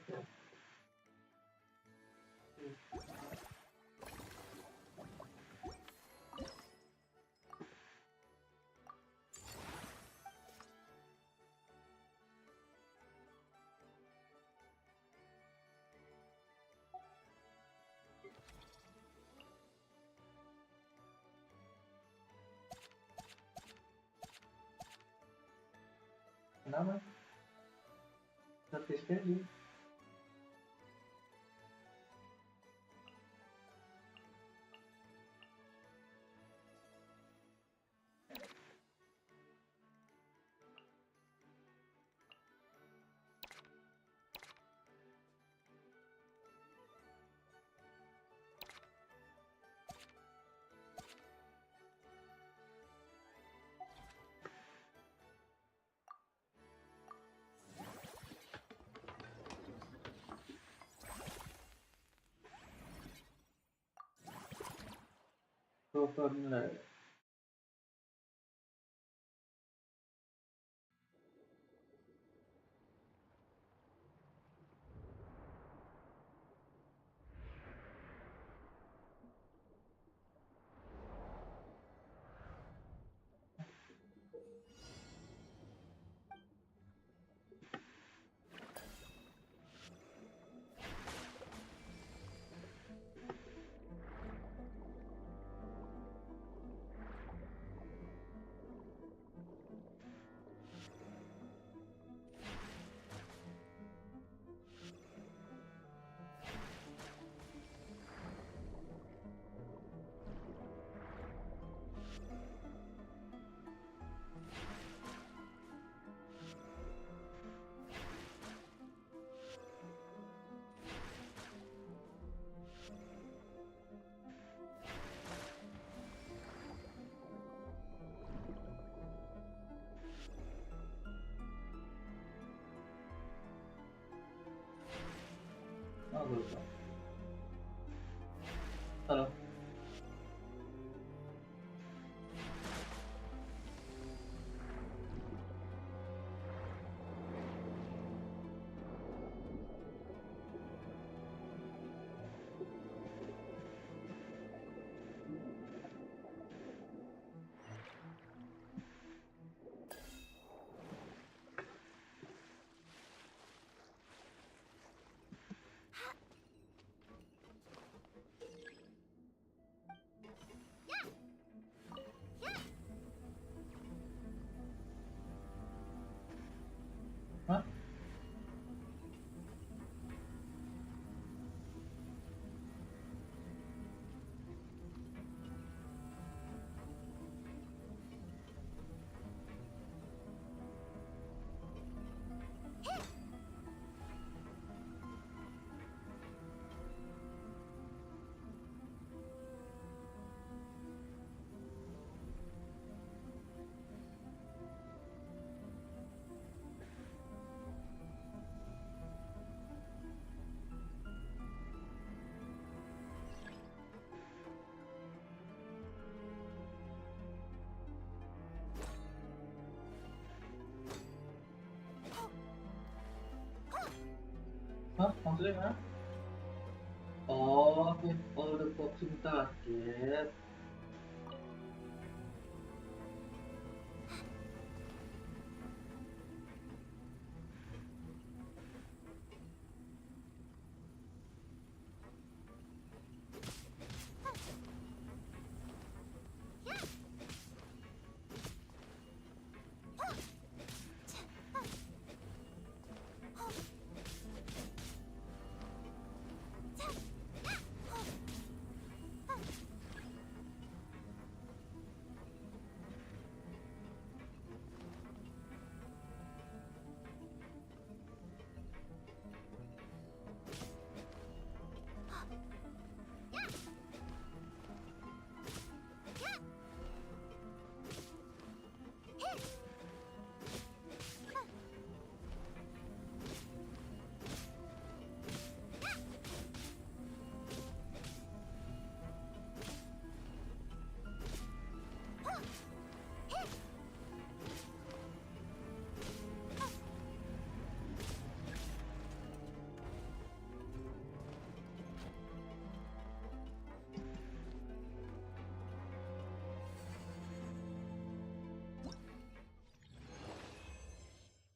Kenapa? Tapi sekali. Coba. Aku lupa. Halo. Hah? Hah? Maksudnya gimana? Oh, udah boxing target.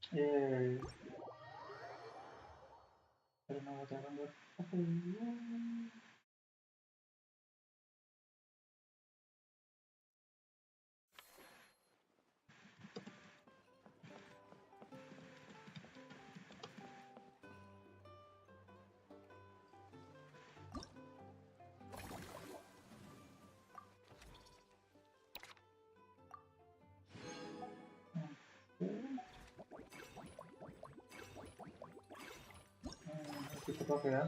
Yeay. Ada nama cara buat apa ya? Kita pakai ya.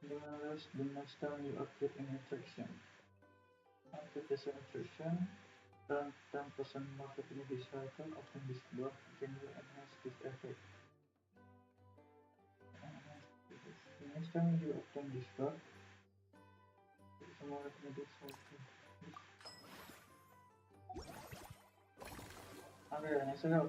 The next time you activate an attraction. After this attraction, turn 10% marketing this cycle open this block. Can you enhance this effect? The next time you open this block, semua marketing this cycle. Okay, next go.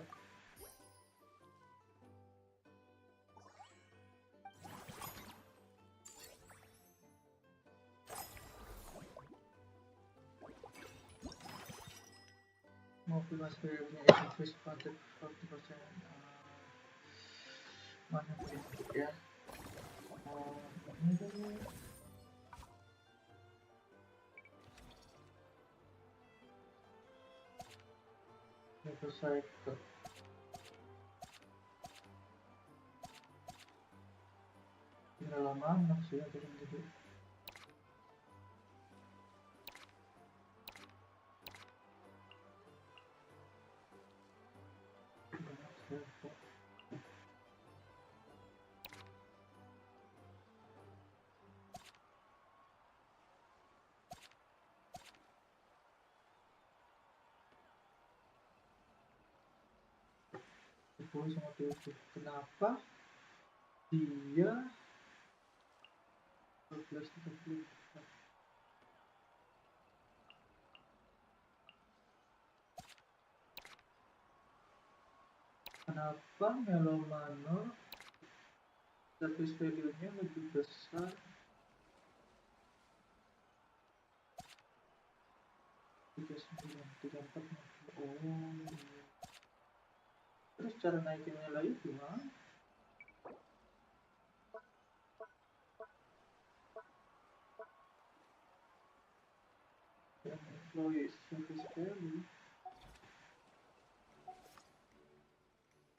Mobil mas punya increase budget 40%. Mana sedikit ya? Ini dulu. Motorcycle. Tinggal lama maksudnya turun gitu. Itu sama itu kenapa dia 14.34. Kenapa Melomano service value-nya lebih besar 39, 34. Oh iya. Terus cara naikinnya lagi gimana? Employee service value.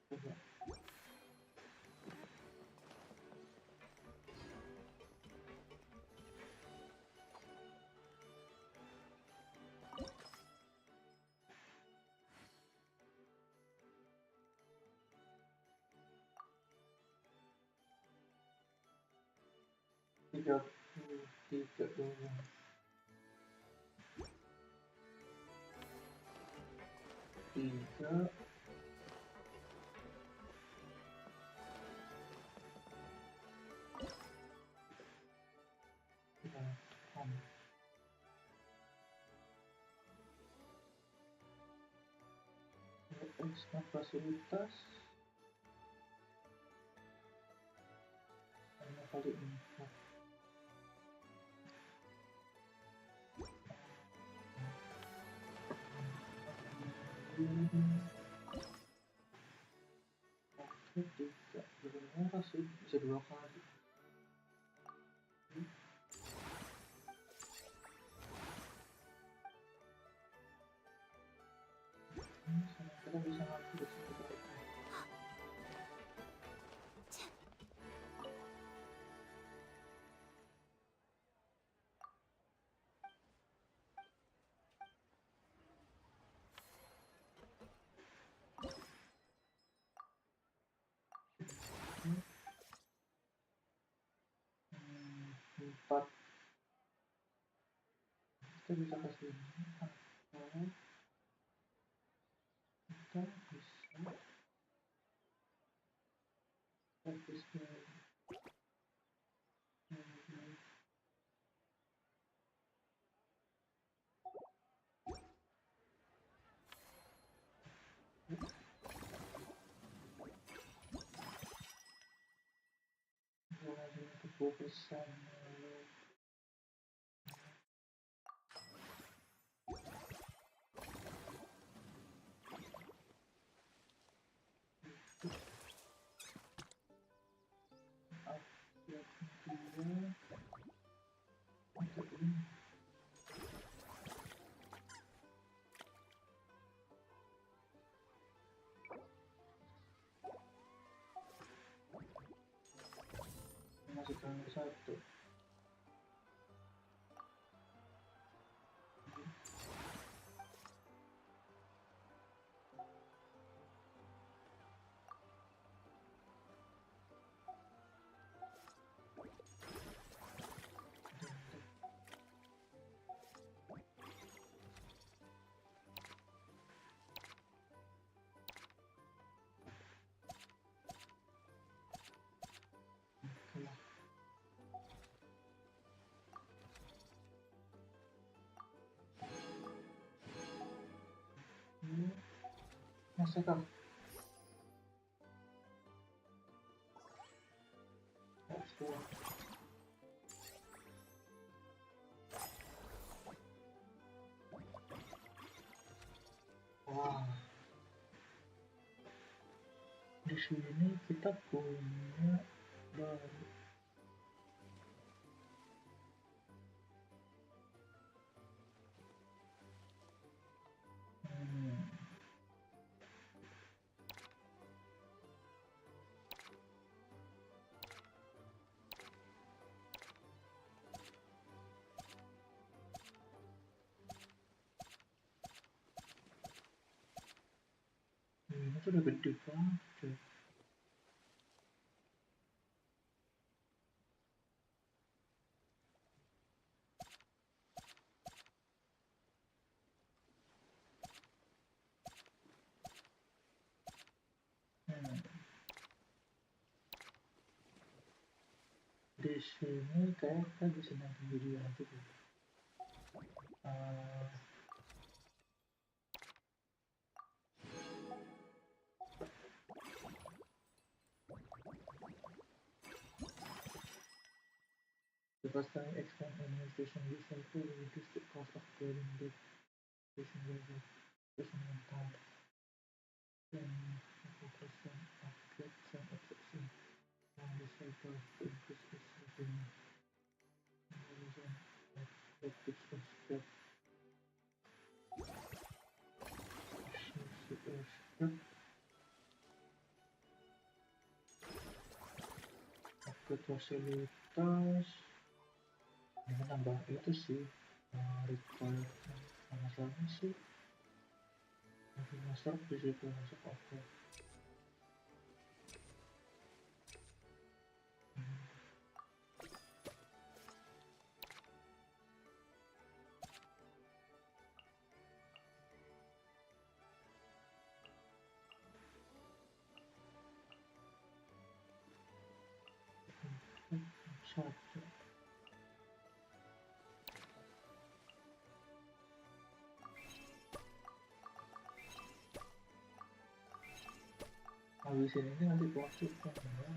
Coba. Tiga puluh tiga orang. Tiga. Extra fasilitas hanya kali 4. Oke, tidak lebih murah sih, bisa 2 kali. Kita bisa ngambil di situ. Empat. Kita bisa kasih ini atau kita bisa service value. Jangan 10%. Masih tanggal 1. Masakan. Wah. Di sini kita punya baru. Itu udah gede banget. Di sini kayak kita bisa nonton video aja deh. The first time we expand administration recycle will reduce the cost of getting the station level station on time. Then application upgrade some exception on the cycle to increase its revenue. Comparison of optics of step. Upgrade fasilitas. Ini nambah itu sih require masalahnya sih master bisa itu masuk oke. Satu. Habisin ini nanti waktu kan ya.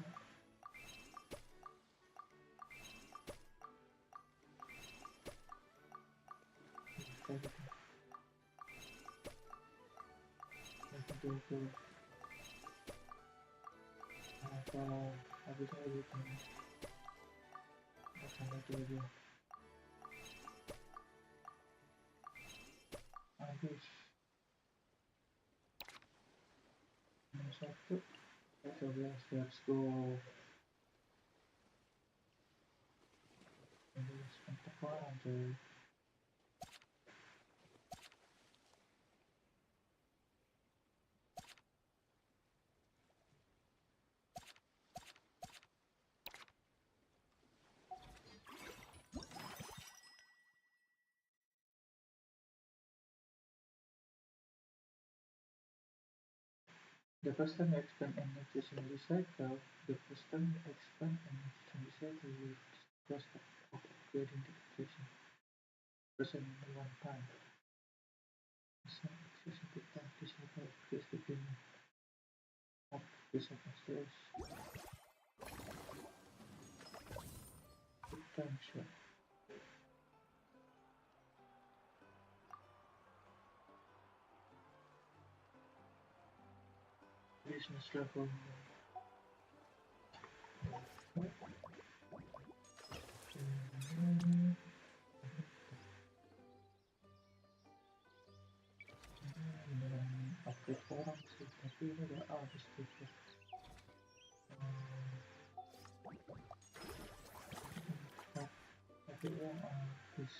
Kalau habis lagi kan akan itu aja habis satu 11 let's go. Ini sebentar aja. The first time you expand and nutrition recycle, the first time you expand and nutrition recycle, you cost of upgrading the nutrition person in one time. Some access to time recycle increase the payment of the second stage. Good time shot. Business level. Upgrade orang sih, tapi ini udah habis tuh. Tapi yang habis.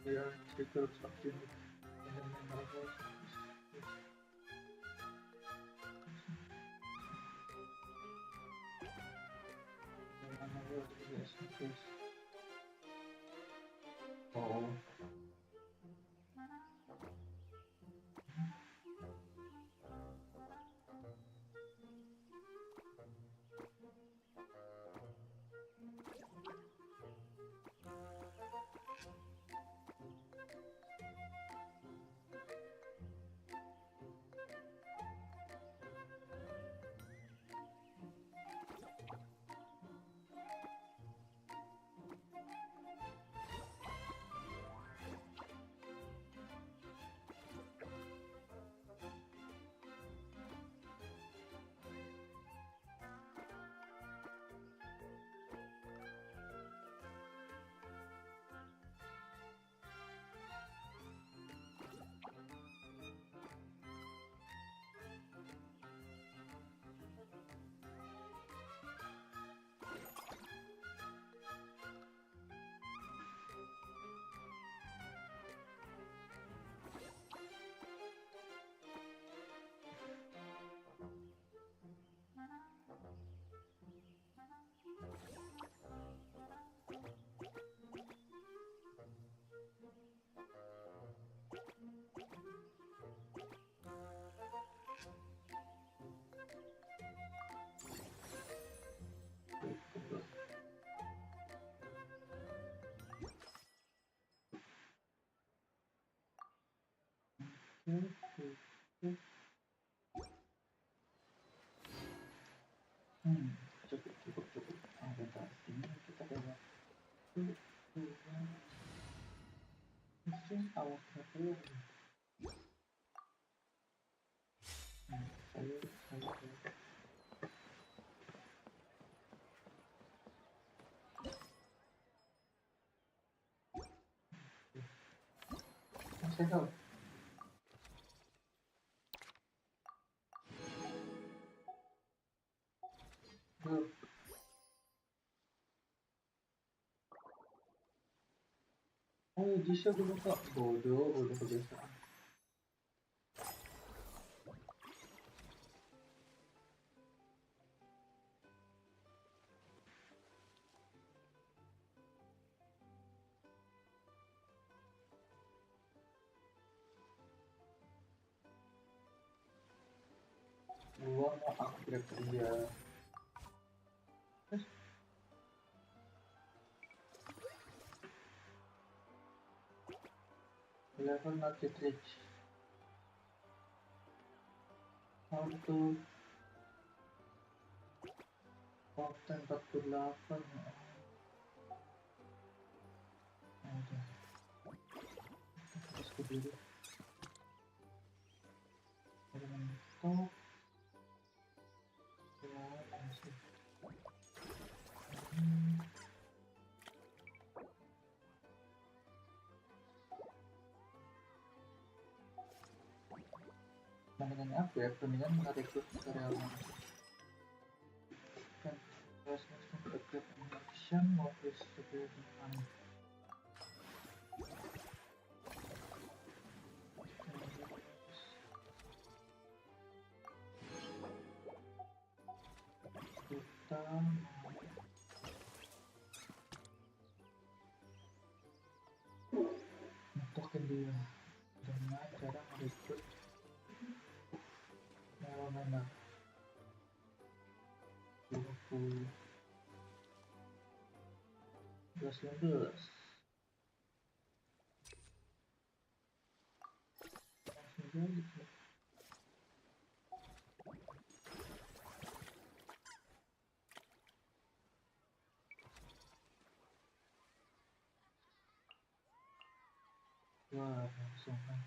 There are three groups of unique in the main level. Oh. Cukup. Rotasi kita dapat mungkin awal travel. Saya tahu. Oh, bisa dulu kak. Bodoh kebiasaan. Gua mau upgrade dia. Level not yet reached. How to Fakta 48. Udah. Terus ke dulu. Mentok. Ya, masih. Mendingan apa ya? Mendingan merekrut karyawan. Kan Rasmus upgrade action mau upgrade money. Kita mentokin dia dengan cara merekrut mana 20 19 wah langsung kan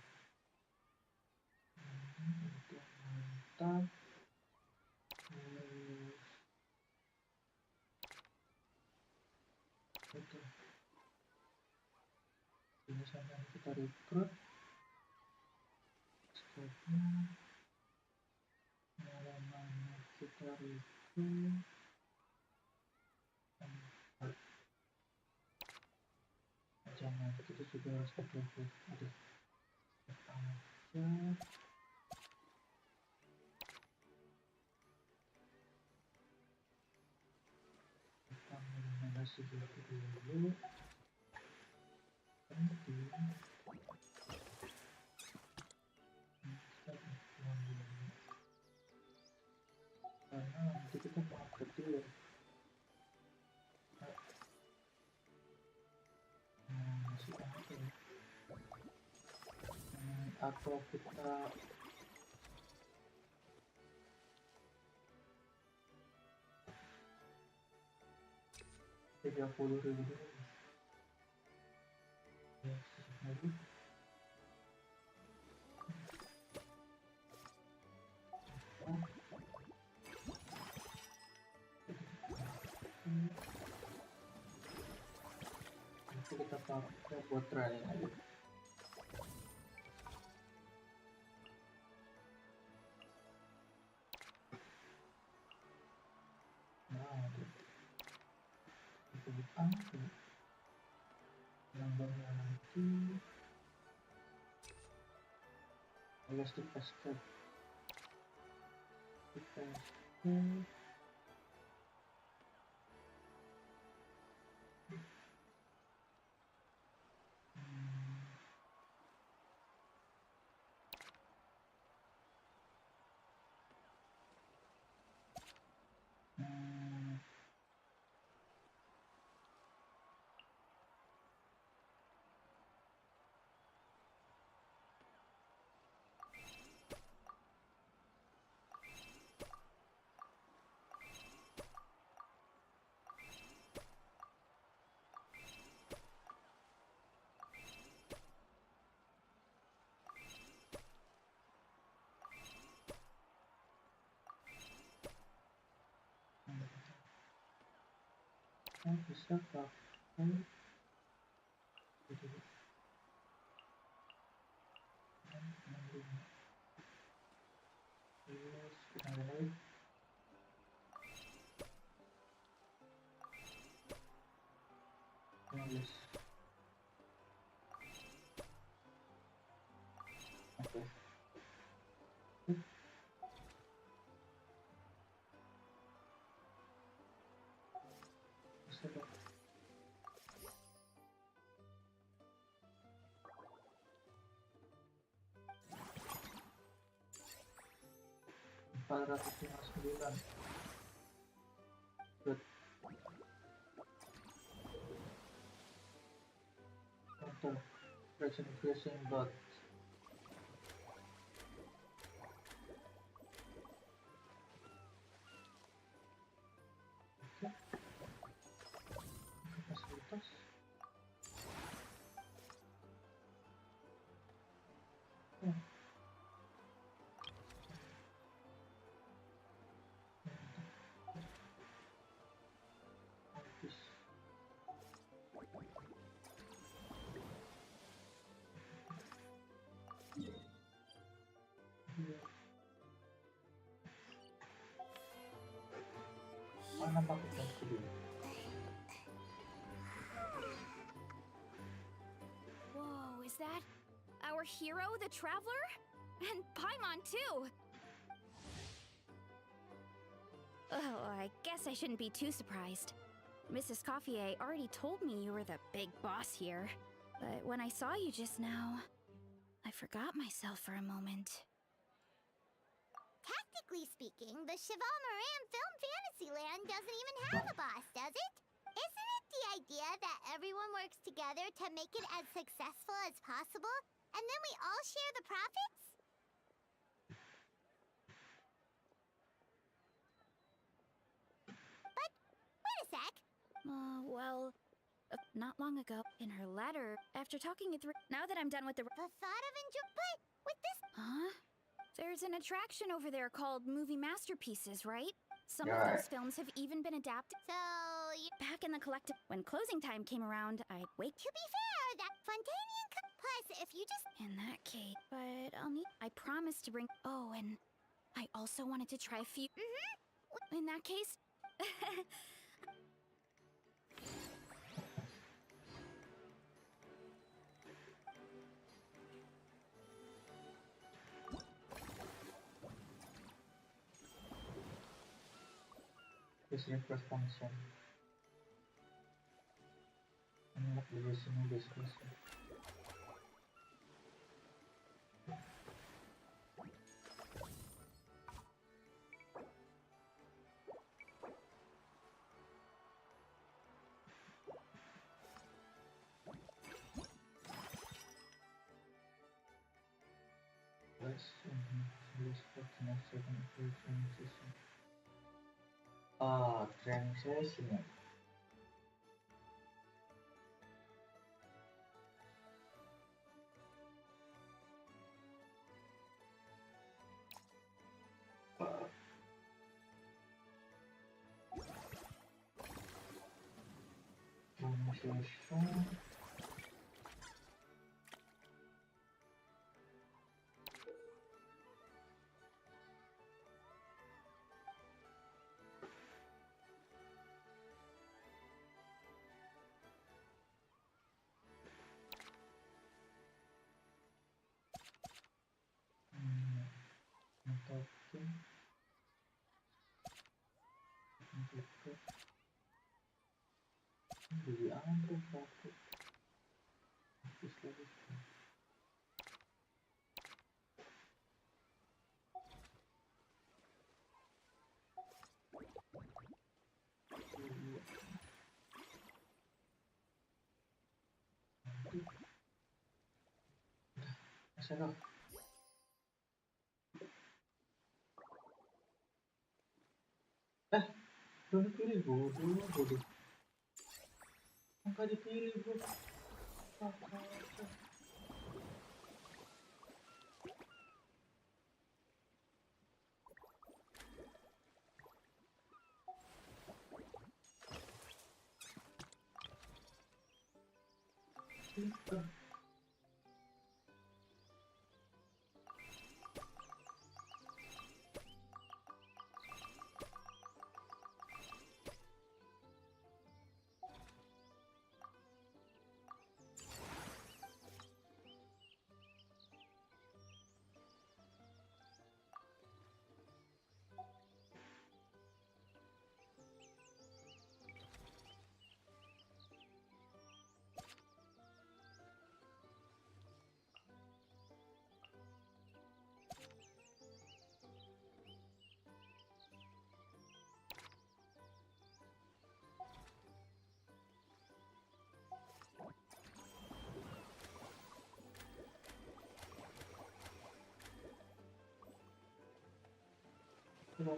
itu mantap. Itu ini sampai kita rekrut stepnya mana kita rekrut jangan kita juga harus ada aja. Kita mengenai dulu. Penting. Karena nanti kita mau kecil. Masih apa ya? Atau kita $30.000 dulu. Ya, lagi. Nanti kita pakai buat training aja. Nah, disebut angka nomornya nanti harus dipaskan bisa pakai terus kita naik oke. Bisa dong. $459. Good. Enter. Press increasing dot. Oke. Kapasitas. Mana pakai dulu? Whoa, is that our hero, the Traveler? And Paimon, too! Oh, I guess I shouldn't be too surprised. Mrs. Coiffier already told me you were the big boss here. But when I saw you just now, I forgot myself for a moment. Technically speaking, the Cheval Moran Film Fantasyland doesn't even have a boss, does it? Isn't it the idea that everyone works together to make it as successful as possible, and then we all share the profits? But, wait a sec. Not long ago, in her letter, after talking it through, now that I'm done with the thought of but with this... Huh? There's an attraction over there called Movie Masterpieces, right? Some of Yeah. those films have even been adapted. So, you... Back in the collective, when closing time came around, I'd wait. To be fair, that Fontanian... Plus, if you just... In that case, but I'll need... I promised to bring... Oh, and I also wanted to try a few... In that case... This request function. Unlock the listening discussion. Ah, training session. Training session. Mungkin beli apa satu habis lagi sana belum dipilih bodoh angka dipilih bro.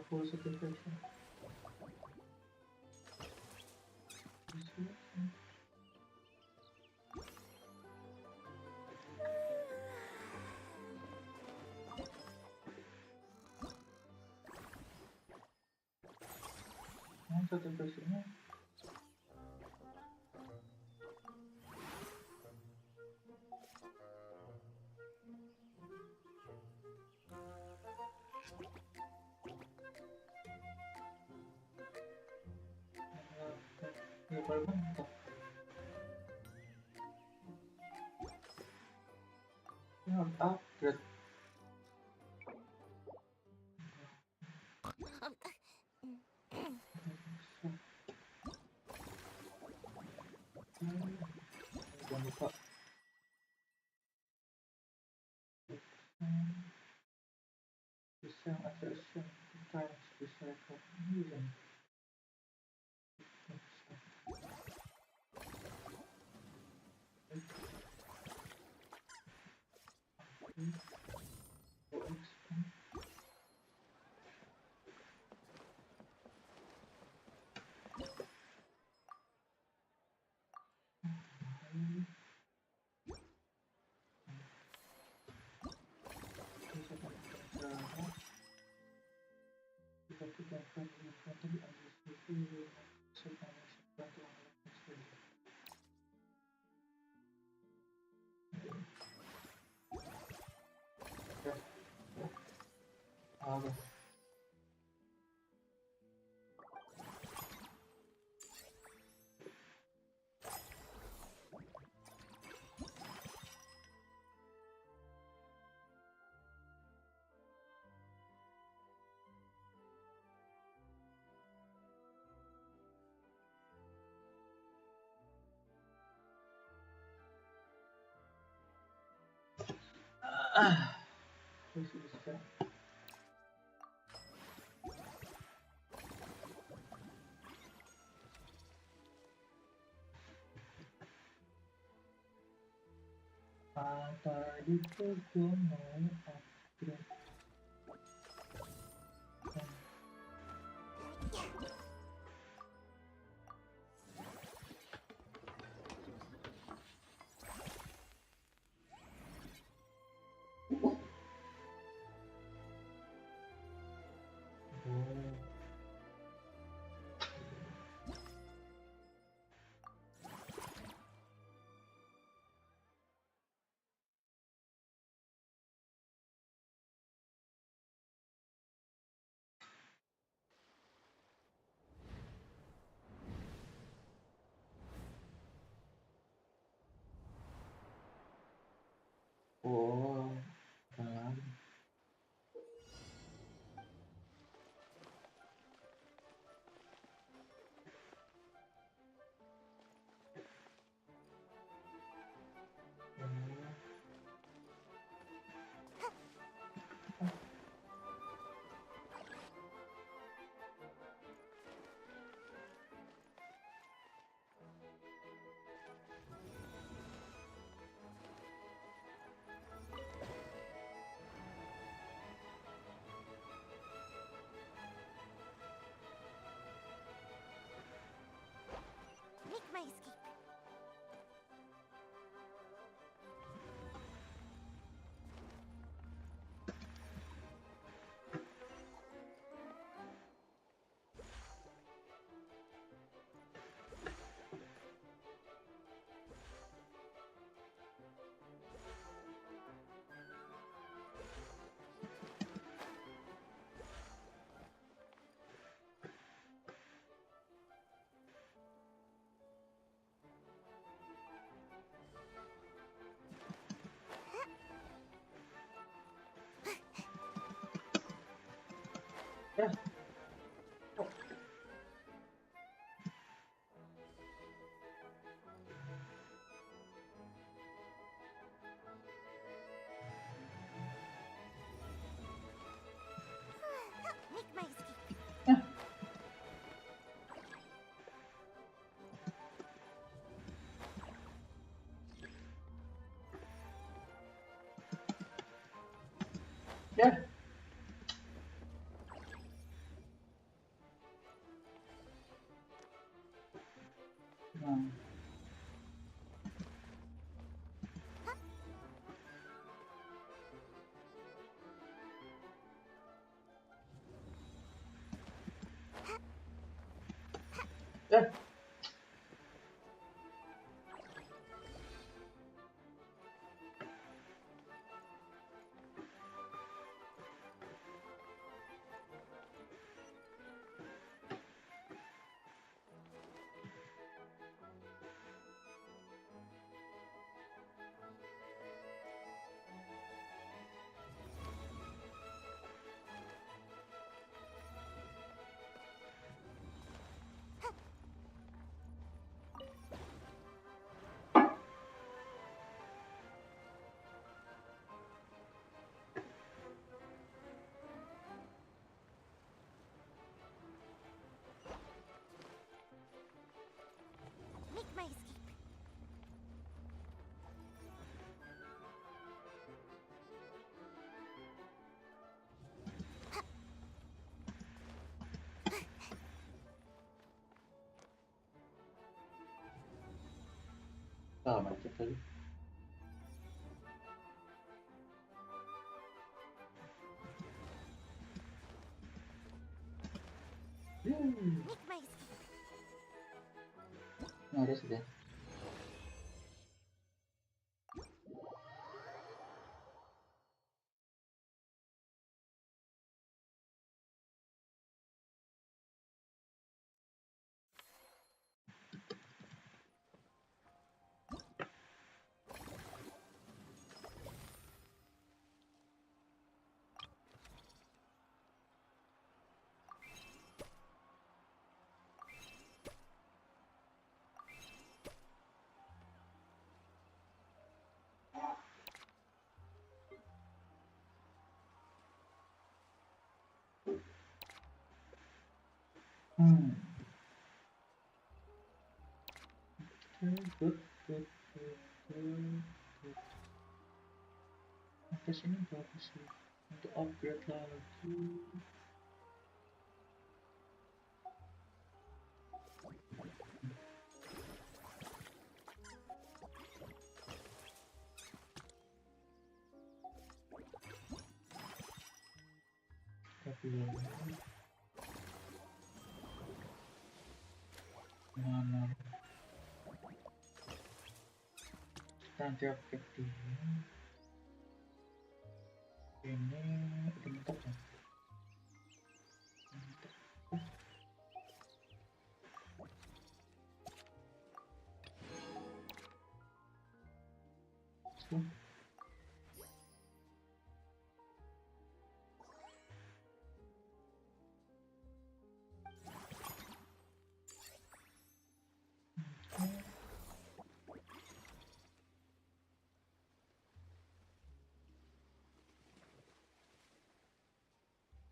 Full certification. Certification-nya mantap. Upgrade. Jangan lupa bisa assertion times bisa record Terus bisa. Tadi tuh gue mau upgrade. Oh, kan. Make my escape. Ya. Make my escape. Ya. Nah. Ya. Make my escape. Ah, macet tadi. Make my escape. Nah, ada sudah. Good, good, good, good, good. Sampai sini bagus sih. Untuk upgrade lagi. Tapi mana nanti upgrade ini udah mantap ya.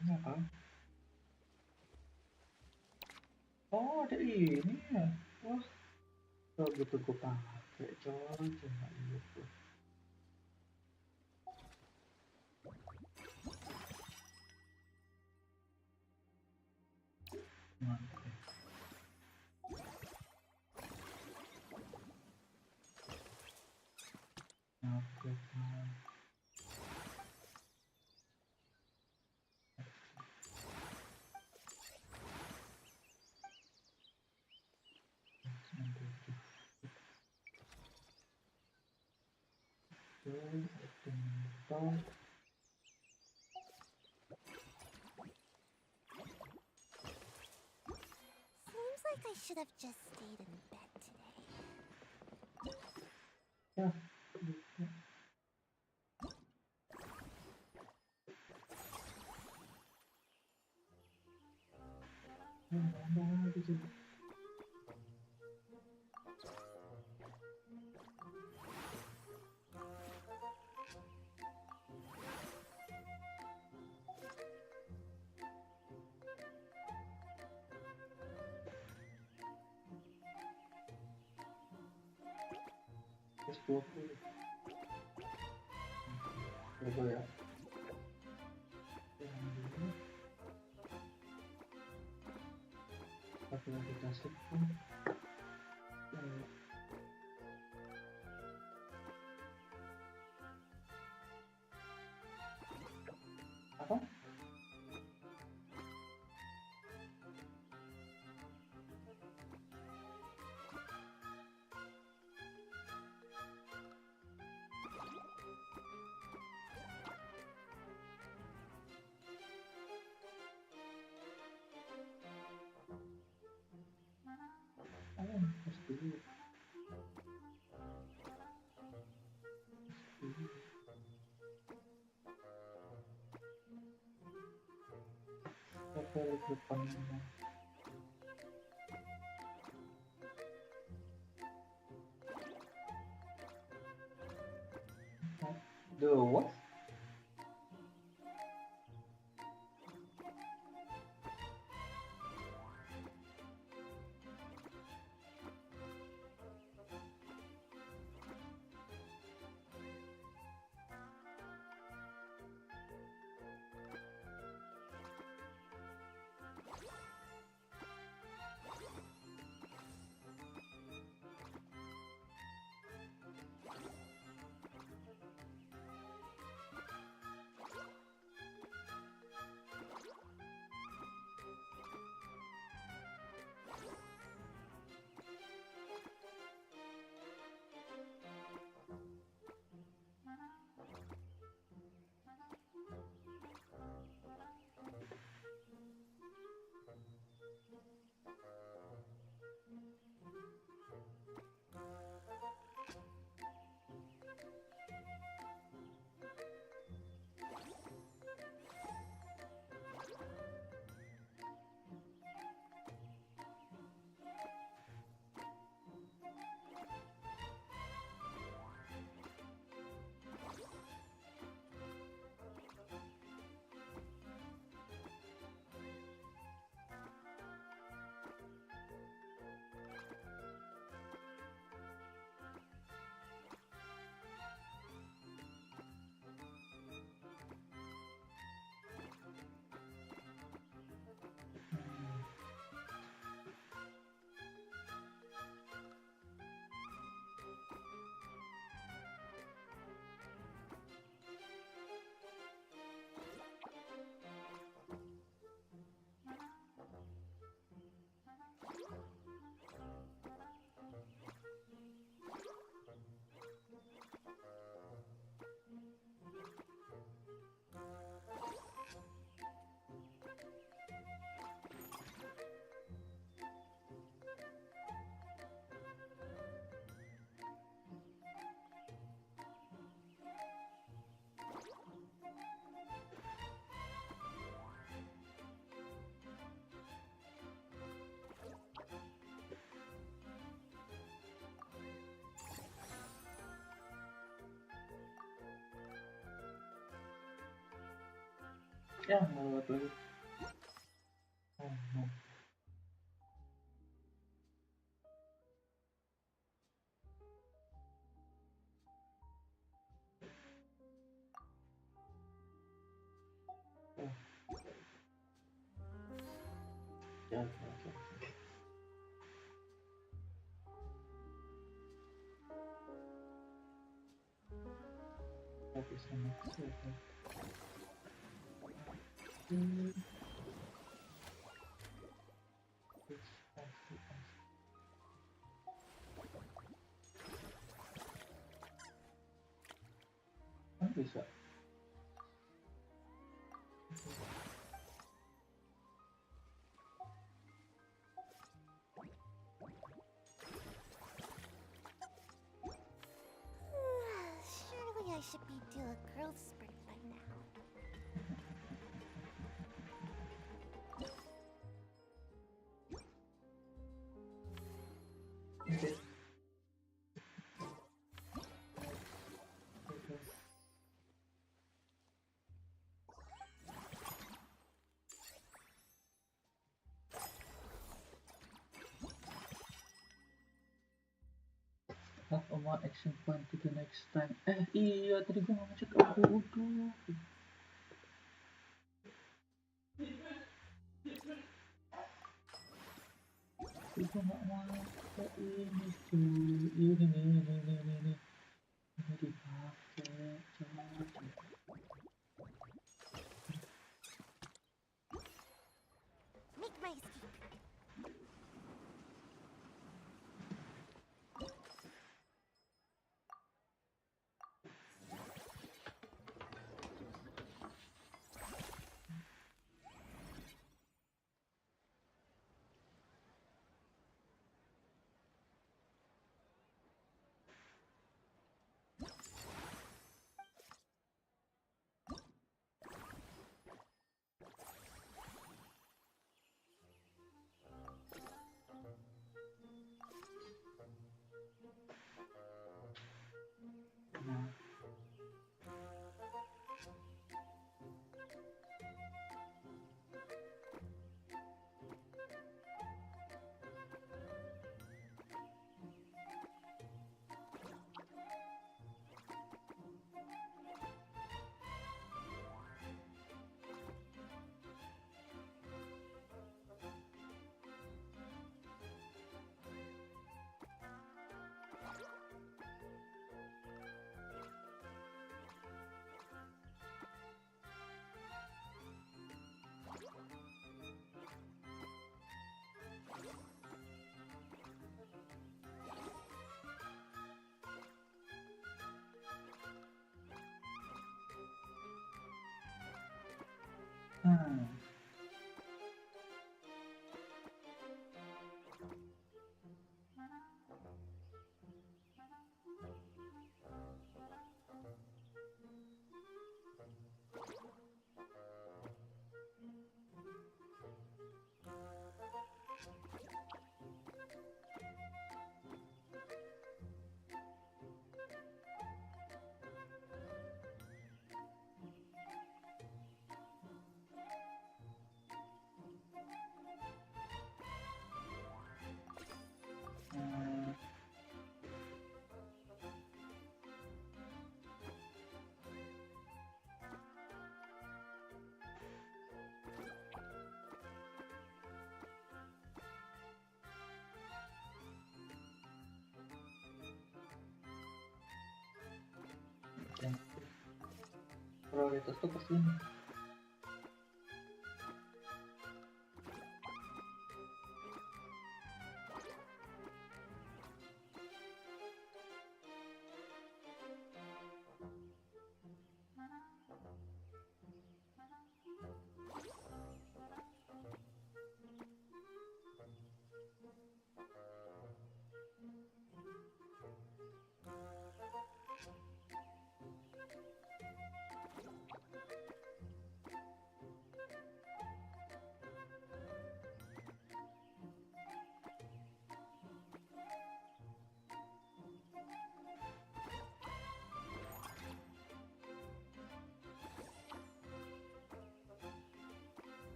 Ini apa? Oh, ada ini ya. Wah, kalau gitu gue pakai coy, cuma itu. Mantap. Oke, Seems like I should have just stayed in bed today. ya. Terus 20. Coba ya. Pakai rotasi pun. Apa? Oh, pasti. Apa depannya? The what? Ya, nggak lewat lagi. Oh, no. Oh. Ya, oke. Tapi sama siapa? Bisa. Surely I should be due a growth spurt by now. Okay. Have a more action point to the next time. Iya tadi gue mau ngecek udah. Gue nggak mau ke ini tuh. Ini dipakai. Coba. Make my escape. Prioritas tuh kesini.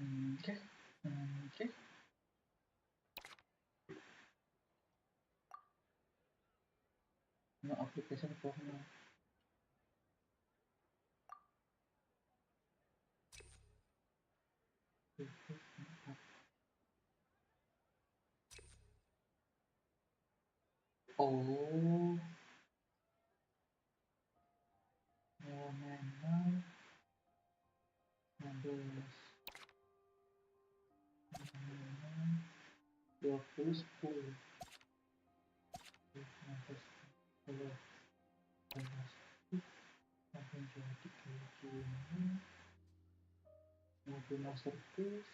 Okay. Okay. No application for now. Oh. Maen 16. 20 10. Kalau sampai jadi kayak gini, mau masterpiece.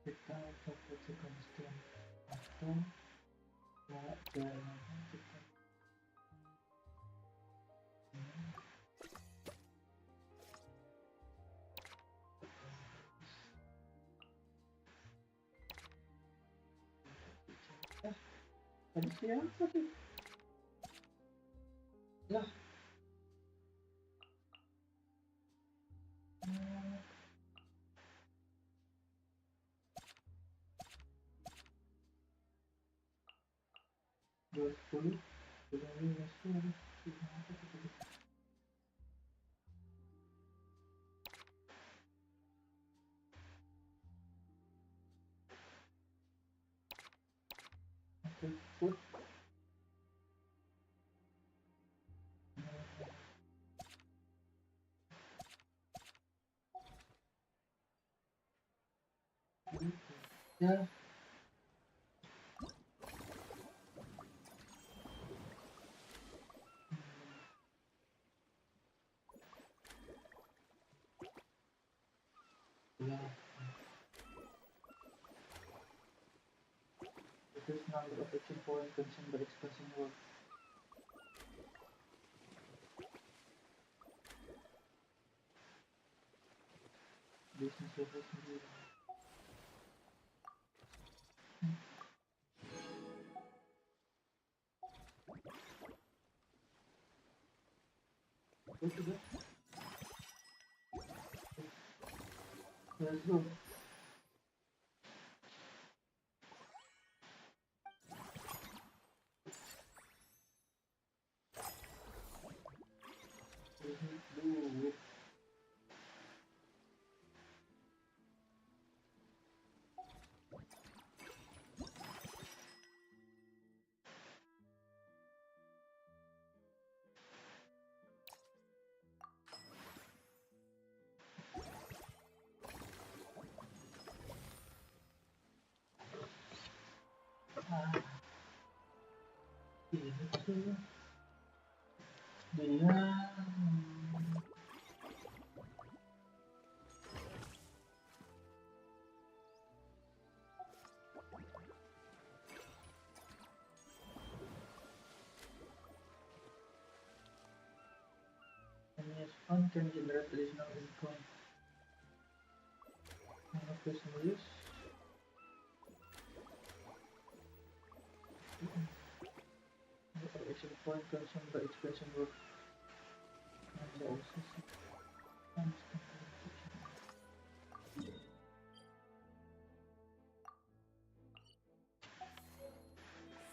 Kita foto konsisten atau jalan kita tadi siapa sih? Lah. Dua puluh sudah lulus tuh. Put. Ya. Ya. This number of action point consumed by expressing work. Business level sendiri. Sudah. Let's go. Do it. Itu dia This fund can generate additional income. One of this use. The action point consumed by expansion work. And the also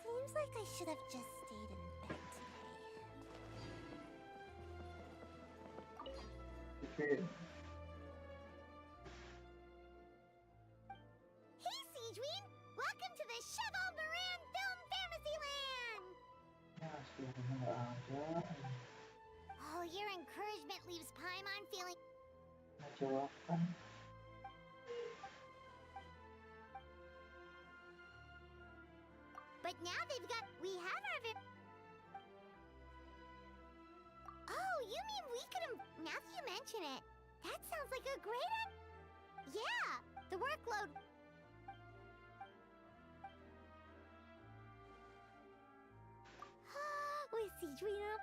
Seems like I should have just stayed in bed today. Okay. Hey, Siegeween! Welcome to the Cheval Moran Film Fantasyland! Ya, sebenarnya nggak ada. Oh, your encouragement leaves Paimon feeling... Ngejawabkan. now they've got... We have our... Oh, you mean we could... Now that you mention it, that sounds like a great... Yeah, the workload... With Citronum.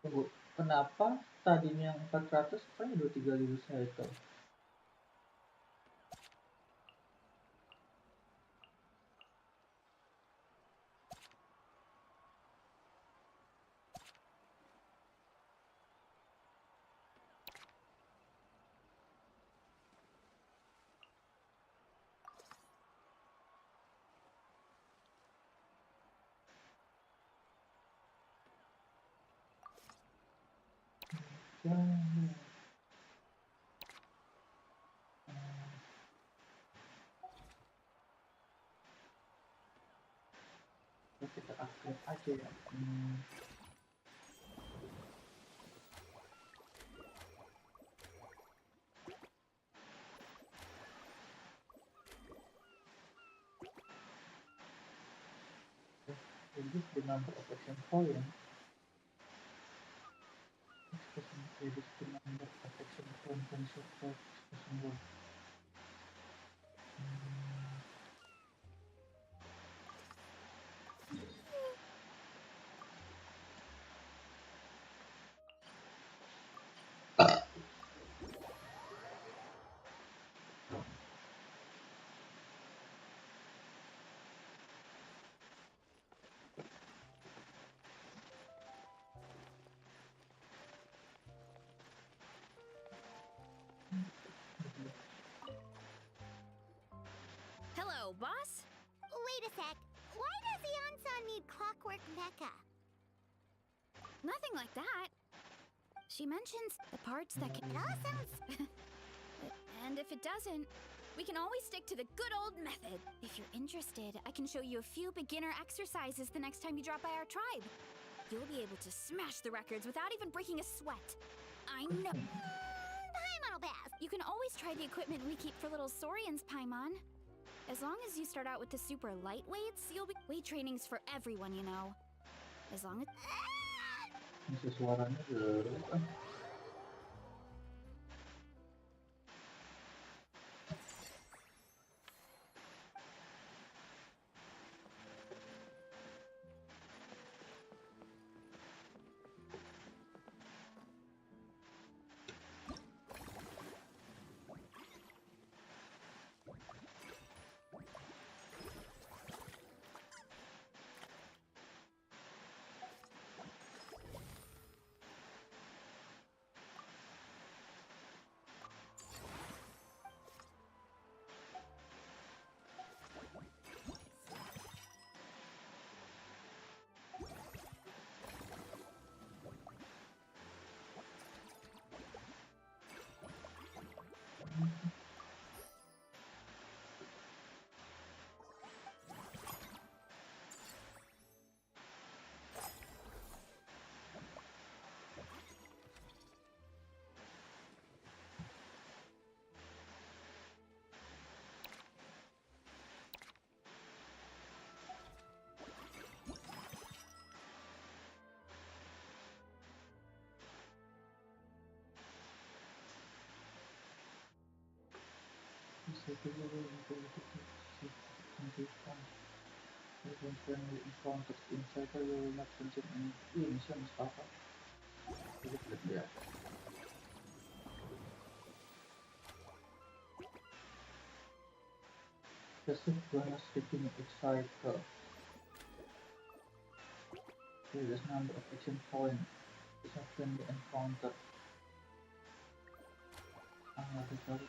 Tunggu, kenapa tadinya yang 400 sekarang udah 3000 cycle? Kita upgrade aja ya. Reduce the number of action points. Reduce the number of action points and support expression word. Hello, boss? Wait a sec. Why does the Onsan need clockwork mecha? Nothing like that. She mentions the parts that can... It all sounds... And if it doesn't, we can always stick to the good old method. If you're interested, I can show you a few beginner exercises the next time you drop by our tribe. You'll be able to smash the records without even breaking a sweat. I know. Paimon will pass. You can always try the equipment we keep for little Saurians, Paimon. As long as you start out with the super light weights, you'll be... Weight training's for everyone, you know. As long as... Masih suaranya jelek kan? Friendly encounters in cycle, you will not consume any missions, apa? Ya. Passive bonus within each cycle. Previous number of action points is a friendly encounter. Sorry.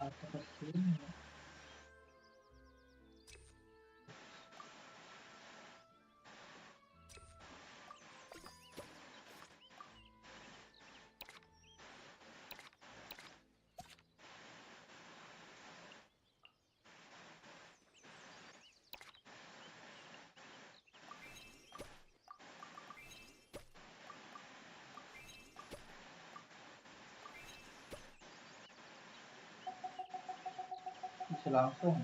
atau ke sini ya? Bisa langsung.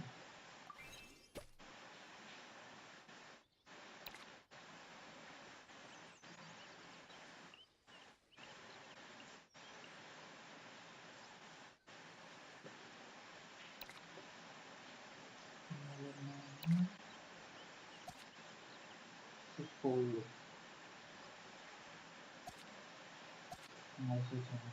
Sepuluh. Masih sama.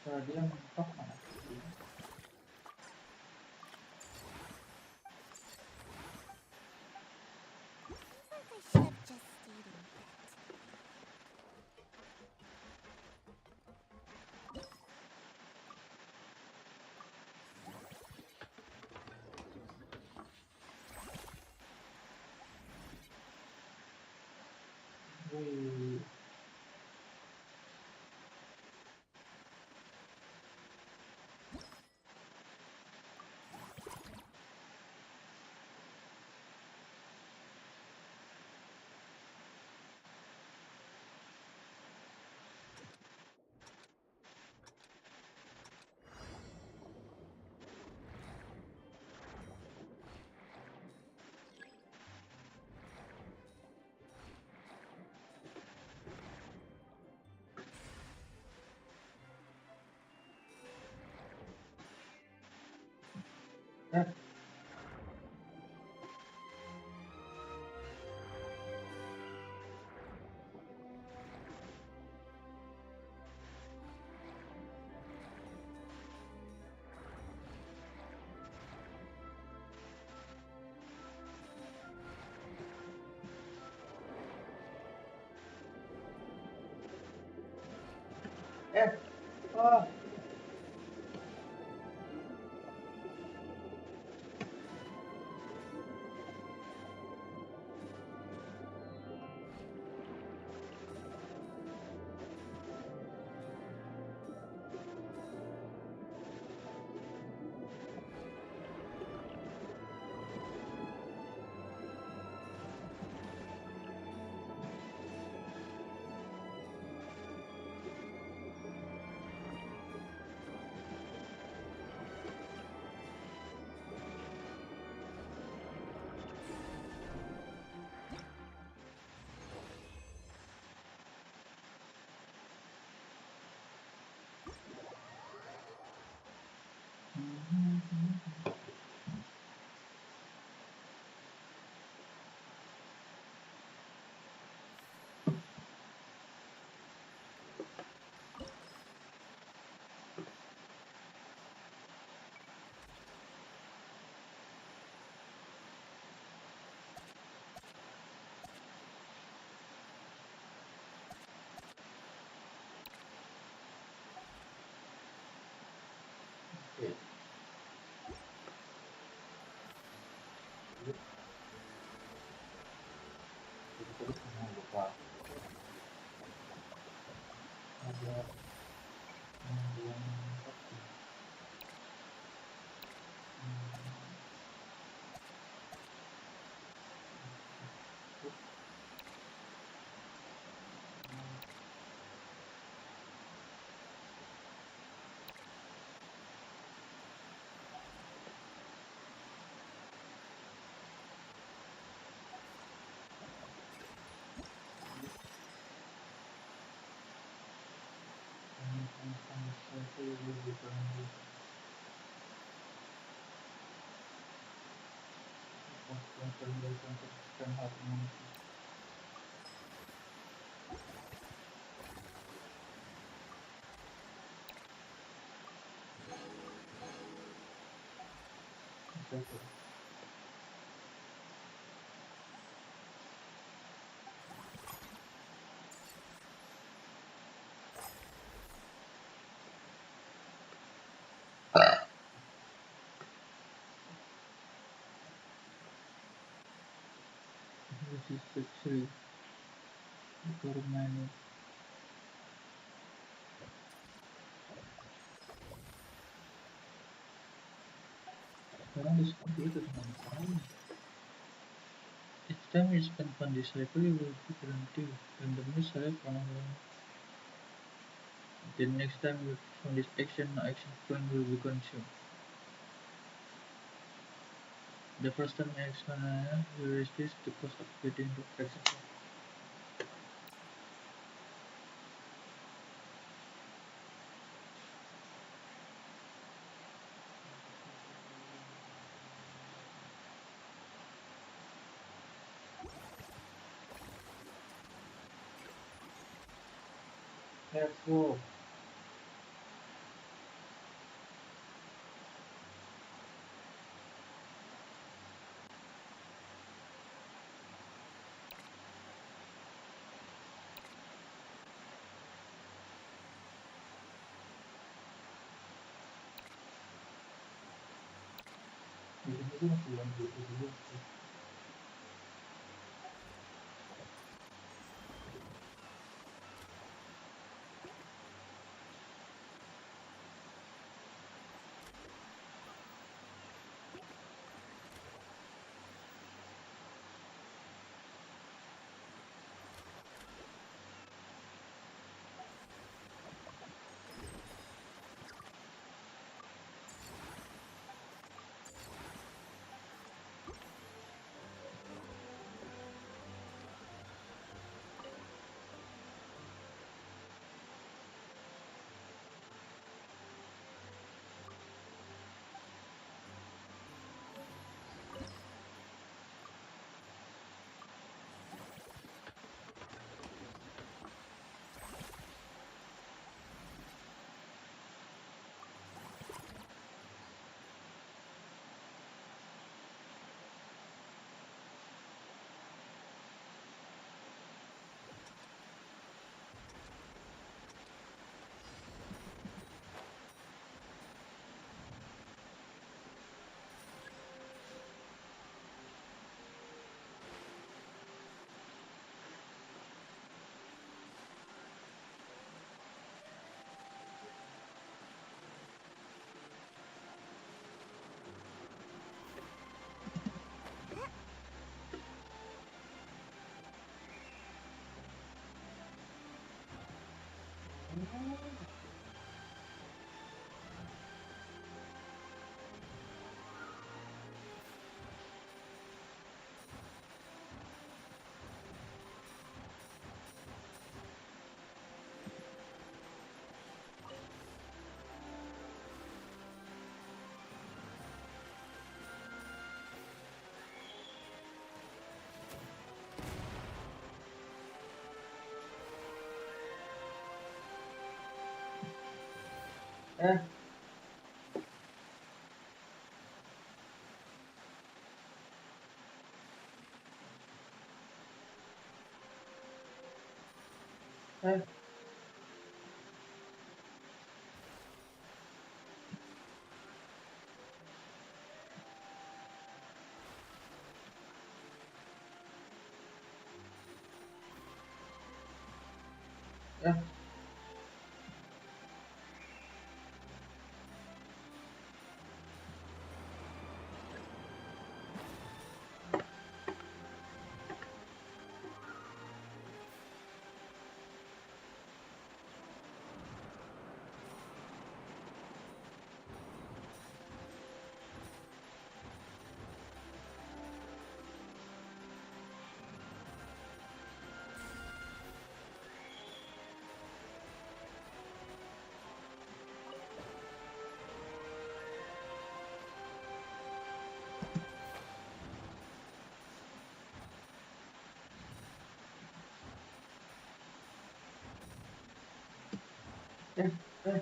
Dia mentok mana? Wih. Oh. Oke. Terus jangan lupa ada yang penting. is actually baru main. Sekarang seperti itu teman-teman. Each time you spend on this level, you will be guaranteed randomly select one of them. The next time you perform this action, no action point will be consumed. The first time you resist the cost of getting the action point. Let's go. Ini masih yang dulu. Eh. Eh. Eh. Eh. Eh.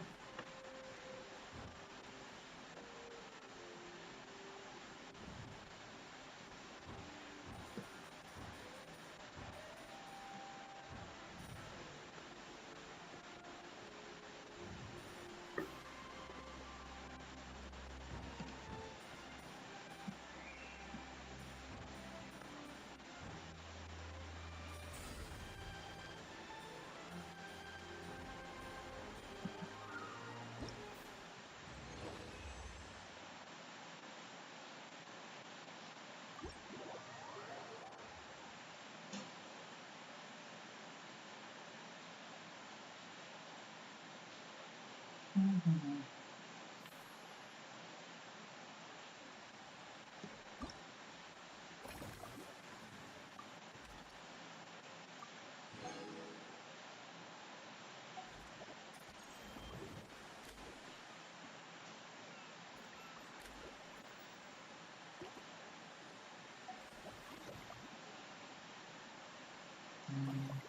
Hmm.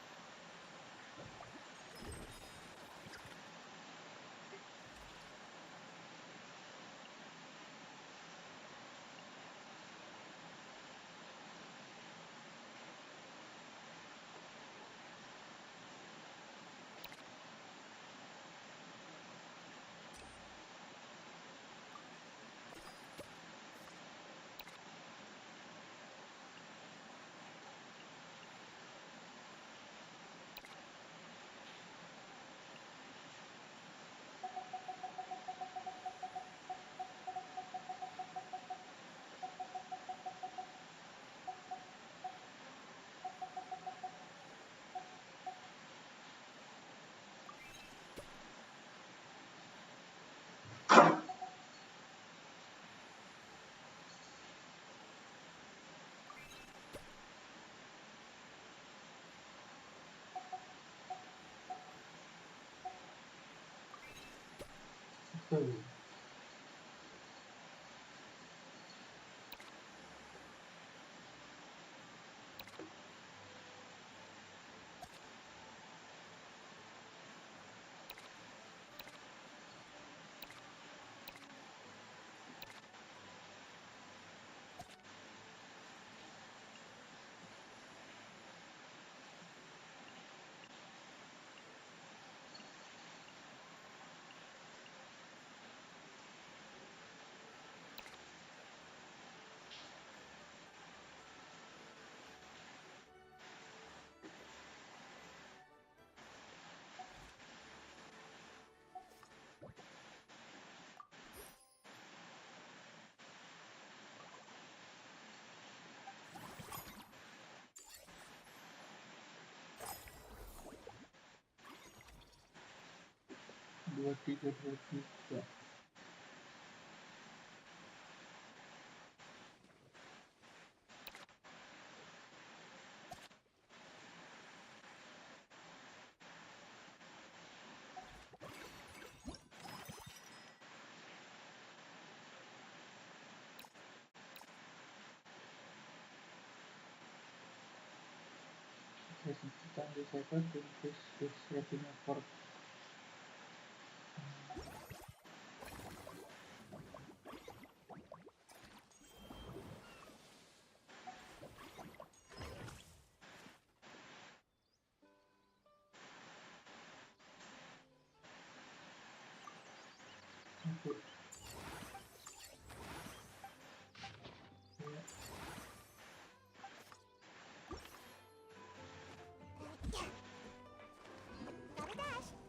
Betul. Dua tiga. Resistance disabled to increase its revenue for input. Gotta dash.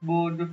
Bodoh.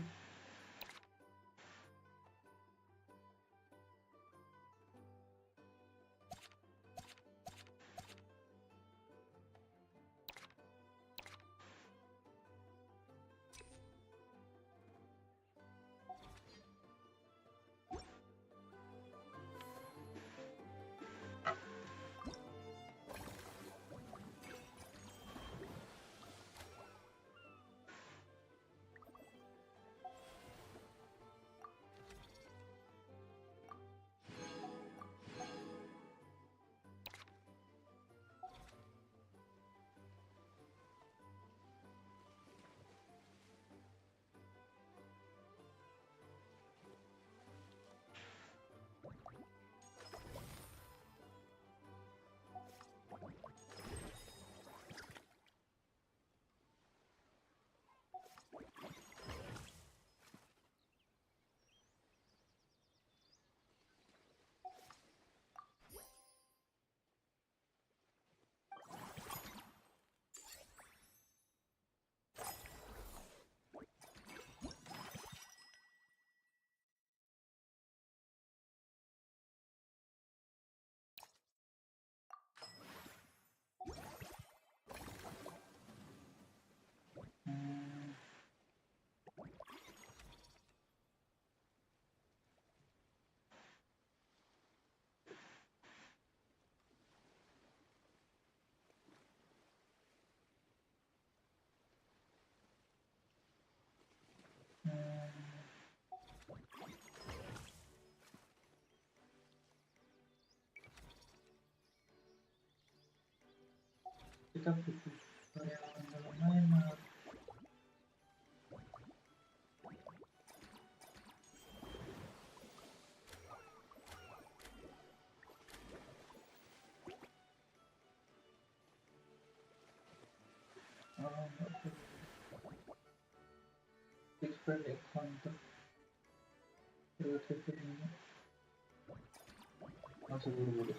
Kita butuh karyawan dalam mainan. Expert contact relatively masuk buru-buru.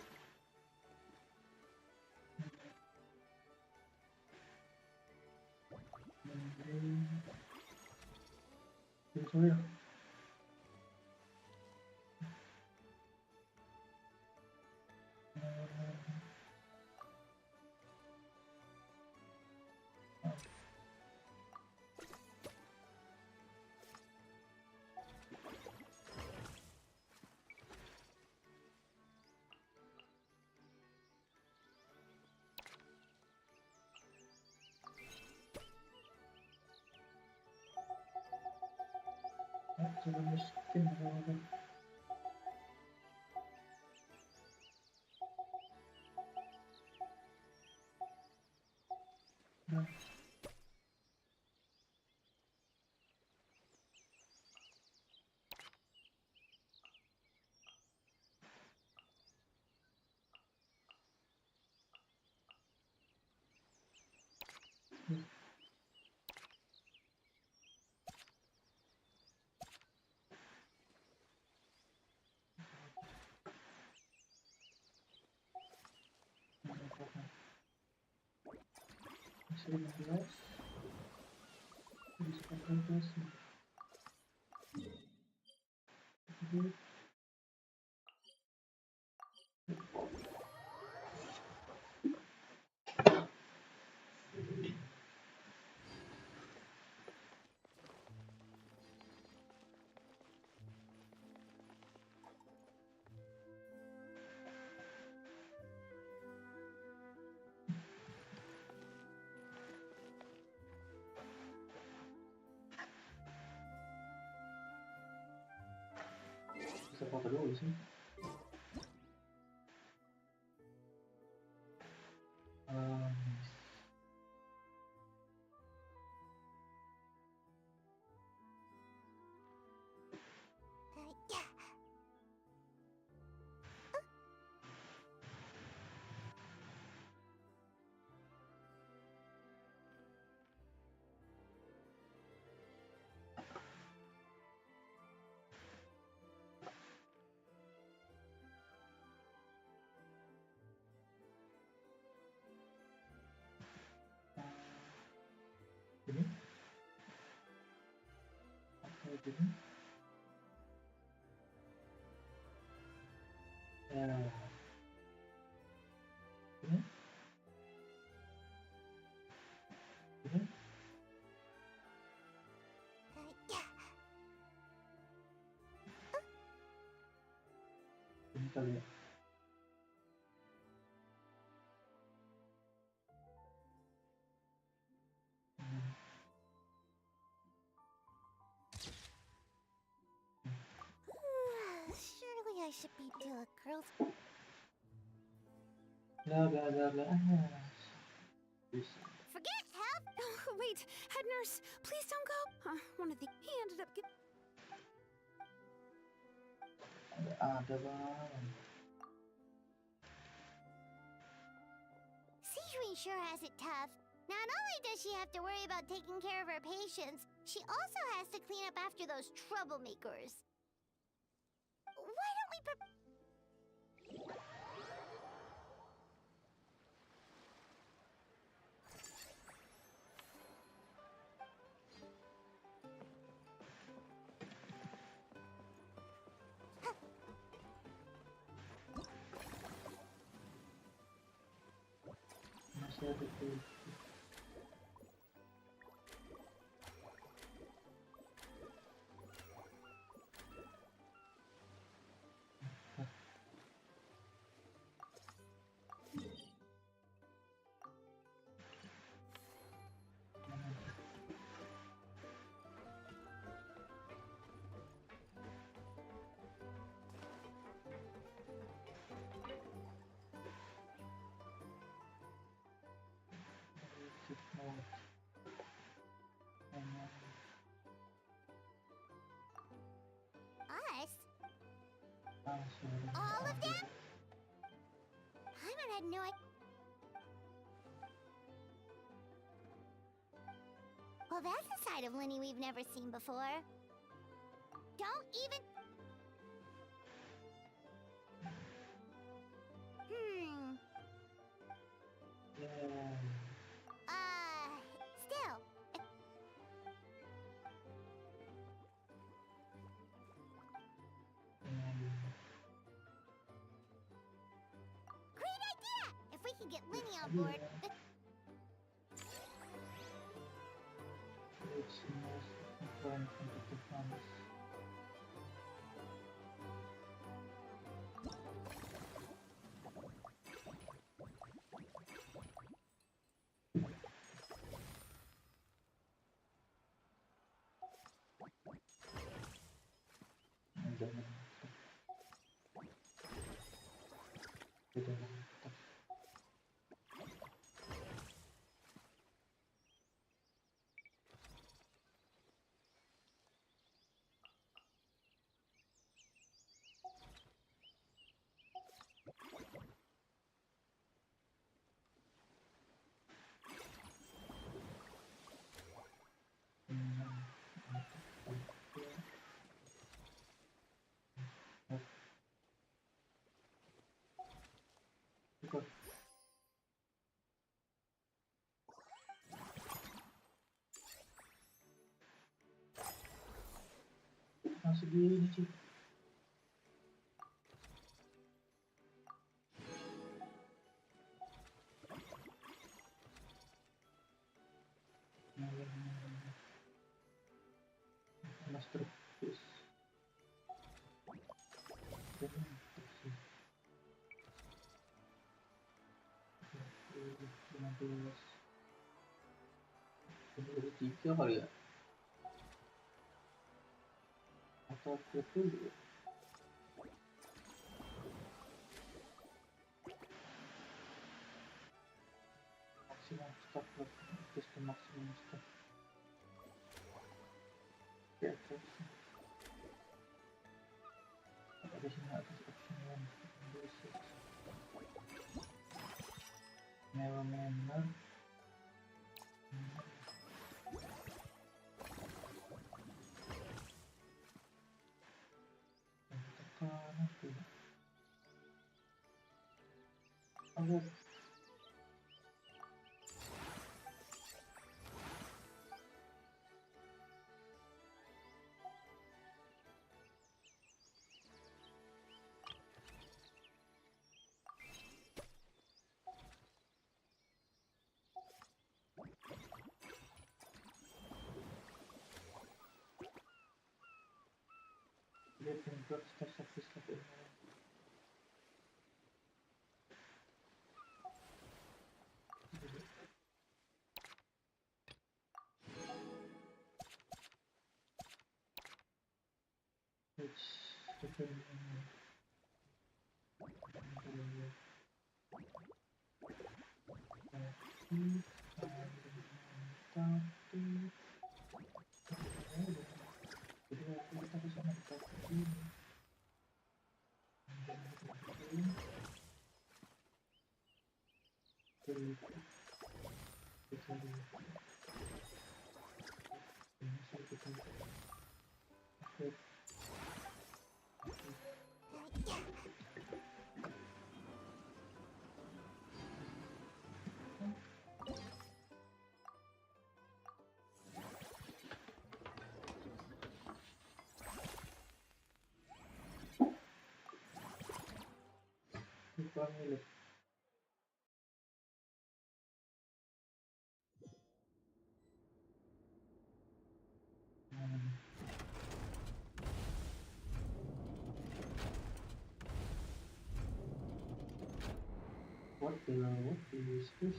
tutorial. Coba miskin dulu. Nah. Masih 15. Bisa pakai gas. Bisa foto dulu sih. Ini atau gini ya ini kali ya. Surely I should be to a girl's. Blah blah blah blah. Bisa. Forget help! Oh, wait, head nurse, please don't go. One of the he ended up getting. Ada bang. Sijui sure has it tough. Not only does she have to worry about taking care of her patients, she also has to clean up after those troublemakers. Why don't we Masih ada tuh. us? All of them? Paimon had no idea. Well, that's a side of Lenny we've never seen before. Don't even... Still. on board. It's the most important competitive ones. Jangan. Jangan. Masih gini sih. Masterpiece. Ini 3 kali ya? Atau dulu ya? Maksimum stock lah, sistem maksimum stock. Ya, terus. Ada sini atas option 1, never manner. Oke. Dia tempat start service lagi. Milik. What is this?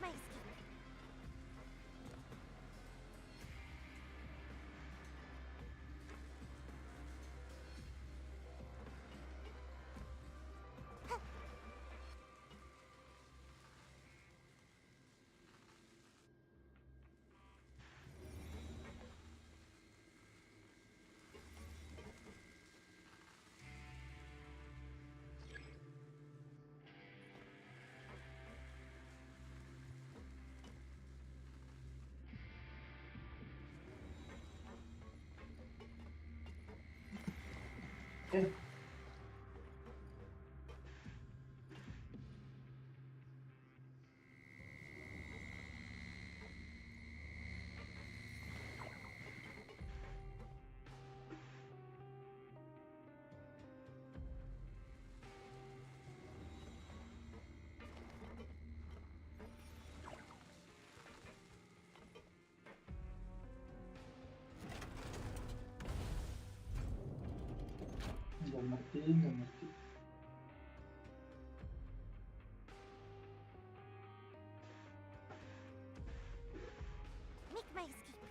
my escape. Eh, nggak ngerti. Make my escape.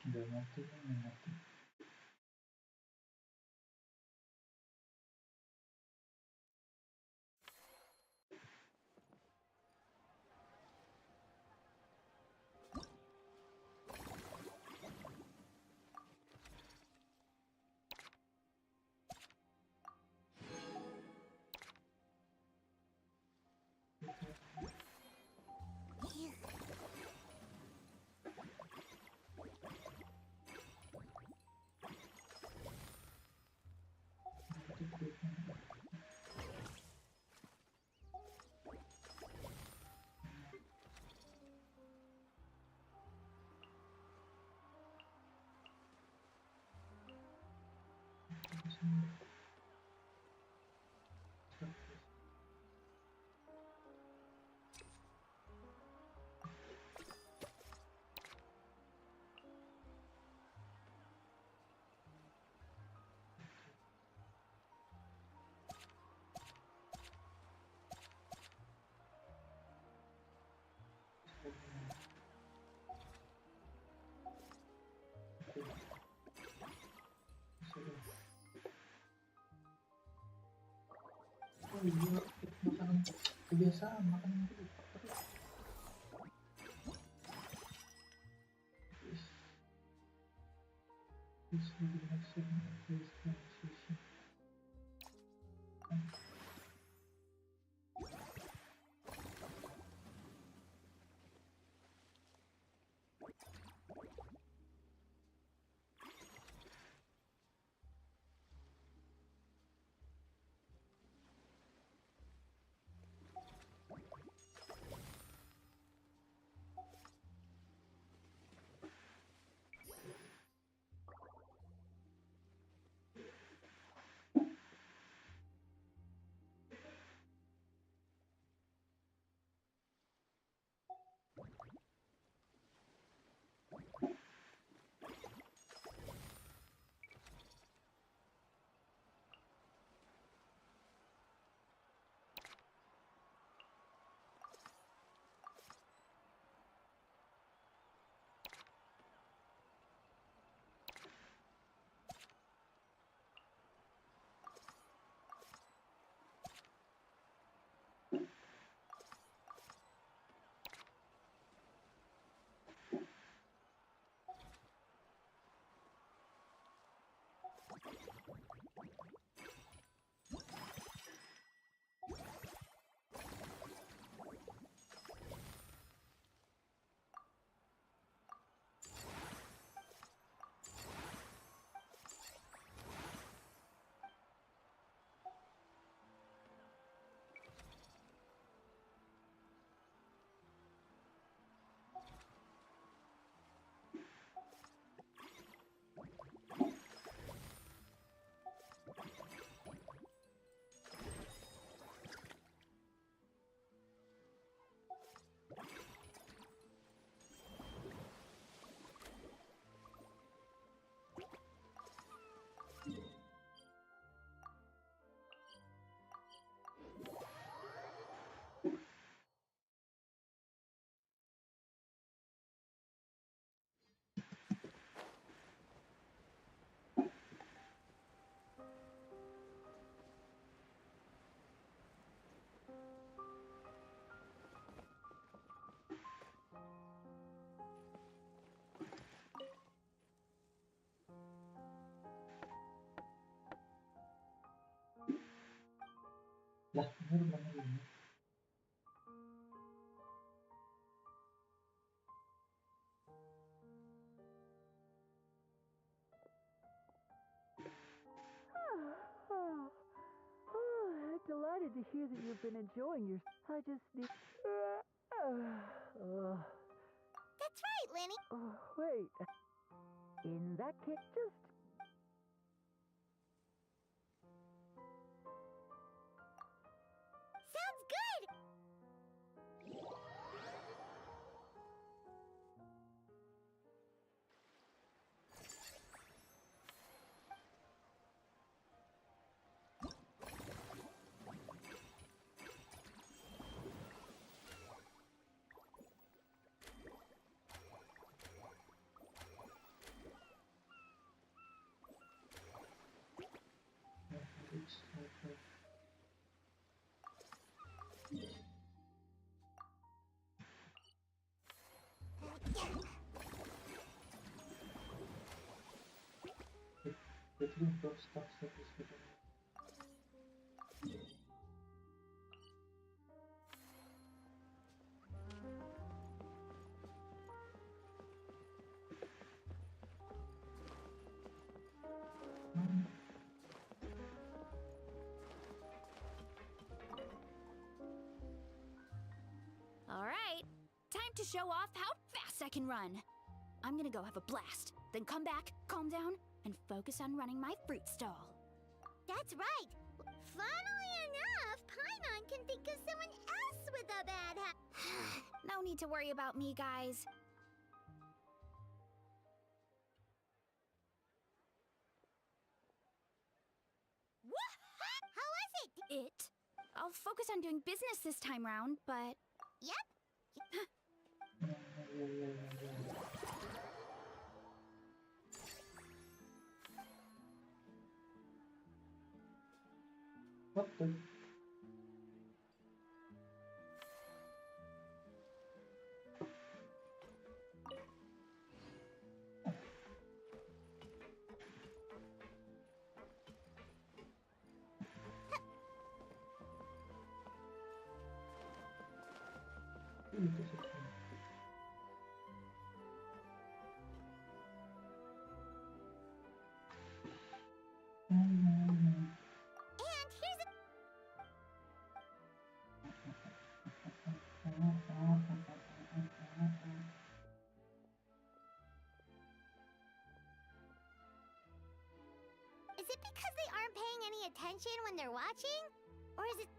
Nggak ngerti. Oh iya, makanan kebiasaan makanan itu. This will be the next segment of this conversation. Lah, bener mana ini? Delighted to hear that you've been enjoying your. I just need. That's right, Lenny. Wait. In that case, just. Sounds good. Between both stock circles within. All right, time to show off how fast I can run. I'm gonna go have a blast, then come back, calm down, and focus on running my fruit stall. That's right. Funnily enough, Paimon can think of someone else with a bad No need to worry about me, guys. How was it? I'll focus on doing business this time round, but... Yep. What the? And here's a... Is it because they aren't paying any attention when they're watching? Or is it...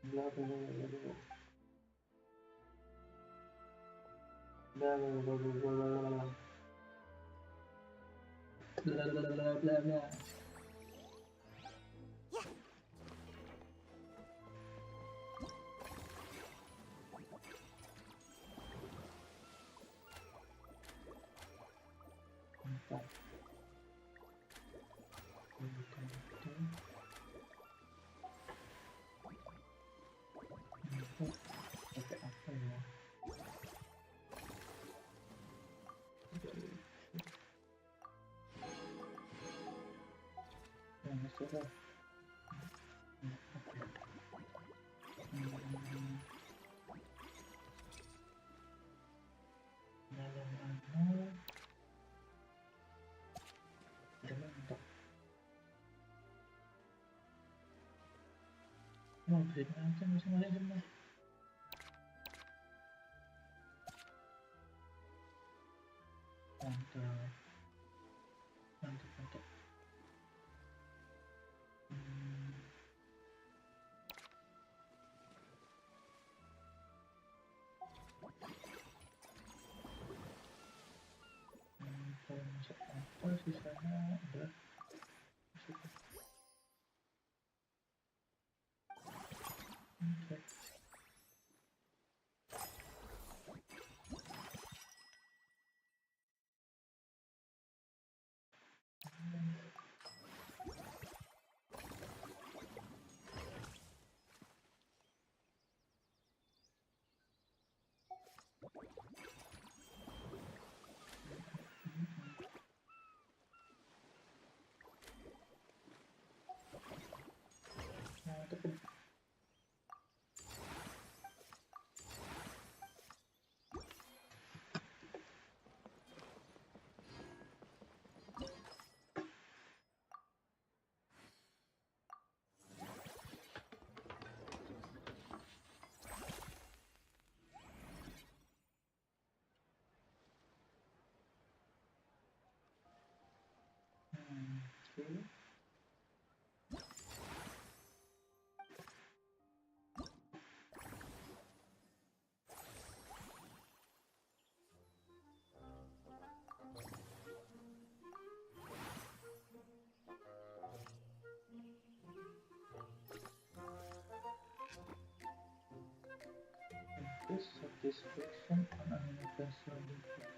Blah blah blah blah. Blah blah blah blah blah. Blah blah blah blah blah. Yeah. Mantap. Pakai apa ya? Masuk lah. Dalam mana? Mantap. Oh, grade macam masing-masing semua. Mantap. Mantap, mantap. Kalau masuk apa sisanya udah masuk. Oke. Okay. This satisfaction on an universal level.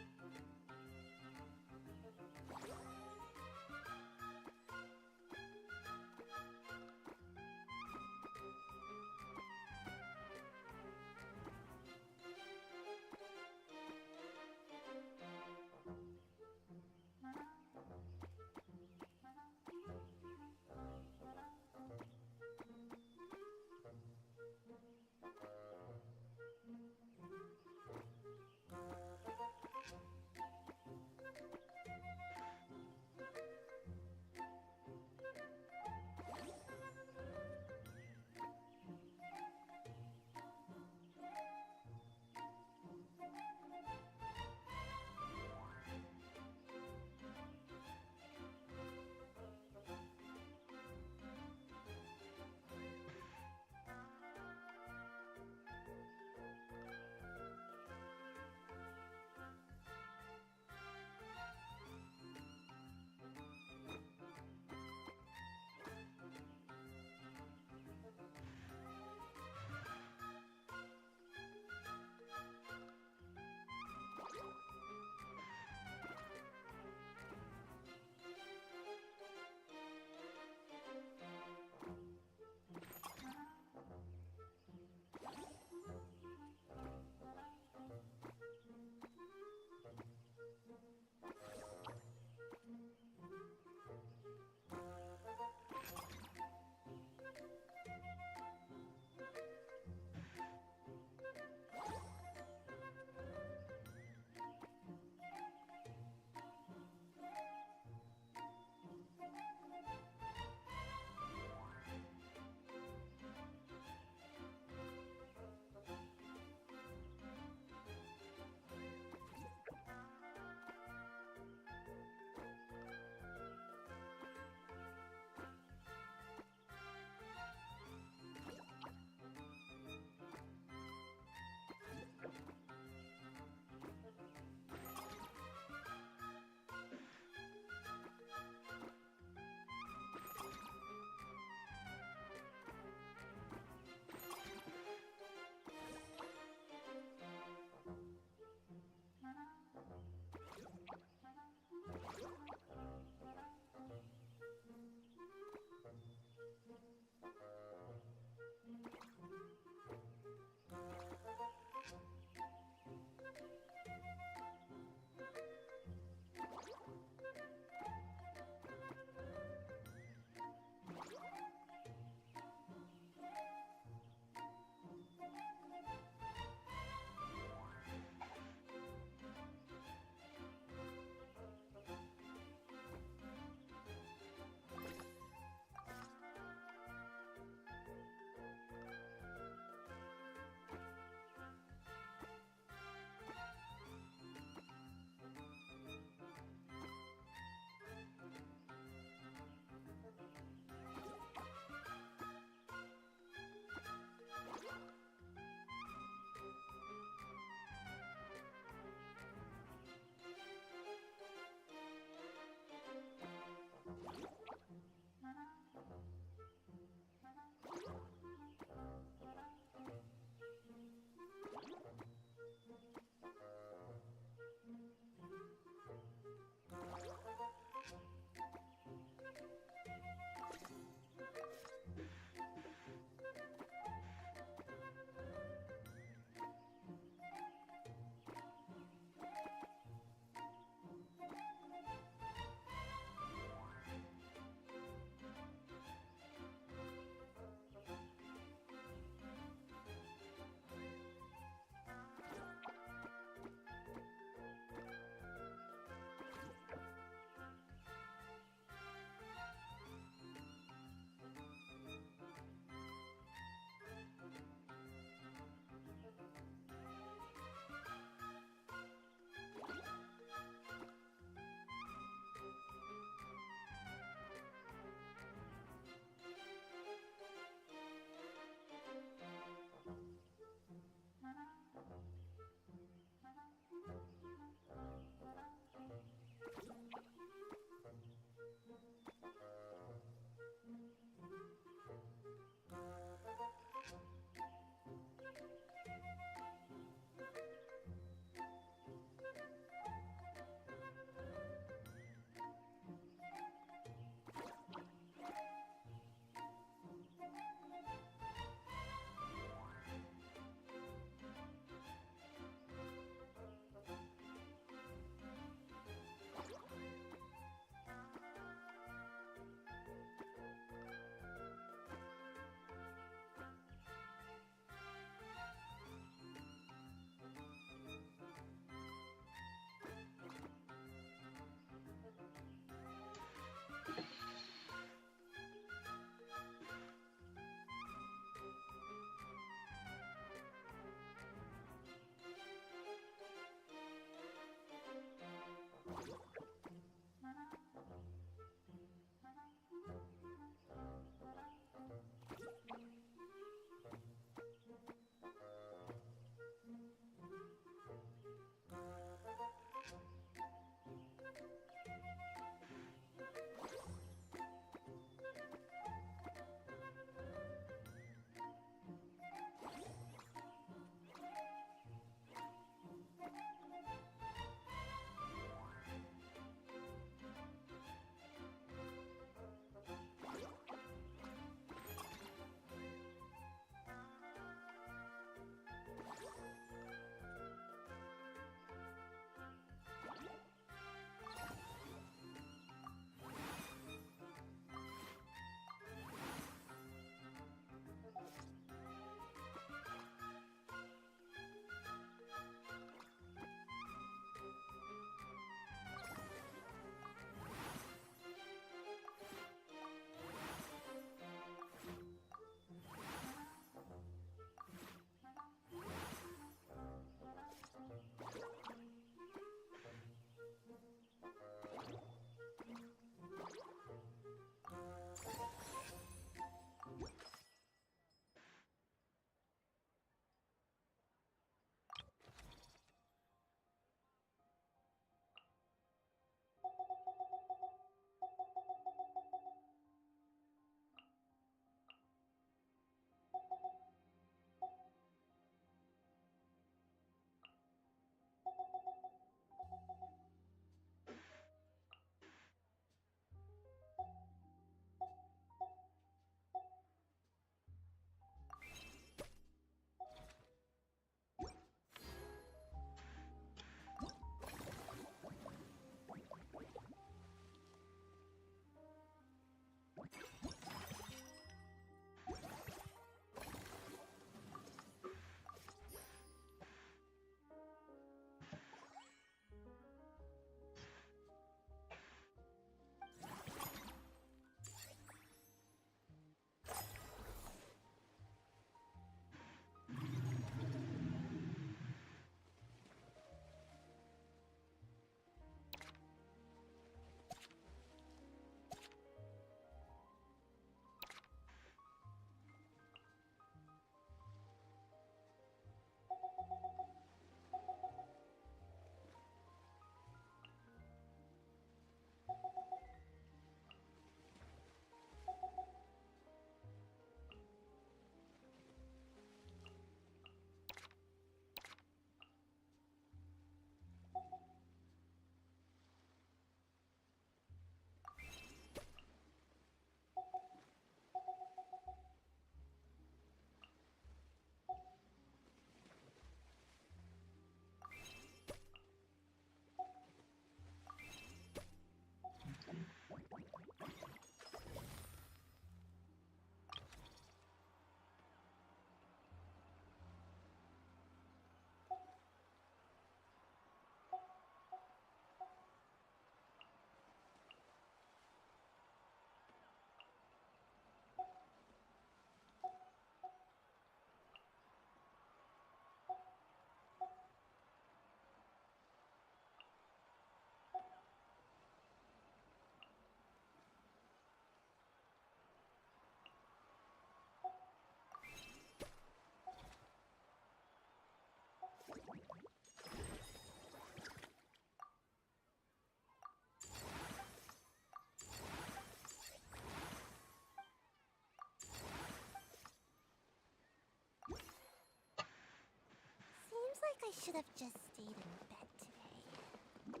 like I should have just stayed in bed today.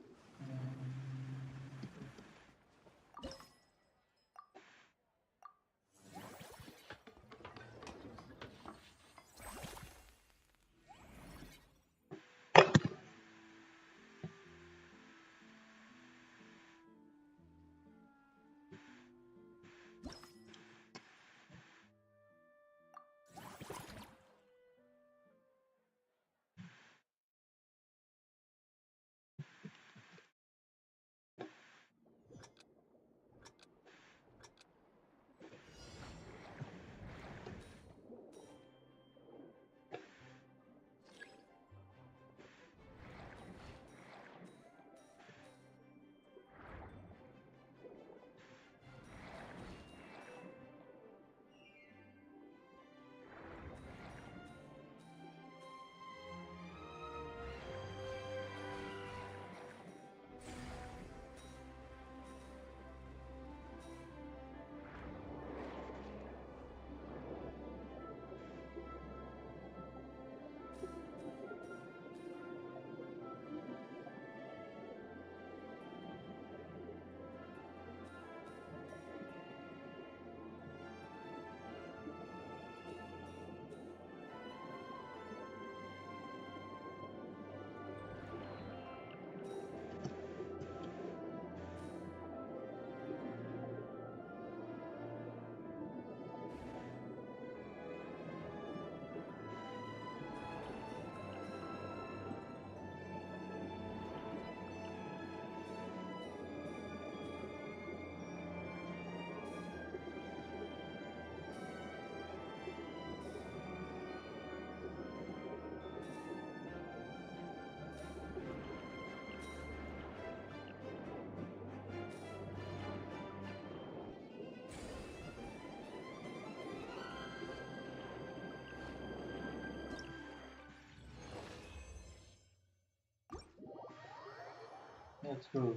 Let's go.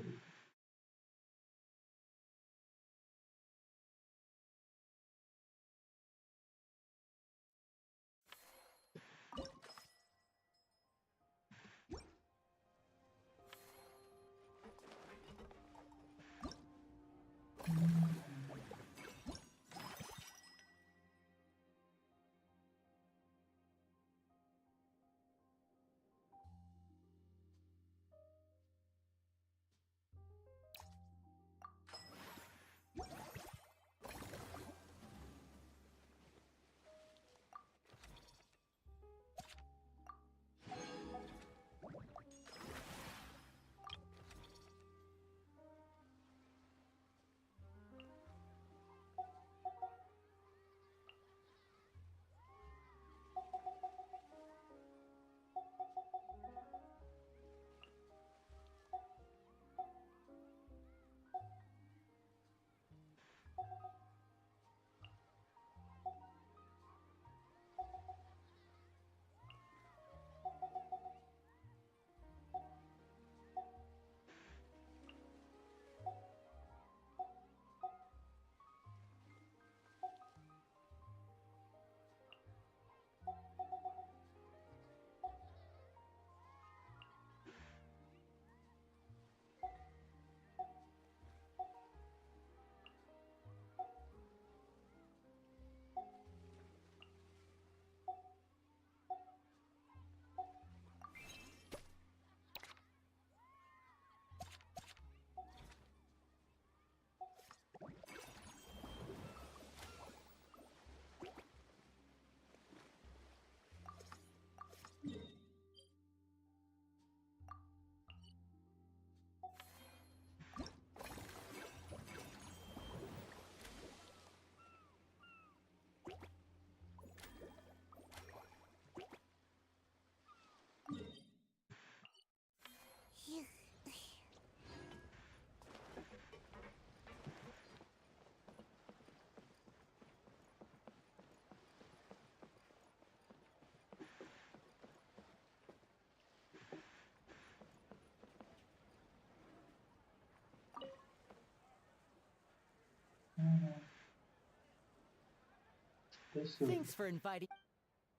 Thanks for inviting.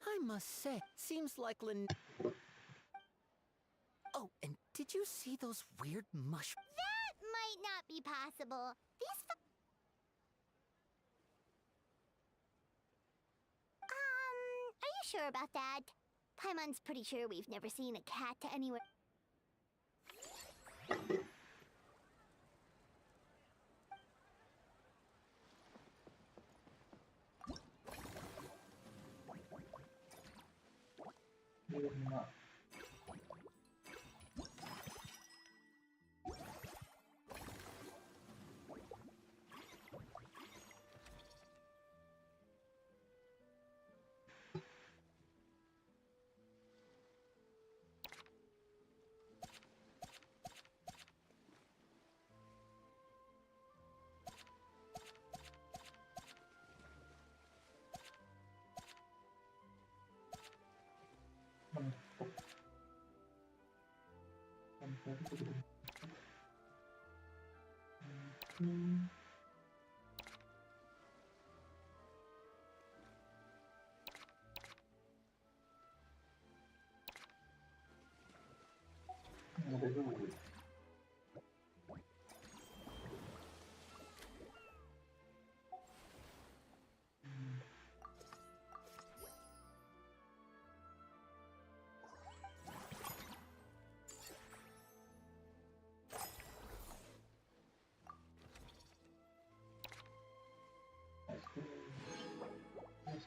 I must say, seems like Did you see those weird mush... That might not be possible. These are you sure about that? Paimon's pretty sure we've never seen a cat anywhere.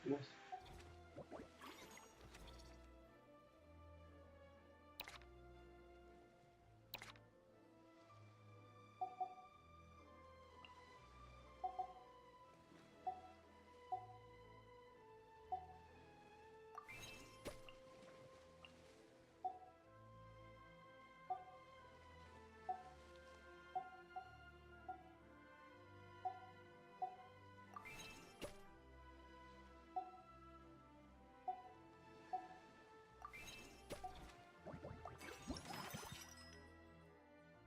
Yes.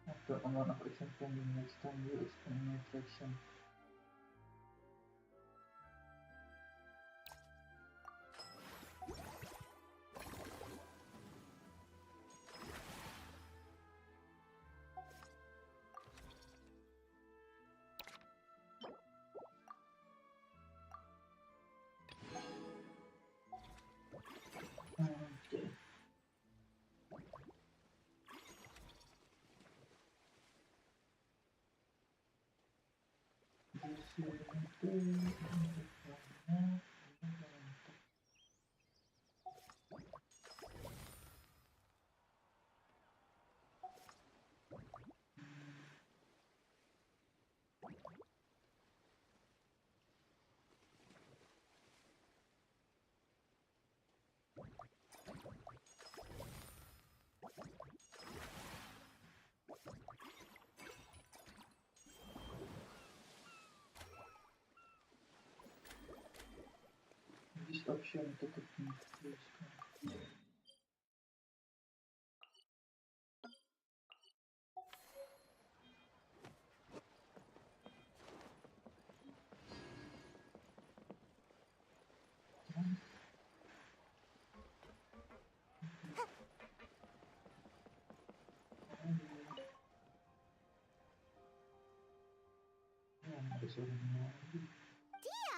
After amount of action pending, next time you expand my traction. Okay. This option to continue. Dia?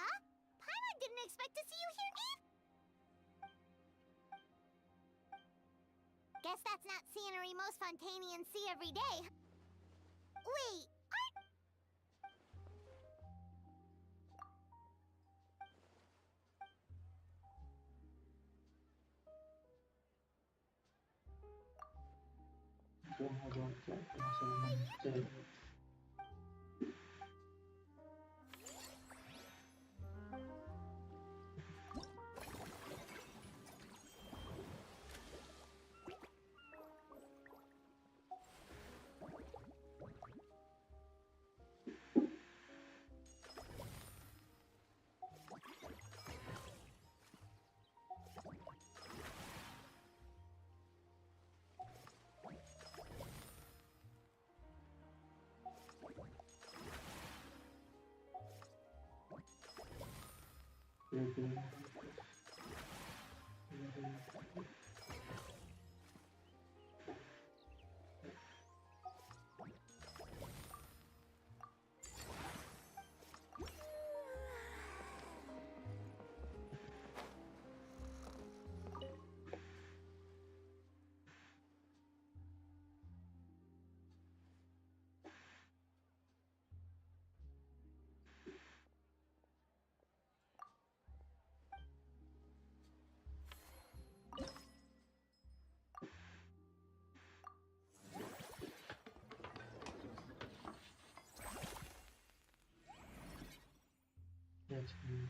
Paimon didn't expect to see you here either. Guess that's not scenery most Fontanians see every day. Wait, view.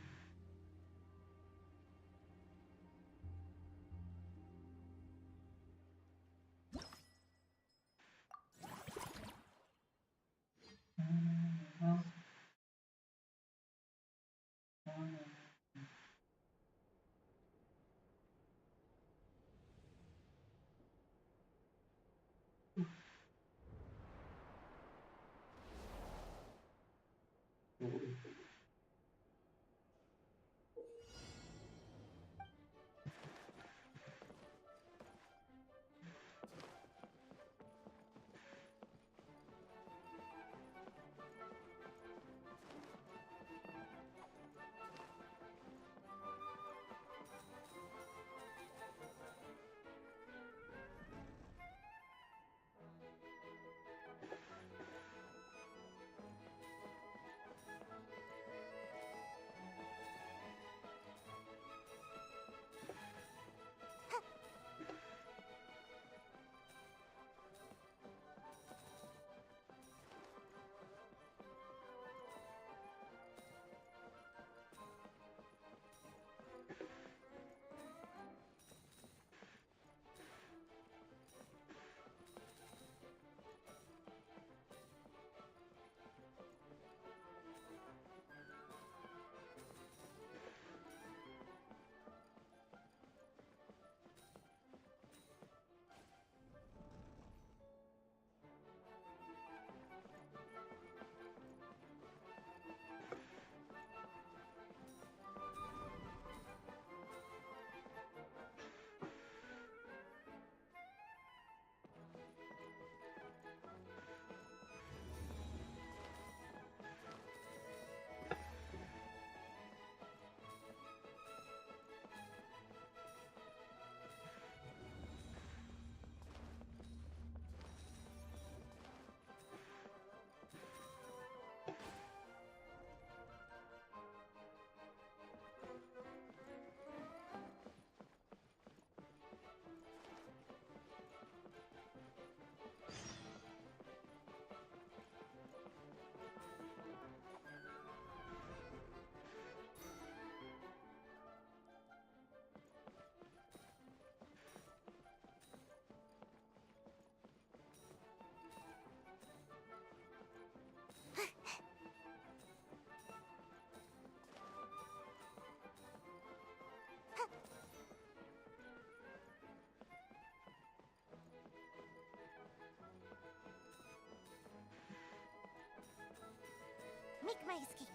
Make my escape.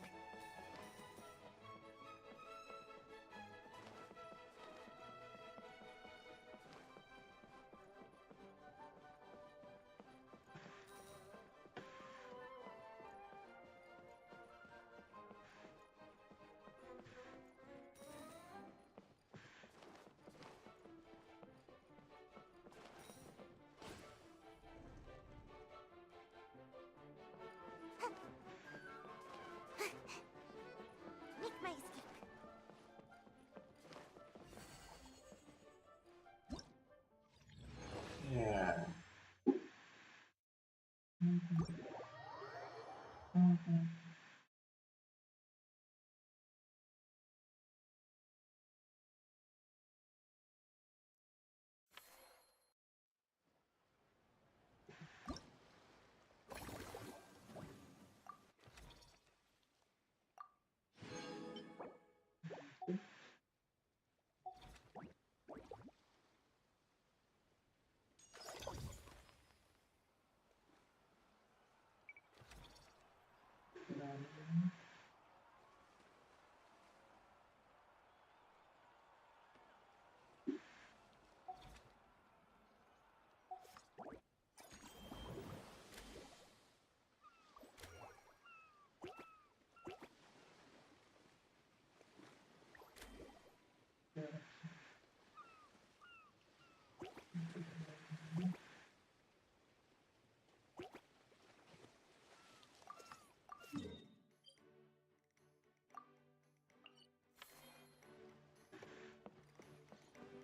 Make my escape. Yeah.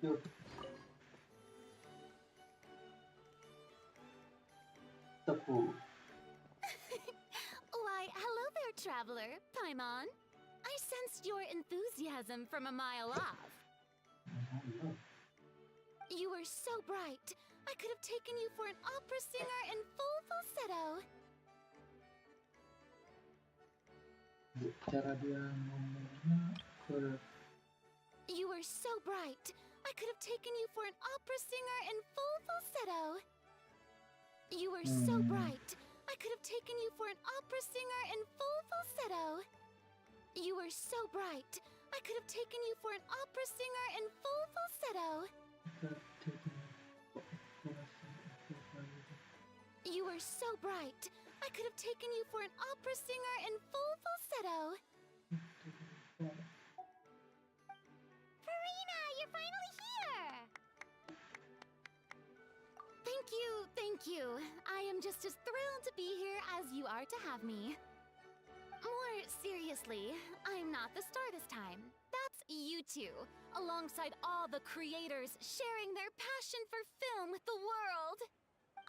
Yuk. Tepu. Why, hello there, traveler. Paimon. I sensed your enthusiasm from a mile off. You were so bright, I could have taken you for an opera singer in full falsetto. Cara dia ngomongnya You were so bright, I could have taken you for an opera singer in full falsetto. You were so bright, I could have taken you for an opera singer in full falsetto. You were so bright, I could have taken you for an opera singer in full falsetto. You were so bright, I could have taken you for an opera singer in full falsetto. Farina, you're finally here! Thank you. I am just as thrilled to be here as you are to have me. More seriously, I'm not the star this time. That's you two, alongside all the creators sharing their passion for film with the world.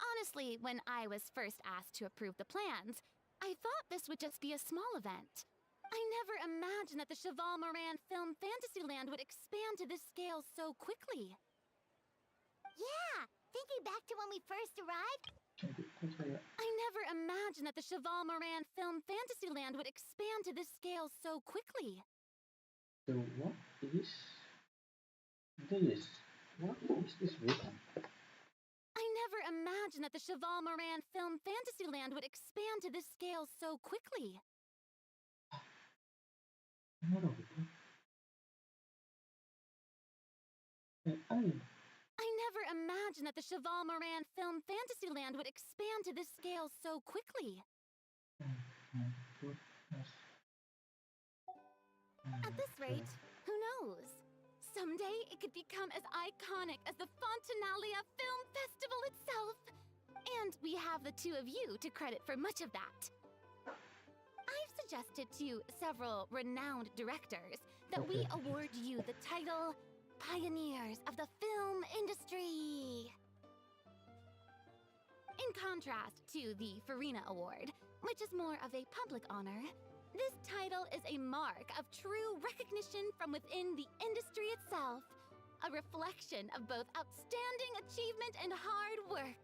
Honestly, when I was first asked to approve the plans, I thought this would just be a small event. I never imagined that the Cheval Moran Film Fantasyland would expand to this scale so quickly. Yeah, thinking back to when we first arrived, I never imagined that the Cheval Moran Film Fantasyland would expand to this scale so quickly. So what is this? What is this written? I never imagined that the Cheval Moran Film Fantasyland would expand to this scale so quickly. I never imagined that the Cheval Moran Film Fantasyland would expand to this scale so quickly. At this rate, who knows? Someday it could become as iconic as the Fontanalia Film Festival itself. And we have the two of you to credit for much of that. I've suggested to several renowned directors that we award you the title Pioneers of the Film Industry. In contrast to the Farina Award, which is more of a public honor, this title is a mark of true recognition from within the industry itself, a reflection of both outstanding achievement and hard work.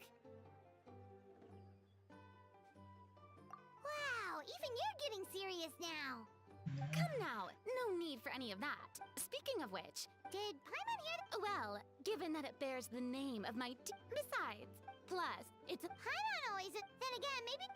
wow, even you're getting serious now. Come now, no need for any of that. Speaking of which, did Paimon hear that? Well, given that it bears the name of my besides, plus, it's a Paimon always, then again, maybe...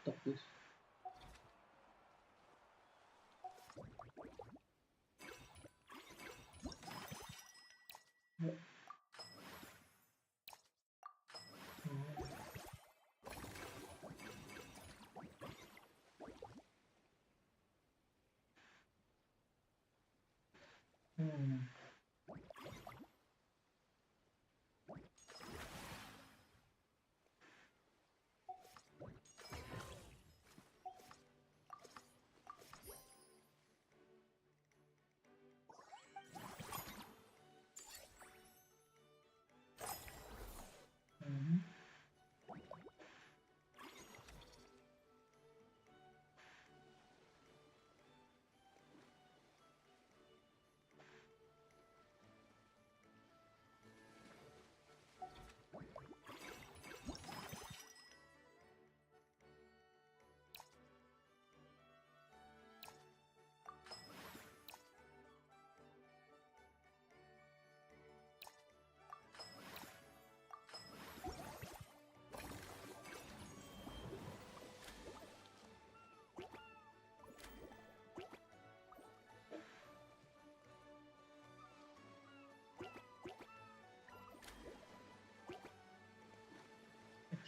Stop this.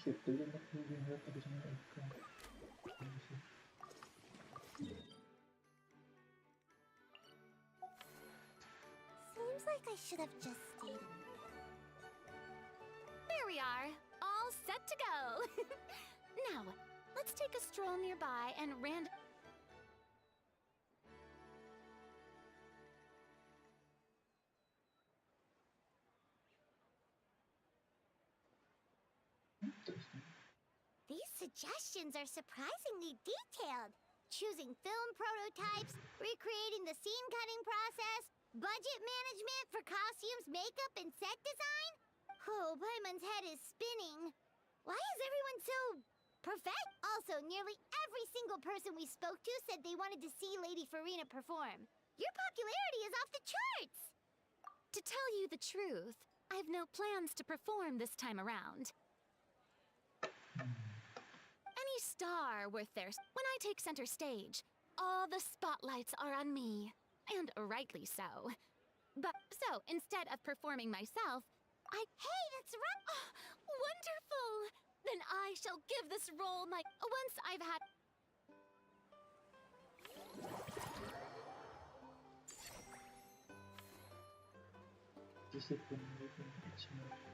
Shit, do you not moving her to the icon? Seems like I should have just stayed. There we are, all set to go. Now, let's take a stroll nearby and These suggestions are surprisingly detailed. Choosing film prototypes, recreating the scene cutting process, budget management for costumes, makeup, and set design? Oh, Paimon's head is spinning. Why is everyone so perfect? Also, nearly every single person we spoke to said they wanted to see Lady Farina perform. Your popularity is off the charts! To tell you the truth, I've no plans to perform this time around. Any star worth their... When I take center stage, all the spotlights are on me. And rightly so. But so, instead of performing myself, Hey, that's right! Oh, wonderful! Then I shall give this role my... Once I've had... Just like when moving each move.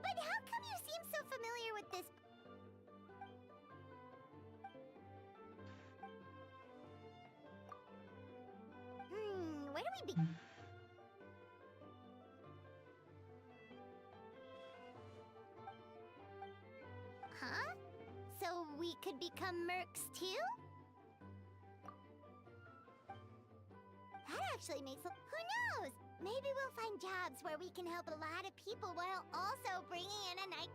But how come you seem so familiar with this? Where do we begin? Huh? So we could become mercs too? That actually makes a... Who knows? Maybe we'll find jobs where we can help a lot of people while also bringing in a night...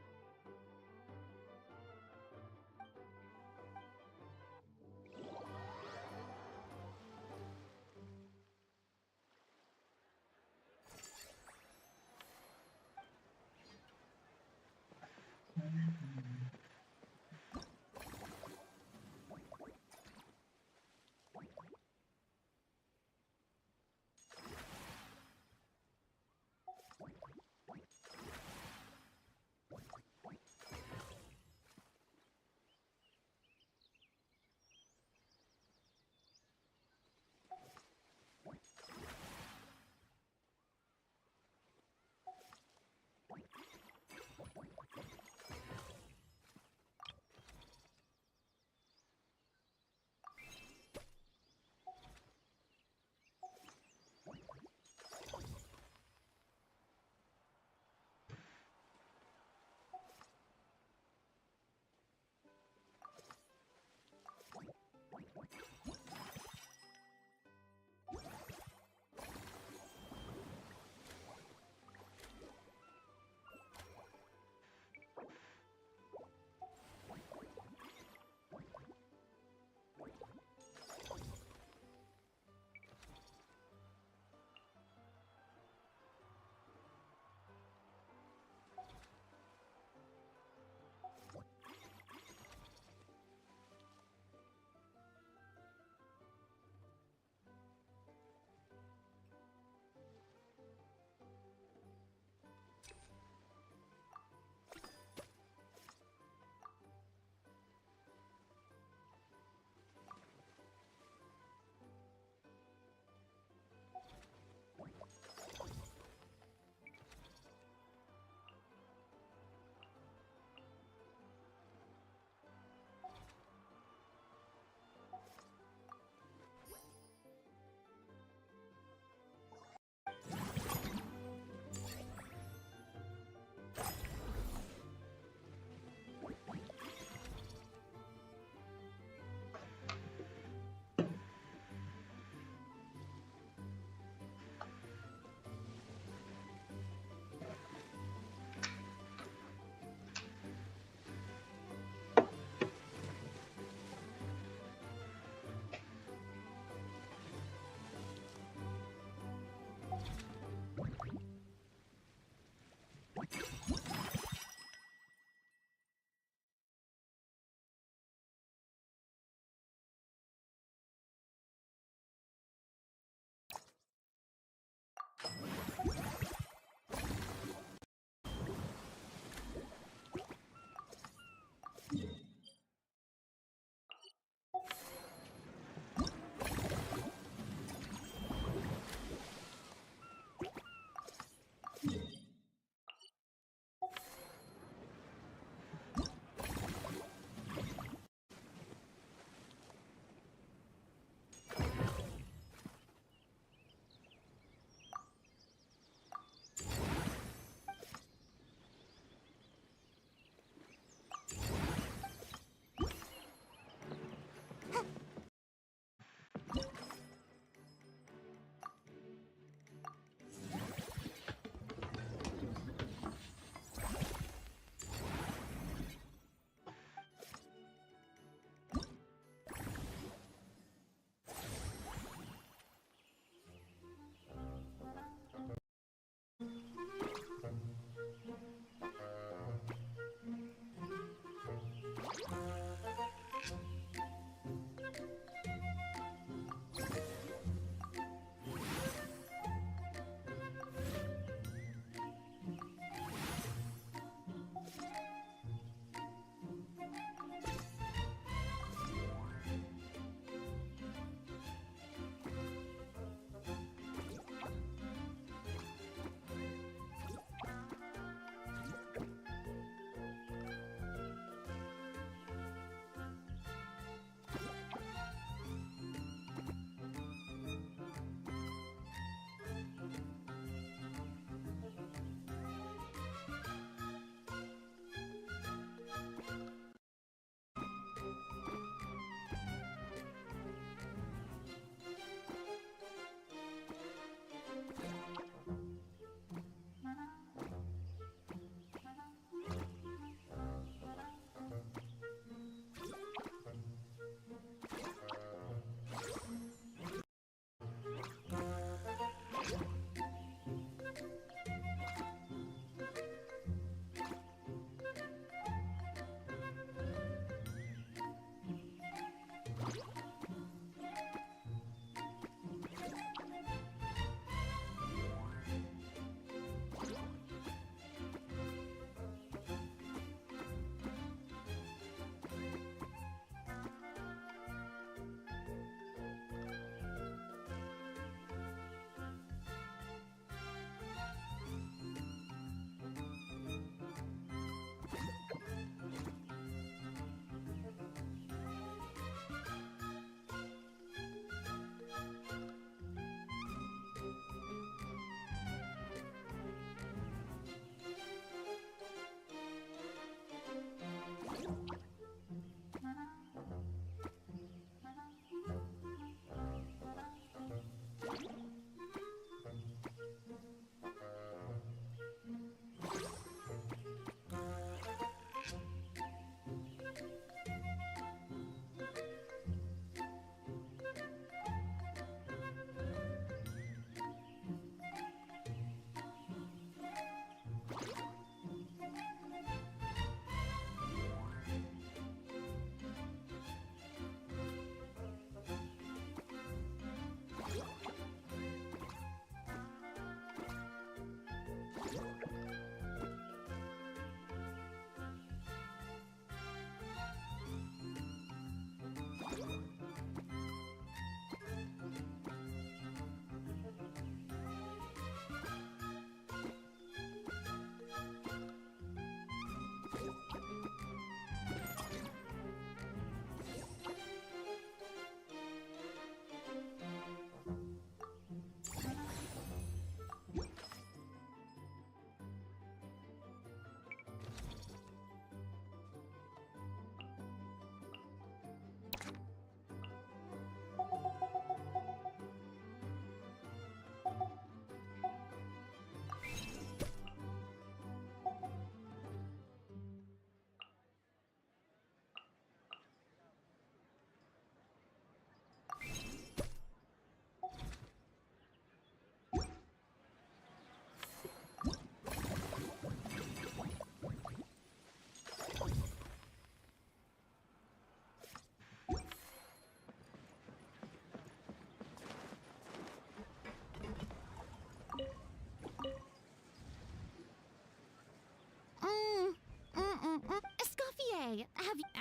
Okay,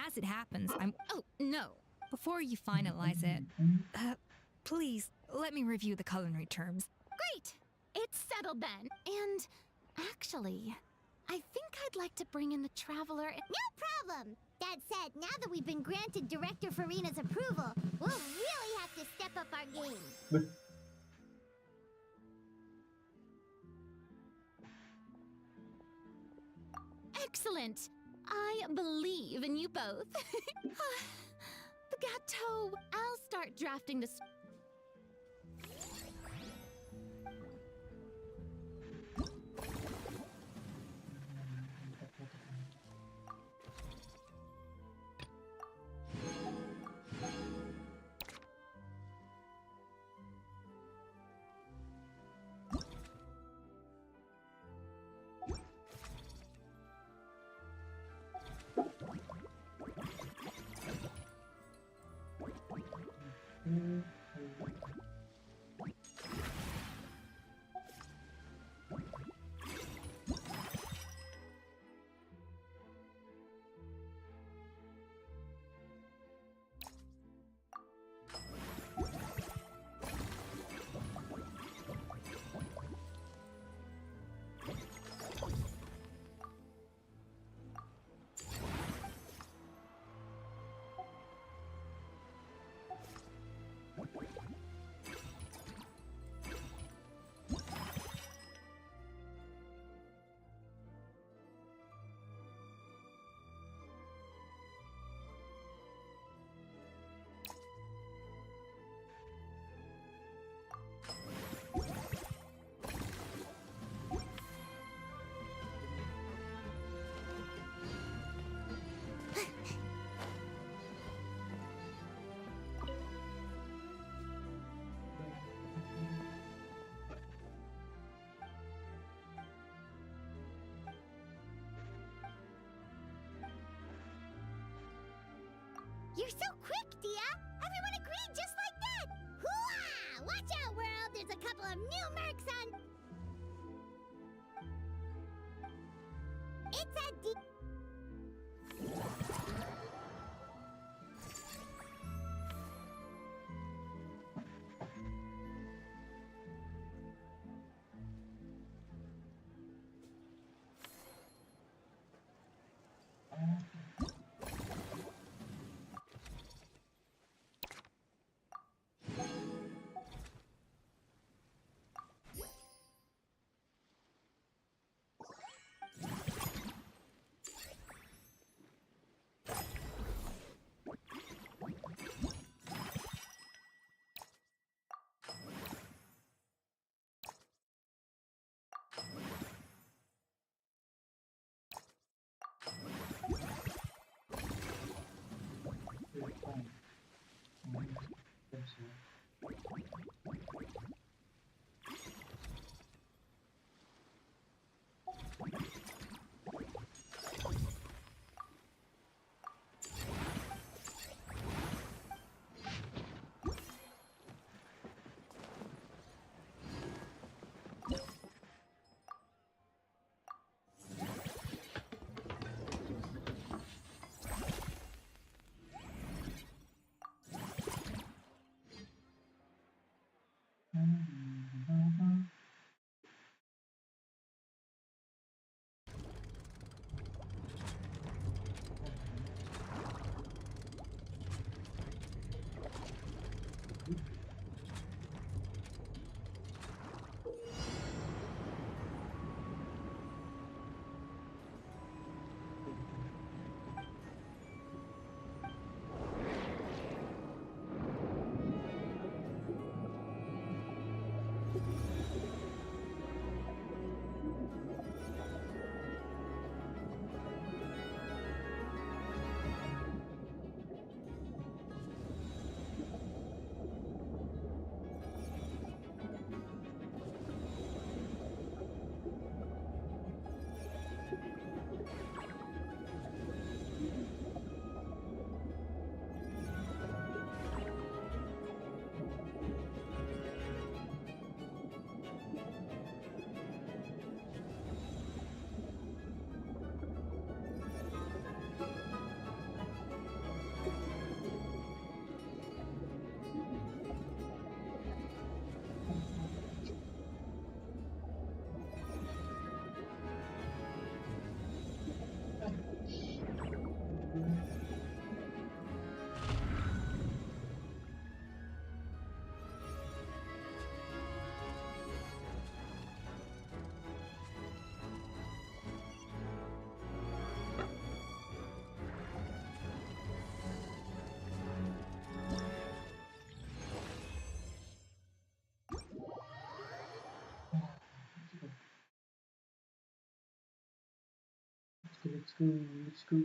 as it happens, Oh, no. Before you finalize it, please, let me review the culinary terms. Great! It's settled then. And actually, I think I'd like to bring in the Traveler. No problem! That said, now that we've been granted Director Farina's approval, we'll really have to step up our game. Excellent! I believe in you both. The gâteau. I'll start drafting the... You're so quick, Dia! Everyone agreed just like that! Hooah! Watch out, world! There's a couple of new mercs on... It's a D... Let's go, let's go.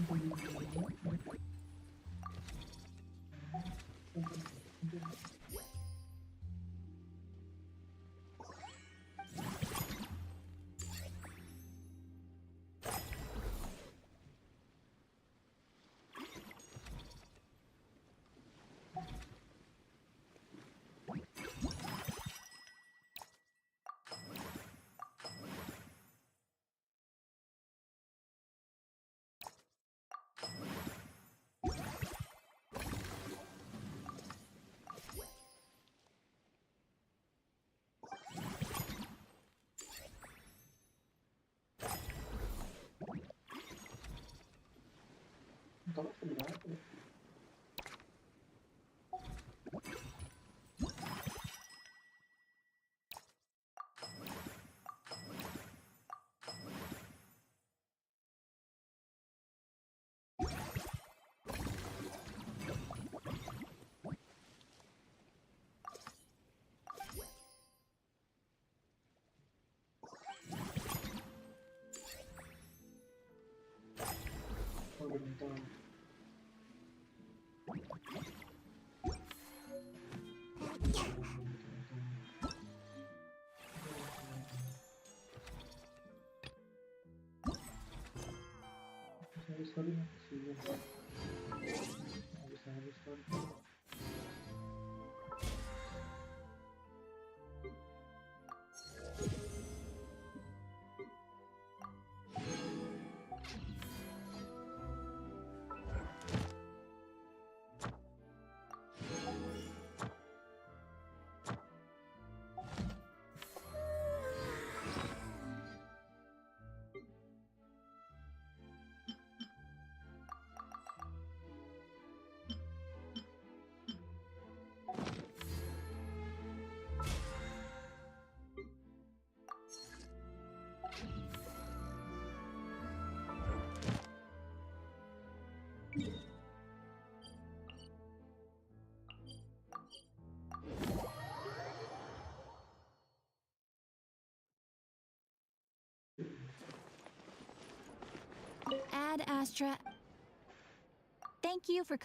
Kalau sebenarnya bentar. Sorry, sorry. Ad Astra. Thank you for